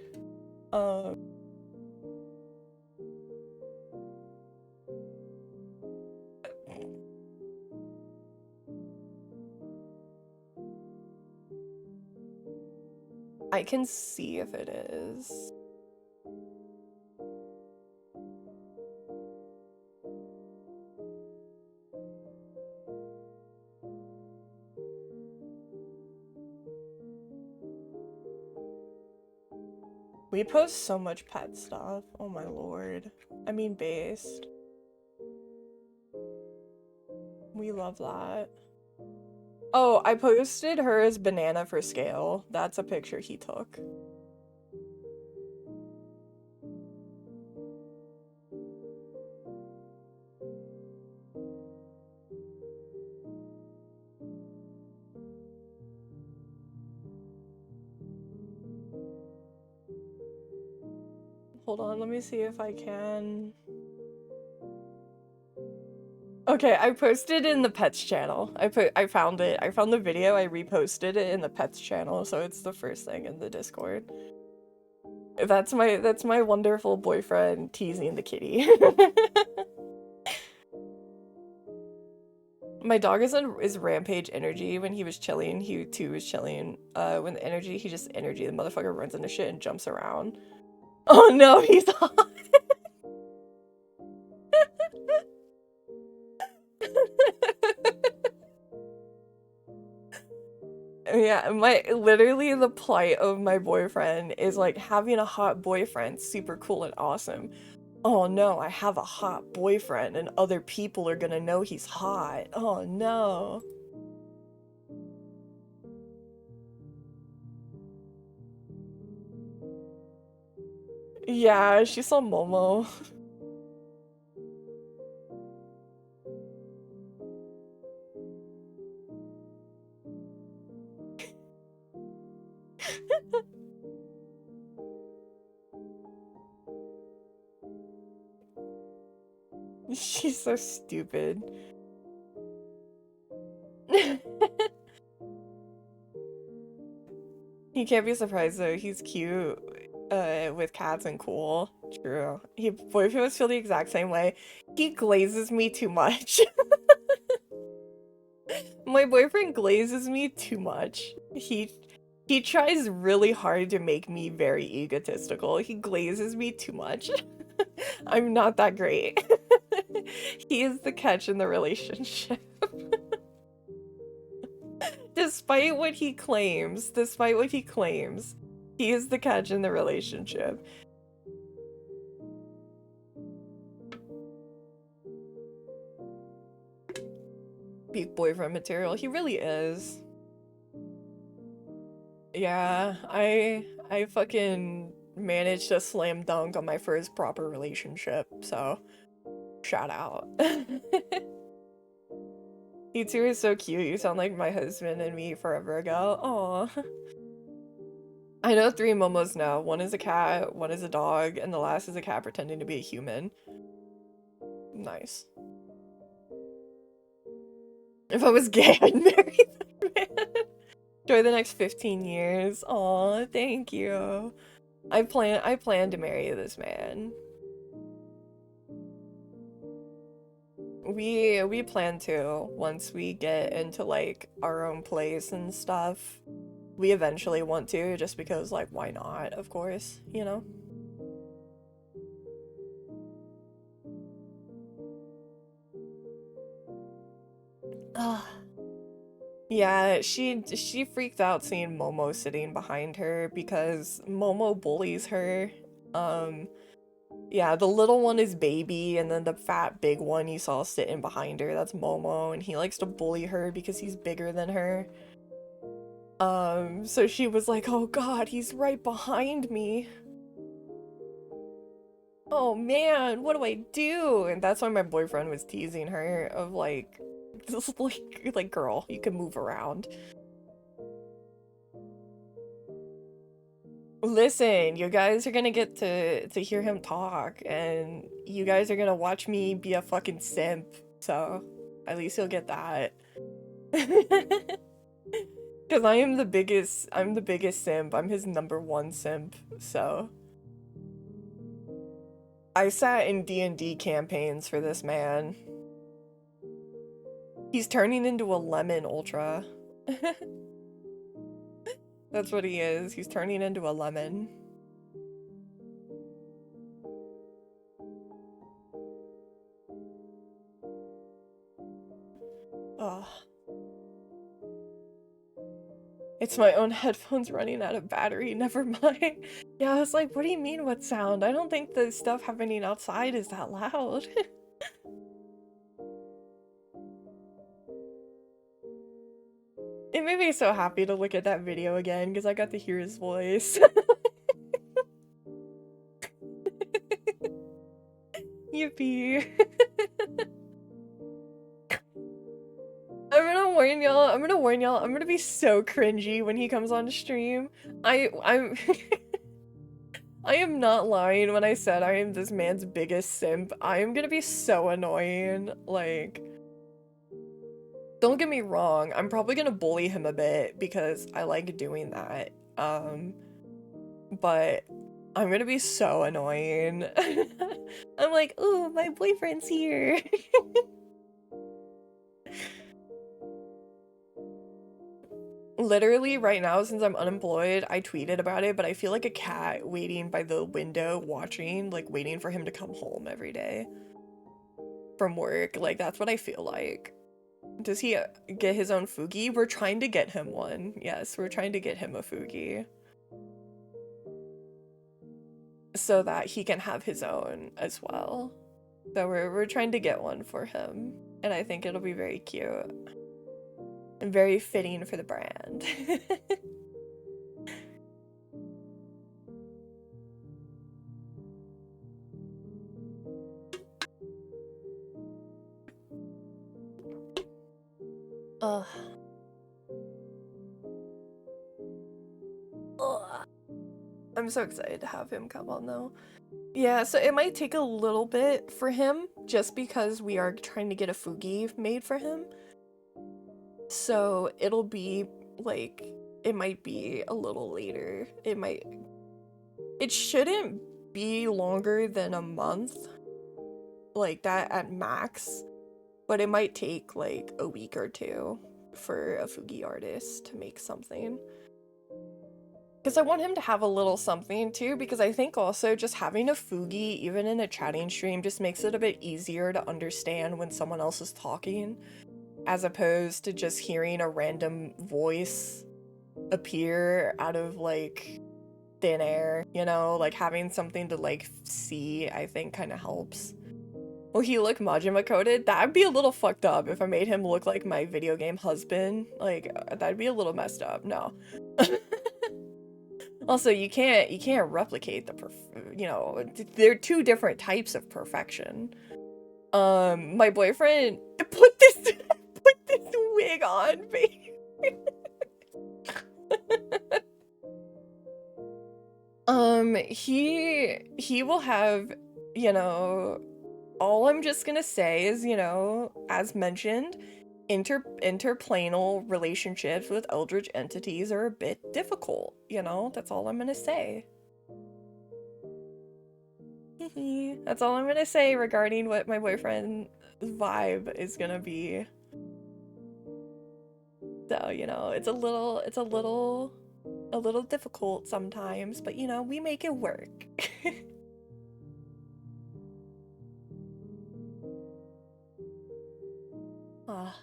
[SPEAKER 1] I can see if it is. We post so much pet stuff. Oh my lord. I mean, based. We love that. Oh, I posted her as banana for scale. That's a picture he took. Hold on, let me see if I can. Okay, I posted in the pets channel. I found it. I found the video, I reposted it in the pets channel, so it's the first thing in the Discord. That's my wonderful boyfriend teasing the kitty. My dog is rampage energy. When he was chilling, he too was chilling. When the energy, he just energy. The motherfucker runs into shit and jumps around. Oh no, he's hot. Yeah, literally the plight of my boyfriend is like having a hot boyfriend, super cool and awesome. Oh no, I have a hot boyfriend and other people are gonna know he's hot. Oh no. Yeah, she saw Momo. She's so stupid. He can't be surprised though, he's cute, with cats and cool. True. Boyfriends feel the exact same way. He glazes me too much. My boyfriend glazes me too much. He tries really hard to make me very egotistical. He glazes me too much. I'm not that great. He is the catch in the relationship. Despite what he claims, he is the catch in the relationship. Peak boyfriend material. He really is. Yeah, I fucking managed to slam dunk on my first proper relationship, so shout out. You two are so cute. You sound like my husband and me forever ago. Aw. I know 3 Momos now. One is a cat, one is a dog, and the last is a cat pretending to be a human. Nice. If I was gay, I'd marry that man. Enjoy the next 15 years. Aw, thank you. I plan to marry this man. We plan to once we get into like our own place and stuff. We eventually want to, just because like why not, of course, you know? Ugh. Yeah, she freaked out seeing Momo sitting behind her because Momo bullies her. Yeah, the little one is Baby, and then the fat big one you saw sitting behind her, that's Momo, and he likes to bully her because he's bigger than her. So she was like, oh god, he's right behind me. Oh man, what do I do? And that's why my boyfriend was teasing her of like, just like girl, you can move around. Listen, you guys are gonna get to hear him talk, and you guys are gonna watch me be a fucking simp, so at least you'll get that. Because I'm the biggest simp. I'm his #1 simp, so. I sat in D&D campaigns for this man. He's turning into a lemon ultra. That's what he is. He's turning into a lemon. Ugh. It's my own headphones running out of battery, never mind. Yeah, I was like, what do you mean what sound? I don't think the stuff happening outside is that loud. It made me so happy to look at that video again, because I got to hear his voice. Yippee. I'm gonna warn y'all, I'm gonna be so cringy when he comes on stream. I'm I am not lying when I said I am this man's biggest simp. I am gonna be so annoying, like, don't get me wrong, I'm probably gonna bully him a bit because I like doing that, but I'm gonna be so annoying. I'm like, ooh, my boyfriend's here. Literally, right now, since I'm unemployed, I tweeted about it, but I feel like a cat waiting by the window watching, like, waiting for him to come home every day from work. Like, that's what I feel like. Does he get his own Fugi? We're trying to get him one. Yes, we're trying to get him a Fugi. So that he can have his own as well. So we're trying to get one for him. And I think it'll be very cute. And very fitting for the brand. Ugh. Ugh. I'm so excited to have him come on though. Yeah, so it might take a little bit for him just because we are trying to get a Fugi made for him. So it'll be like, it might be a little later. It shouldn't be longer than a month, like that at max, but it might take like a week or two for a Fugi artist to make something. Because I want him to have a little something too, because I think also just having a Fugi, even in a chatting stream, just makes it a bit easier to understand when someone else is talking, as opposed to just hearing a random voice appear out of, like, thin air, you know? Like, having something to, like, see, I think kind of helps. Will he look Majima coded? That'd be a little fucked up if I made him look like my video game husband. Like, that'd be a little messed up. No. Also, you can't replicate the you know, they're two different types of perfection. My boyfriend put this wig on me. He will have, you know, all I'm just gonna say is, you know, as mentioned, interplanal relationships with eldritch entities are a bit difficult, you know? That's all I'm gonna say. That's all I'm gonna say regarding what my boyfriend's vibe is gonna be. So, you know, it's a little difficult sometimes, but you know, we make it work. Ah,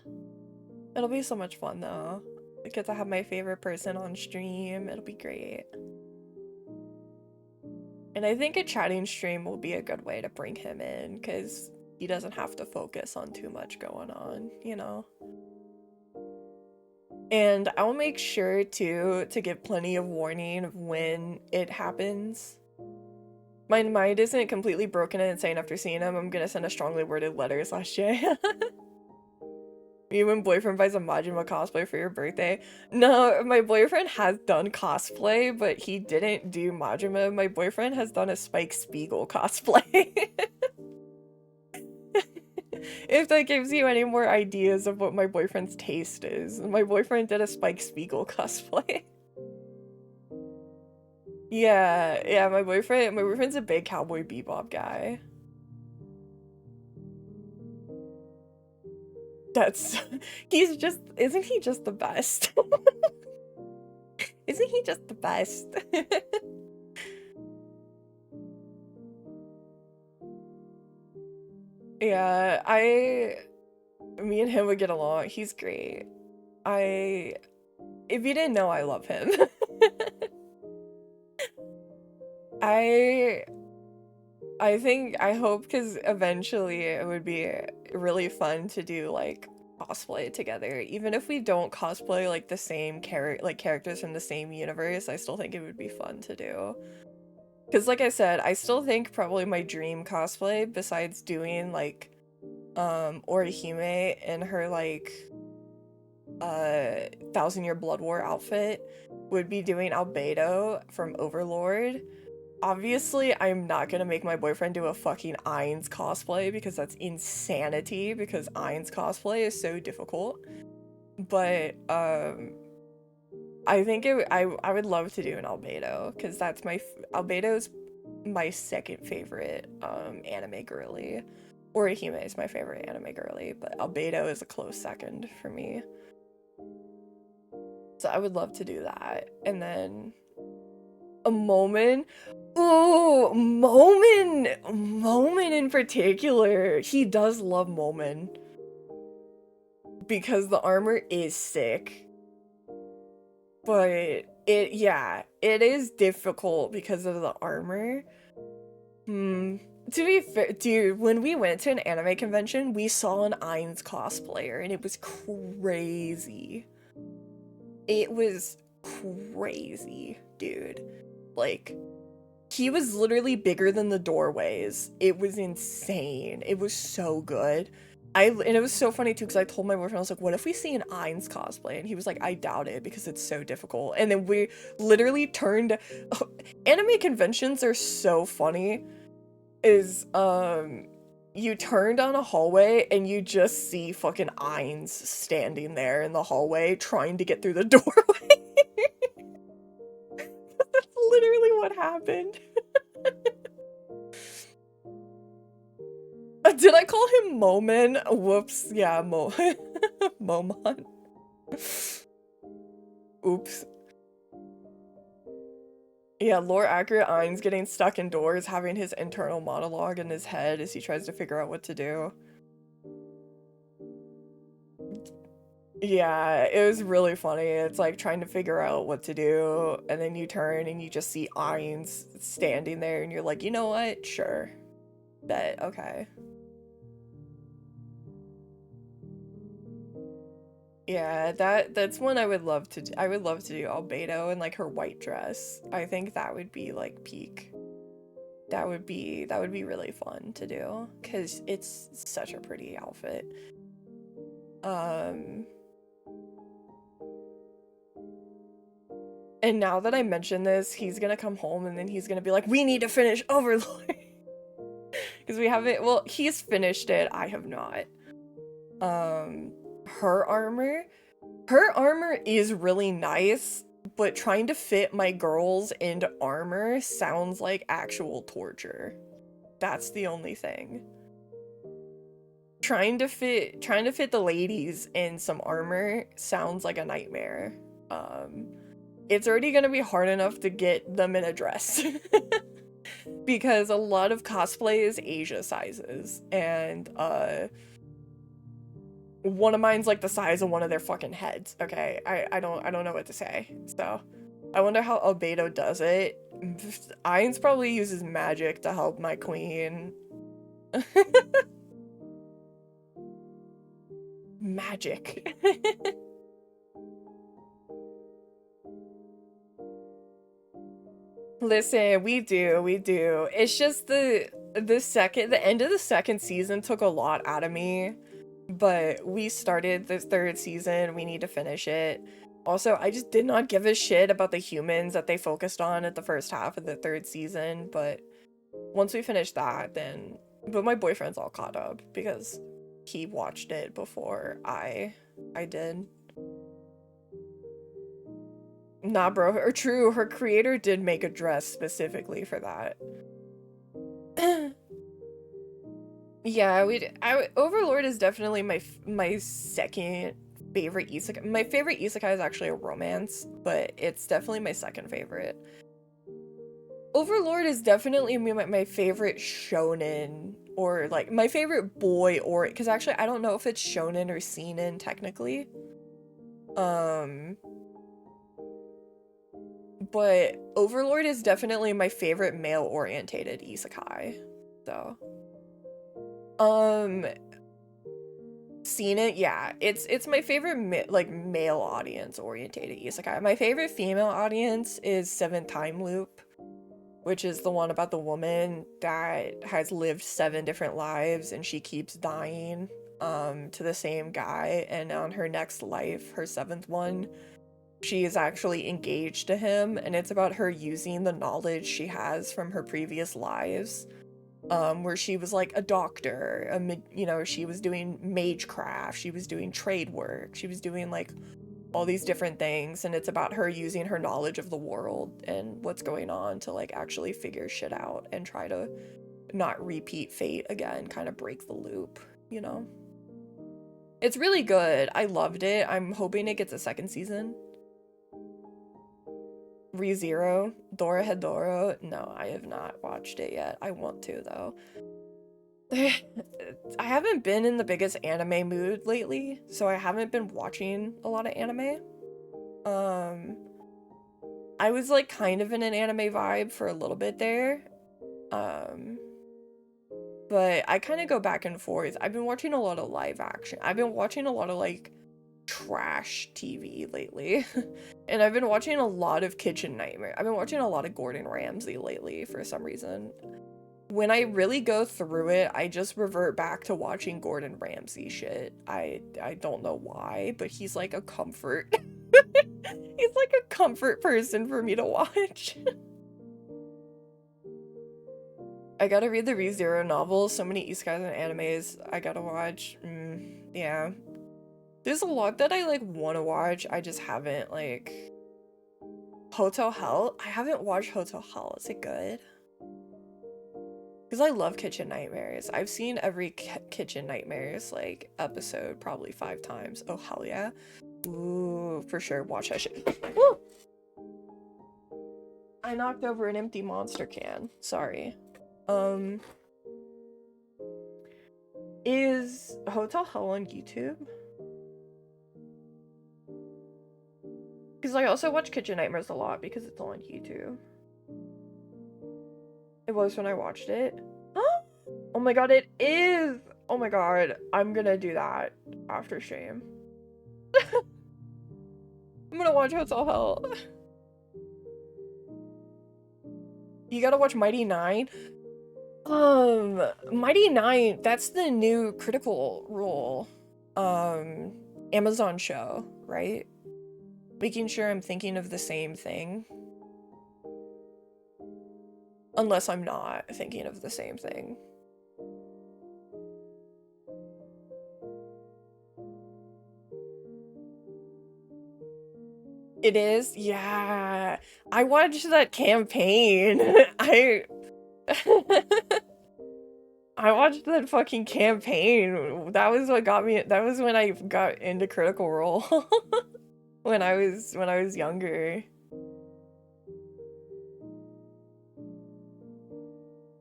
[SPEAKER 1] it'll be so much fun though. I get to have my favorite person on stream. It'll be great. And I think a chatting stream will be a good way to bring him in, because he doesn't have to focus on too much going on, you know? And I'll make sure to give plenty of warning of when it happens. My mind isn't completely broken and insane after seeing him. I'm gonna send a strongly worded letter / J. You and boyfriend buys a Majima cosplay for your birthday? No, my boyfriend has done cosplay, but he didn't do Majima. My boyfriend has done a Spike Spiegel cosplay. If that gives you any more ideas of what my boyfriend's taste is. My boyfriend did a Spike Spiegel cosplay. Yeah, my boyfriend's a big Cowboy Bebop guy. Isn't he just the best? Isn't he just the best? Yeah, me and him would get along. He's great. If you didn't know, I love him. I hope, because eventually it would be really fun to do, like, cosplay together. Even if we don't cosplay, like, the same characters from the same universe, I still think it would be fun to do. Because, like I said, I still think probably my dream cosplay, besides doing, like, Orihime in her, like, 1000-Year Blood War outfit, would be doing Albedo from Overlord. Obviously, I'm not gonna make my boyfriend do a fucking Ainz cosplay, because that's insanity, because Ainz cosplay is so difficult. But, I think I would love to do an Albedo, because that's Albedo's my second favorite, anime girly. Orihime is my favorite anime girly, but Albedo is a close second for me. So I would love to do that. And then a Momin. Ooh, Momin in particular. He does love Momin. Because the armor is sick. But it is difficult because of the armor. To be fair, dude, when we went to an anime convention, we saw an Ainz cosplayer, and it was crazy. It was crazy, dude. Like, he was literally bigger than the doorways. It was insane. It was so good. And it was so funny too, because I told my boyfriend, I was like, what if we see an Ainz cosplay? And he was like, I doubt it, because it's so difficult. And then we literally turned... Anime conventions are so funny. You turn down a hallway and you just see fucking Ainz standing there in the hallway trying to get through the doorway. That's literally what happened. Did I call him Momin? Whoops. Yeah, Momon. Oops. Yeah, lore accurate Ain's getting stuck indoors, having his internal monologue in his head as he tries to figure out what to do. Yeah, it was really funny. It's like trying to figure out what to do, and then you turn and you just see Ain's standing there, and you're like, you know what? Sure. Bet. Okay. Yeah, that's one I would love to do. I would love to do Albedo in like her white dress. I think that would be like peak. That would be really fun to do because it's such a pretty outfit. Um, and now that I mention this, he's gonna come home and then he's gonna be like, "We need to finish Overlord," because we haven't. Well, he's finished it. I have not. Um, her armor, her armor is really nice, but trying to fit my girls into armor sounds like actual torture. That's the only thing. Trying to fit the ladies in some armor sounds like a nightmare. It's already gonna be hard enough to get them in a dress. Because a lot of cosplay is Asia sizes, and one of mine's like the size of one of their fucking heads. Okay, I don't know what to say. So I wonder how Albedo does it. Ain's probably uses magic to help my queen. Magic. Listen, we do. It's just the end of the second season took a lot out of me, but we started the third season. We need to finish it. Also, I just did not give a shit about the humans that they focused on at the first half of the third season, but once we finish that, then but my boyfriend's all caught up because he watched it before I did. Nah, bro, or true, her creator did make a dress specifically for that. Yeah, Overlord is definitely my second favorite isekai. My favorite isekai is actually a romance, but it's definitely my second favorite. Overlord is definitely my favorite shonen, or like my favorite boy, or because actually I don't know if it's shonen or seinen technically. Um, but Overlord is definitely my favorite male-orientated isekai. So, um, seen it, yeah. It's my favorite like male audience orientated isekai. My favorite female audience is Seventh Time Loop, which is the one about the woman that has lived 7 different lives and she keeps dying to the same guy, and on her next life, her 7th one, she is actually engaged to him, and it's about her using the knowledge she has from her previous lives, where she was like a doctor, she was doing magecraft, she was doing trade work, she was doing like all these different things, and it's about her using her knowledge of the world and what's going on to like actually figure shit out and try to not repeat fate again, kind of break the loop, you know? It's really good. I loved it. I'm hoping it gets a second season. ReZero, Dora Hedoro. No, I have not watched it yet. I want to, though. I haven't been in the biggest anime mood lately, so I haven't been watching a lot of anime. I was like kind of in an anime vibe for a little bit there. But I kind of go back and forth. I've been watching a lot of live action. I've been watching a lot of like trash TV lately. And I've been watching a lot of Kitchen Nightmare. I've been watching a lot of Gordon Ramsay lately for some reason. When I really go through it, I just revert back to watching Gordon Ramsay shit. I don't know why, but he's like a comfort. He's like a comfort person for me to watch. I gotta read the ReZero novels. So many isekais and animes I gotta watch. Yeah. There's a lot that I like want to watch. I just haven't, like... Hotel Hell? I haven't watched Hotel Hell. Is it good? Because I love Kitchen Nightmares. I've seen every Kitchen Nightmares, like, episode probably 5 times. Oh, hell yeah. Ooh, for sure. Watch that shit. Woo! I knocked over an empty monster can. Sorry. Is Hotel Hell on YouTube? Because I also watch Kitchen Nightmares a lot because it's on YouTube. It was when I watched it. Oh my god, it is! Oh my god, I'm gonna do that after stream. I'm gonna watch Hotel Hell. You gotta watch Mighty Nine. Mighty Nine, that's the new Critical Role, Amazon show, right? Making sure I'm thinking of the same thing. Unless I'm not thinking of the same thing. It is? Yeah. I watched that campaign. I watched that fucking campaign. That was what got me. That was when I got into Critical Role. when I was younger.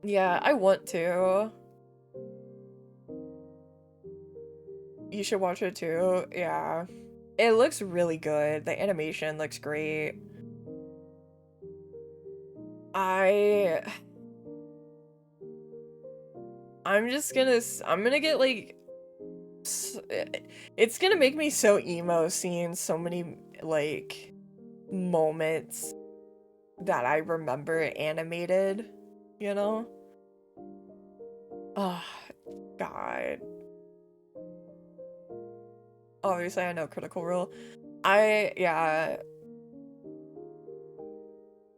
[SPEAKER 1] Yeah, I want to. You should watch it too. Yeah. It looks really good. The animation looks great. I'm gonna get like it's gonna make me so emo seeing so many like moments that I remember animated, you know? Oh, God. Obviously, I know Critical Role. Yeah.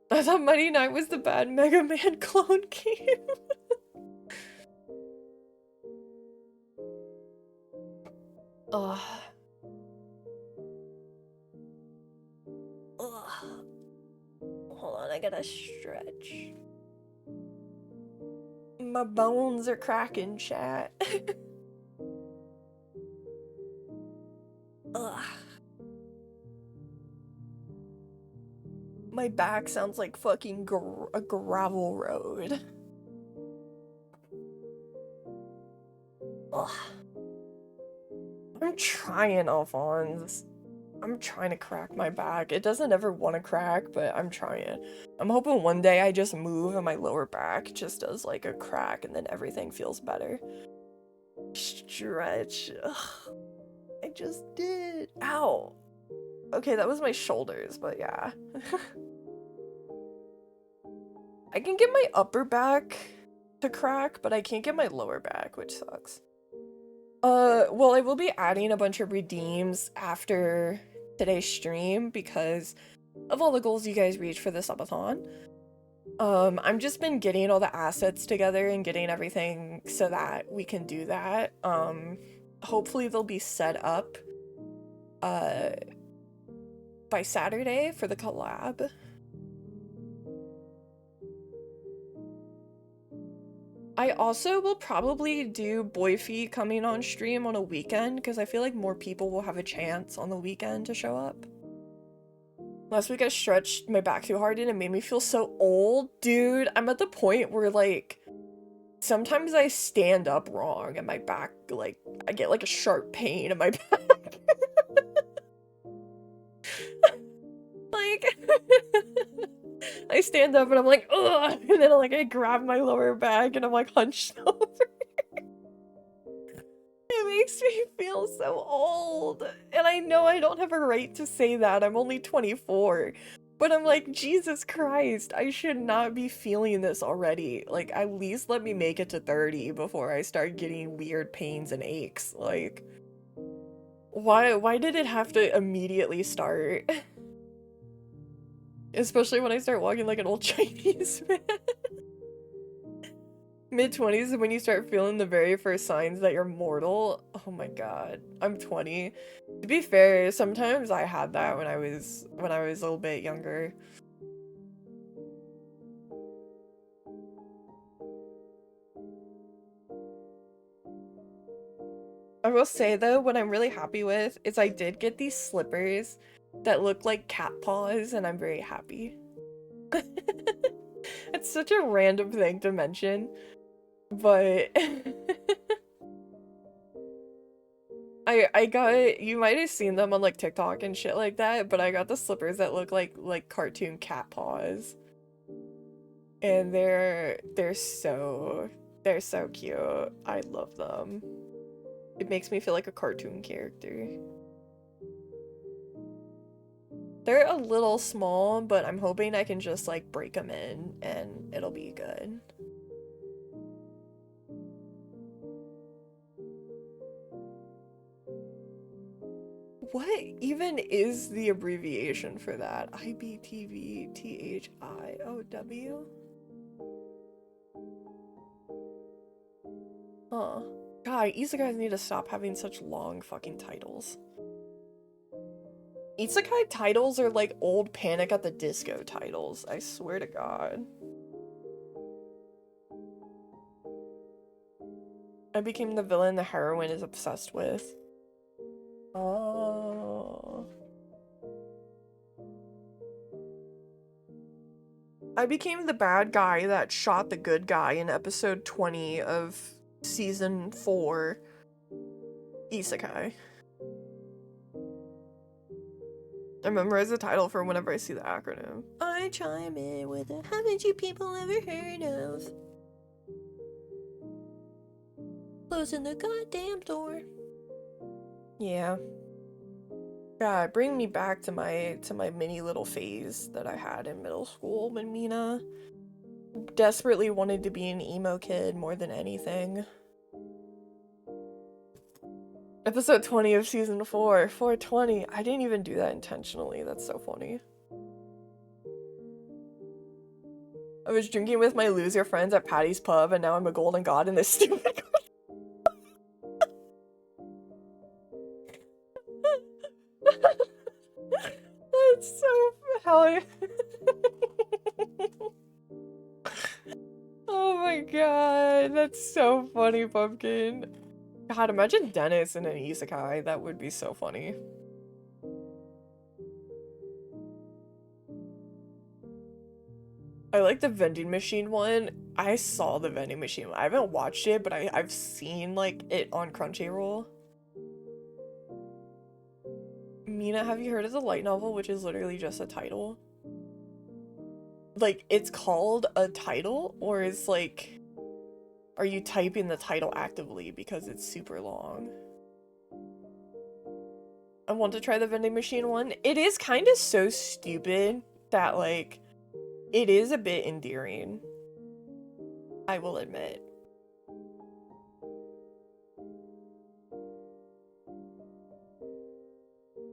[SPEAKER 1] I thought Mighty Knight was the bad Mega Man clone game. Ugh. Ugh. Hold on, I gotta stretch. My bones are cracking, chat. Ugh. My back sounds like fucking a gravel road. Ugh. I'm trying, Alphonse. I'm trying to crack my back. It doesn't ever want to crack, but I'm trying. I'm hoping one day I just move and my lower back just does like a crack and then everything feels better. Stretch. Ugh. I just did. Ow. Okay, that was my shoulders, but yeah. I can get my upper back to crack, but I can't get my lower back, which sucks. Well, I will be adding a bunch of redeems after today's stream because of all the goals you guys reach for the subathon. I've just been getting all the assets together and getting everything so that we can do that. Hopefully they'll be set up, by Saturday for the collab. I also will probably do Boy Feet coming on stream on a weekend because I feel like more people will have a chance on the weekend to show up. Last week I stretched my back too hard and it made me feel so old. Dude, I'm at the point where like sometimes I stand up wrong and my back, like, I get like a sharp pain in my back. Like, I stand up and I'm like, ugh, and then like I grab my lower back and I'm like hunched over. It makes me feel so old. And I know I don't have a right to say that. I'm only 24. But I'm like, Jesus Christ, I should not be feeling this already. Like, at least let me make it to 30 before I start getting weird pains and aches. Like, why did it have to immediately start? Especially when I start walking like an old Chinese man. Mid-20s is when you start feeling the very first signs that you're mortal. Oh my god. I'm 20. To be fair, sometimes I had that when I was a little bit younger. I will say though, what I'm really happy with is I did get these slippers that look like cat paws and I'm very happy. It's such a random thing to mention, but I got, you might have seen them on like TikTok and shit like that, but I got the slippers that look like cartoon cat paws. And they're so cute. I love them. It makes me feel like a cartoon character. They're a little small, but I'm hoping I can just like break them in and it'll be good. What even is the abbreviation for that? IBTVTHIOW? Huh. God, isekais need to stop having such long fucking titles. Isekai titles are like old Panic at the Disco titles, I swear to God. I became the villain the heroine is obsessed with. Oh. I became the bad guy that shot the good guy in episode 20 of season 4 Isekai. I memorize the title for whenever I see the acronym. I chime in with a haven't you people ever heard of? Closing the goddamn door. Yeah. God, bring me back to my mini little phase that I had in middle school when Mina desperately wanted to be an emo kid more than anything. Episode 20 of season 4, 420. I didn't even do that intentionally. That's so funny. I was drinking with my loser friends at Patty's Pub, and now I'm a golden god in this stupid. That's so hell. Oh my god, that's so funny, Pumpkin. God, imagine Dennis in an isekai. That would be so funny. I like the vending machine one. I saw the vending machine one. I haven't watched it, but I've seen like it on Crunchyroll. Mina, have you heard of the light novel, which is literally just a title? Like, it's called a title, or is like, are you typing the title actively because it's super long? I want to try the vending machine one. It is kind of so stupid that, like, it is a bit endearing. I will admit.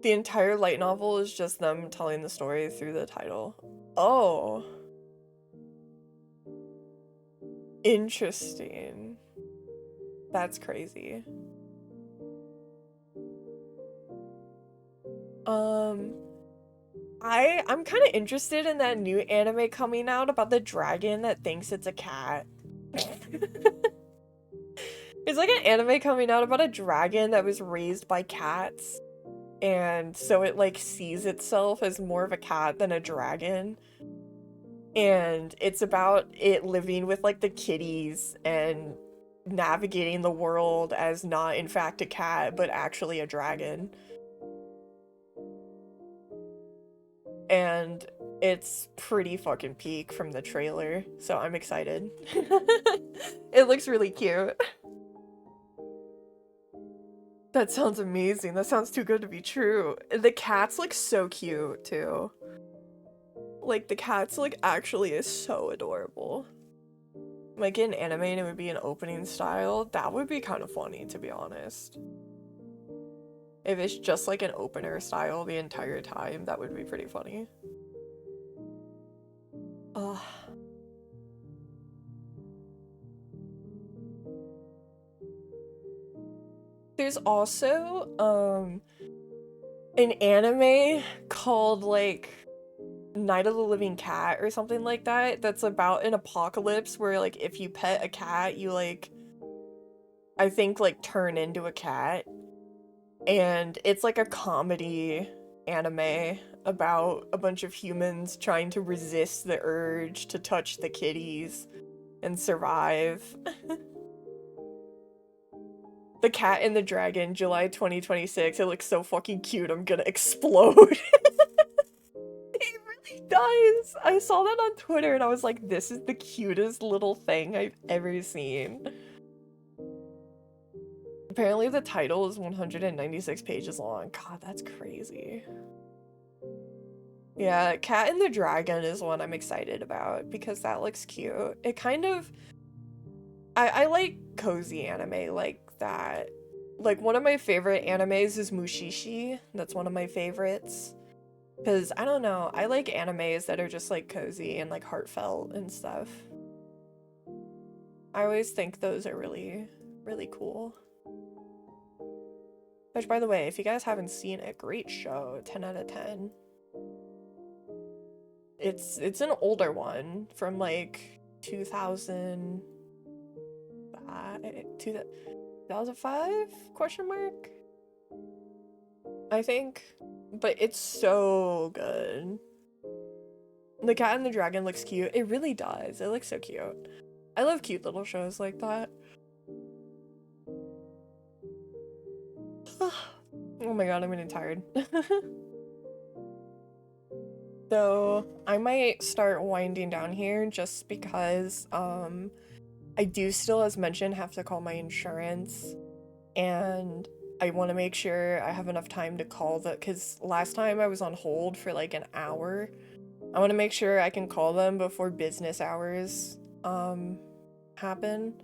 [SPEAKER 1] The entire light novel is just them telling the story through the title. Oh. Interesting. That's crazy. I'm kind of interested in that new anime coming out about the dragon that thinks it's a cat. It's like an anime coming out about a dragon that was raised by cats, and so it like sees itself as more of a cat than a dragon. And it's about it living with like the kitties and navigating the world as not in fact a cat but actually a dragon. And it's pretty fucking peak from the trailer, so I'm excited. It looks really cute. That sounds amazing. That sounds too good to be true. The cats look so cute too. Like the cats like actually is so adorable. Like in anime and it would be an opening style. That would be kind of funny, to be honest. If it's just like an opener style the entire time, that would be pretty funny. Ugh. There's also an anime called like Night of the Living Cat or something like that, that's about an apocalypse where like if you pet a cat you like I think like turn into a cat. And it's like a comedy anime about a bunch of humans trying to resist the urge to touch the kitties and survive. The Cat and the Dragon, July 2026. It looks so fucking cute. I'm gonna explode. It really does. I saw that on Twitter and I was like, this is the cutest little thing I've ever seen. Apparently the title is 196 pages long. God, that's crazy. Yeah, Cat and the Dragon is one I'm excited about because that looks cute. It kind of... I like cozy anime like that. Like, one of my favorite animes is Mushishi. That's one of my favorites. Because, I don't know, I like animes that are just, like, cozy and, like, heartfelt and stuff. I always think those are really, really cool. Which, by the way, if you guys haven't seen it, great show, 10 out of 10. It's an older one from, like, 2005? Question mark? I think. But it's so good. The Cat and the Dragon looks cute. It really does. It looks so cute. I love cute little shows like that. Oh my god, I'm getting tired. So, I might start winding down here just because, I do still, as mentioned, have to call my insurance, and I want to make sure I have enough time to call because last time I was on hold for like an hour. I want to make sure I can call them before business hours, happen,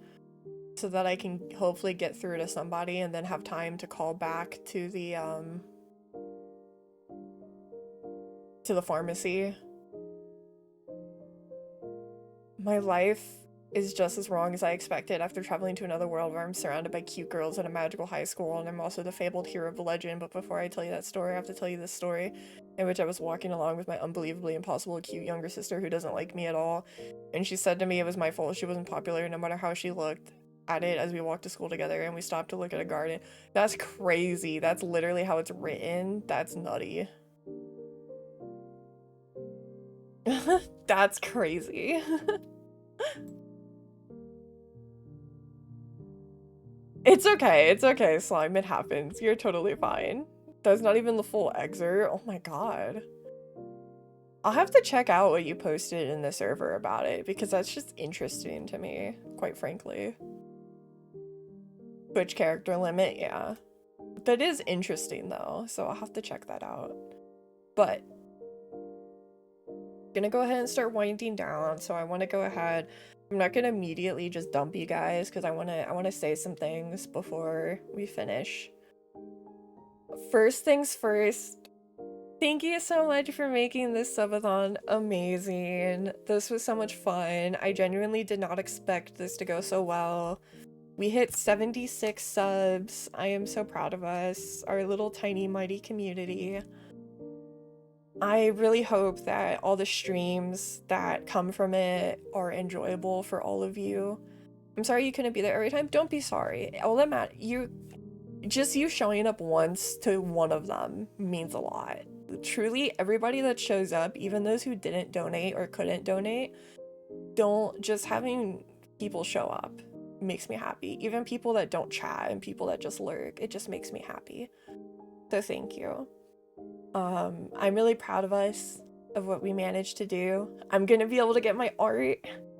[SPEAKER 1] so that I can hopefully get through to somebody and then have time to call back to the pharmacy. My life is just as wrong as I expected after traveling to another world where I'm surrounded by cute girls in a magical high school, and I'm also the fabled hero of the legend. But before I tell you that story, I have to tell you this story in which I was walking along with my unbelievably impossible cute younger sister who doesn't like me at all, and she said to me it was my fault she wasn't popular no matter how she looked at it as we walked to school together and we stopped to look at a garden. That's crazy. That's literally how it's written. That's nutty. That's crazy. It's okay, Slime, it happens. You're totally fine. That's not even the full excerpt. Oh my god. I'll have to check out what you posted in the server about it, because that's just interesting to me, quite frankly. Twitch character limit, yeah. That is interesting though, so I'll have to check that out. But I'm gonna go ahead and start winding down, so I want to go ahead. I'm not gonna immediately just dump you guys because I wanna say some things before we finish. First things first, thank you so much for making this subathon amazing. This was so much fun. I genuinely did not expect this to go so well. We hit 76 subs. I am so proud of us, our little tiny mighty community. I really hope that all the streams that come from it are enjoyable for all of you. I'm sorry you couldn't be there every time. Don't be sorry. All that matters, you showing up once to one of them means a lot. Truly, everybody that shows up, even those who didn't donate or couldn't donate, just having people show up makes me happy. Even people that don't chat and people that just lurk, it just makes me happy. So thank you. I'm really proud of us, of what we managed to do. I'm gonna be able to get my art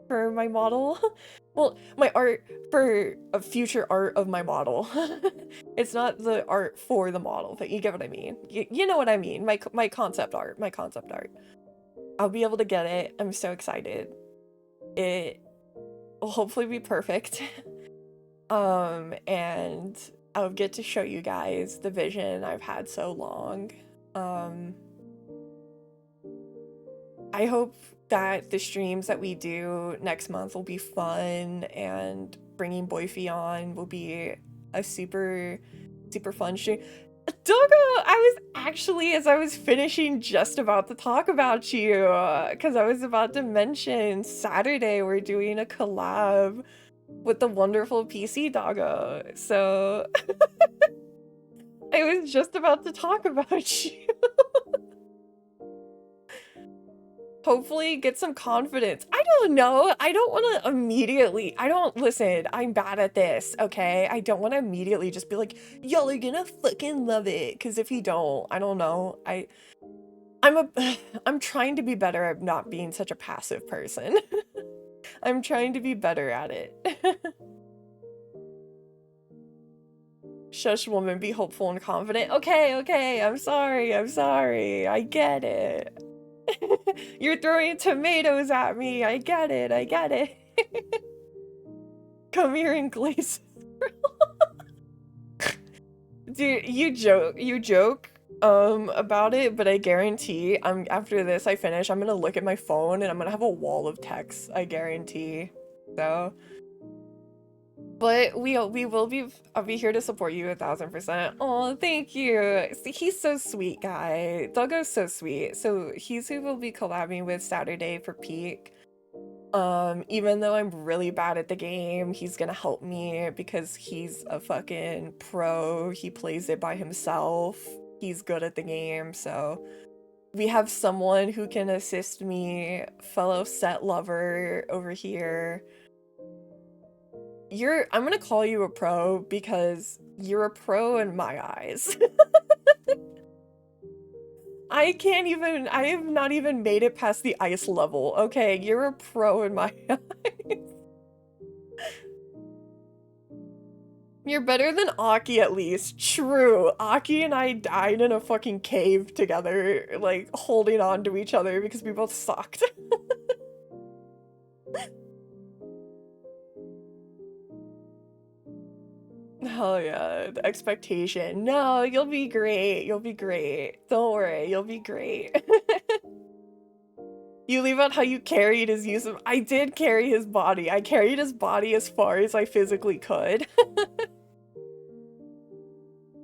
[SPEAKER 1] for my model. Well, my art for a future art of my model. It's not the art for the model, but you get what I mean. You know what I mean. My concept art. I'll be able to get it. I'm so excited. It will hopefully be perfect. And I'll get to show you guys the vision I've had so long. I hope that the streams that we do next month will be fun, and bringing Boyfie on will be a super fun stream. Dogo, I was actually, as I was finishing, just about to talk about you, because I was about to mention Saturday we're doing a collab with the wonderful PC Doggo, so I was just about to talk about you. Hopefully get some confidence. I don't know. I don't want to immediately, listen, I'm bad at this, okay? I don't want to immediately just be like, y'all are gonna fucking love it. Because if you don't, I don't know. I'm trying to be better at not being such a passive person. I'm trying to be better at it. Shush woman, be hopeful and confident. Okay, I'm sorry, I get it. You're throwing tomatoes at me, I get it. Come here and glaze. Dude, you joke about it, but I guarantee after this I finish, I'm gonna look at my phone and I'm gonna have a wall of texts, I guarantee. So but I'll be here to support you 1000%. Oh, thank you. See, he's so sweet, guy. Doggo's so sweet. So he's who we'll be collabing with Saturday for Peak. Even though I'm really bad at the game, he's gonna help me because he's a fucking pro. He plays it by himself. He's good at the game, so we have someone who can assist me, fellow set lover over here. I'm gonna call you a pro because you're a pro in my eyes. I have not even made it past the ice level, okay? You're a pro in my eyes. You're better than Aki at least. True. Aki and I died in a fucking cave together, like, holding on to each other because we both sucked. Hell yeah, the expectation. No, you'll be great. You'll be great. Don't worry, you'll be great. You leave out how you carried his use of- I did carry his body. I carried his body as far as I physically could.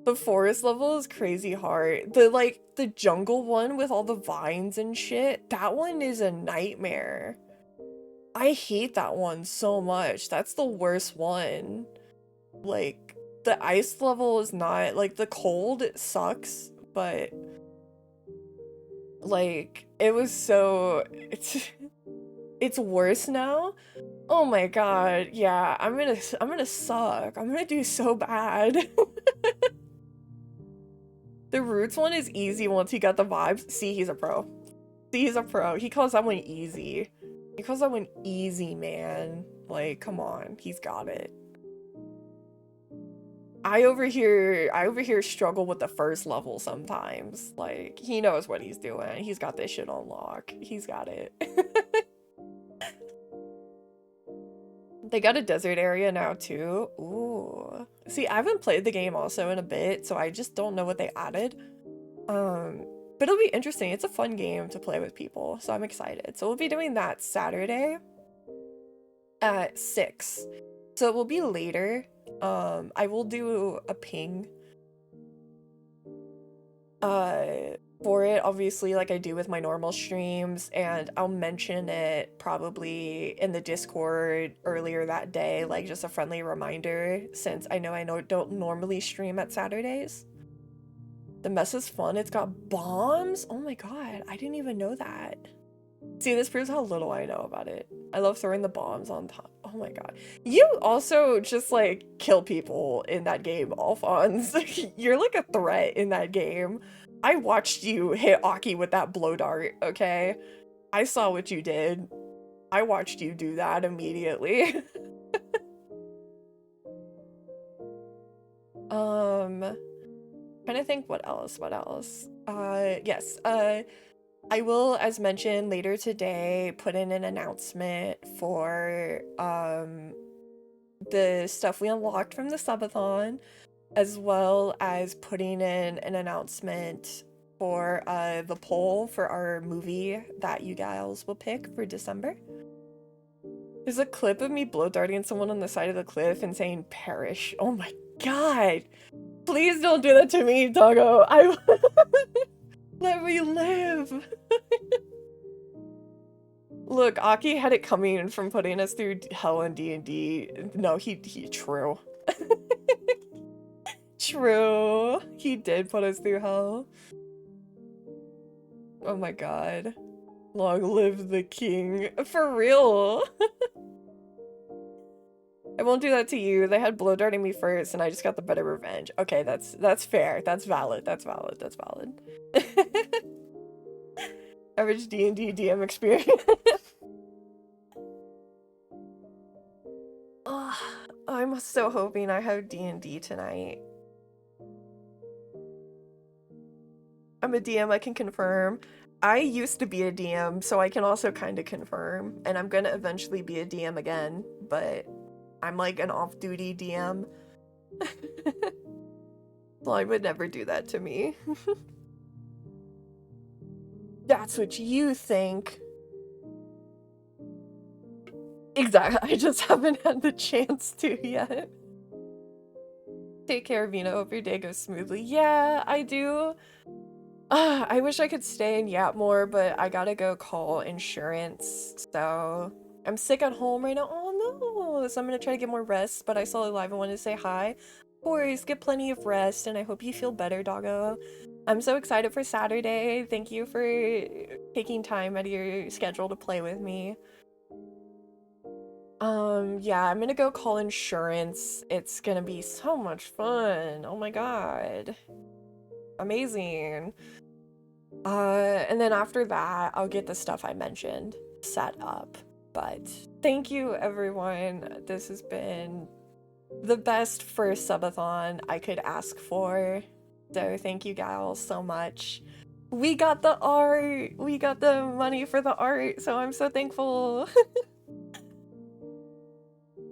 [SPEAKER 1] The forest level is crazy hard. The jungle one with all the vines and shit, that one is a nightmare. I hate that one so much. That's the worst one. Like, the ice level is not, like, the cold, it sucks, but, like, it was so, it's worse now. Oh my god, yeah, I'm gonna suck. I'm gonna do so bad. The roots one is easy once he got the vibes. See, he's a pro. See, he's a pro. He calls that one easy. He calls that one easy, man. Like, come on, he's got it. I over here struggle with the first level sometimes. Like, he knows what he's doing. He's got this shit on lock. He's got it. They got a desert area now too. Ooh. See, I haven't played the game also in a bit, so I just don't know what they added. But it'll be interesting. It's a fun game to play with people, so I'm excited. So we'll be doing that Saturday at 6. So it will be later. I will do a ping for it, obviously, like I do with my normal streams, and I'll mention it probably in the Discord earlier that day, like just a friendly reminder, since I don't normally stream at Saturdays. The mess is fun. It's got bombs. Oh my god, I didn't even know that. See, this proves how little I know about it. I love throwing the bombs on top. Oh my god. You also just, like, kill people in that game, Alphonse. You're like a threat in that game. I watched you hit Aki with that blow dart, okay? I saw what you did. I watched you do that immediately. Trying to think what else. Yes, I will, as mentioned, later today put in an announcement for the stuff we unlocked from the Subathon, as well as putting in an announcement for the poll for our movie that you guys will pick for December. There's a clip of me blow darting someone on the side of the cliff and saying perish. Oh my god! Please don't do that to me, doggo! Let me live! Look, Aki had it coming from putting us through hell in D&D. No, he true. True. He did put us through hell. Oh my god. Long live the king. For real. I won't do that to you. They had blow darting me first and I just got the better revenge. Okay, that's fair. That's valid. That's valid. That's valid. Average D&D DM experience. Oh, I'm so hoping I have D&D tonight. I'm a DM, I can confirm. I used to be a DM, so I can also kind of confirm. And I'm gonna eventually be a DM again, but I'm like an off-duty DM. Well, I would never do that to me. That's what you think. Exactly, I just haven't had the chance to yet. Take care, Mina. Hope your day goes smoothly. Yeah, I do. I wish I could stay and yap more, but I gotta go call insurance, so I'm sick at home right now. Oh no! So I'm gonna try to get more rest, but I saw it live and wanted to say hi. Of course, get plenty of rest, and I hope you feel better, doggo. I'm so excited for Saturday. Thank you for taking time out of your schedule to play with me. Yeah, I'm gonna go call insurance. It's gonna be so much fun. Oh my god. Amazing. And then after that, I'll get the stuff I mentioned set up. But thank you, everyone. This has been the best first subathon I could ask for. So thank you, gals, so much. We got the art! We got the money for the art, so I'm so thankful.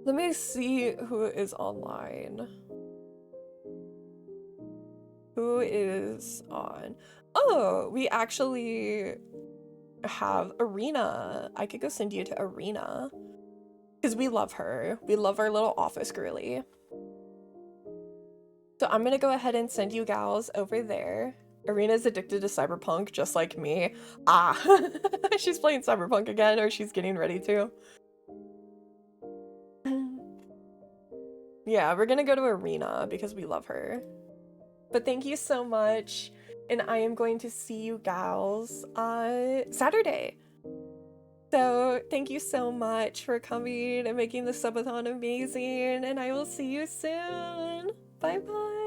[SPEAKER 1] Let me see who is online. Who is on? Oh, we actually have Arena. I could go send you to Arena. Because we love her. We love our little office girly. So I'm gonna go ahead and send you gals over there. Arena's addicted to Cyberpunk, just like me. Ah, she's playing Cyberpunk again, or she's getting ready to. Yeah, we're gonna go to Arena because we love her. But thank you so much, and I am going to see you gals Saturday. So thank you so much for coming and making the subathon amazing, and I will see you soon. Bye bye.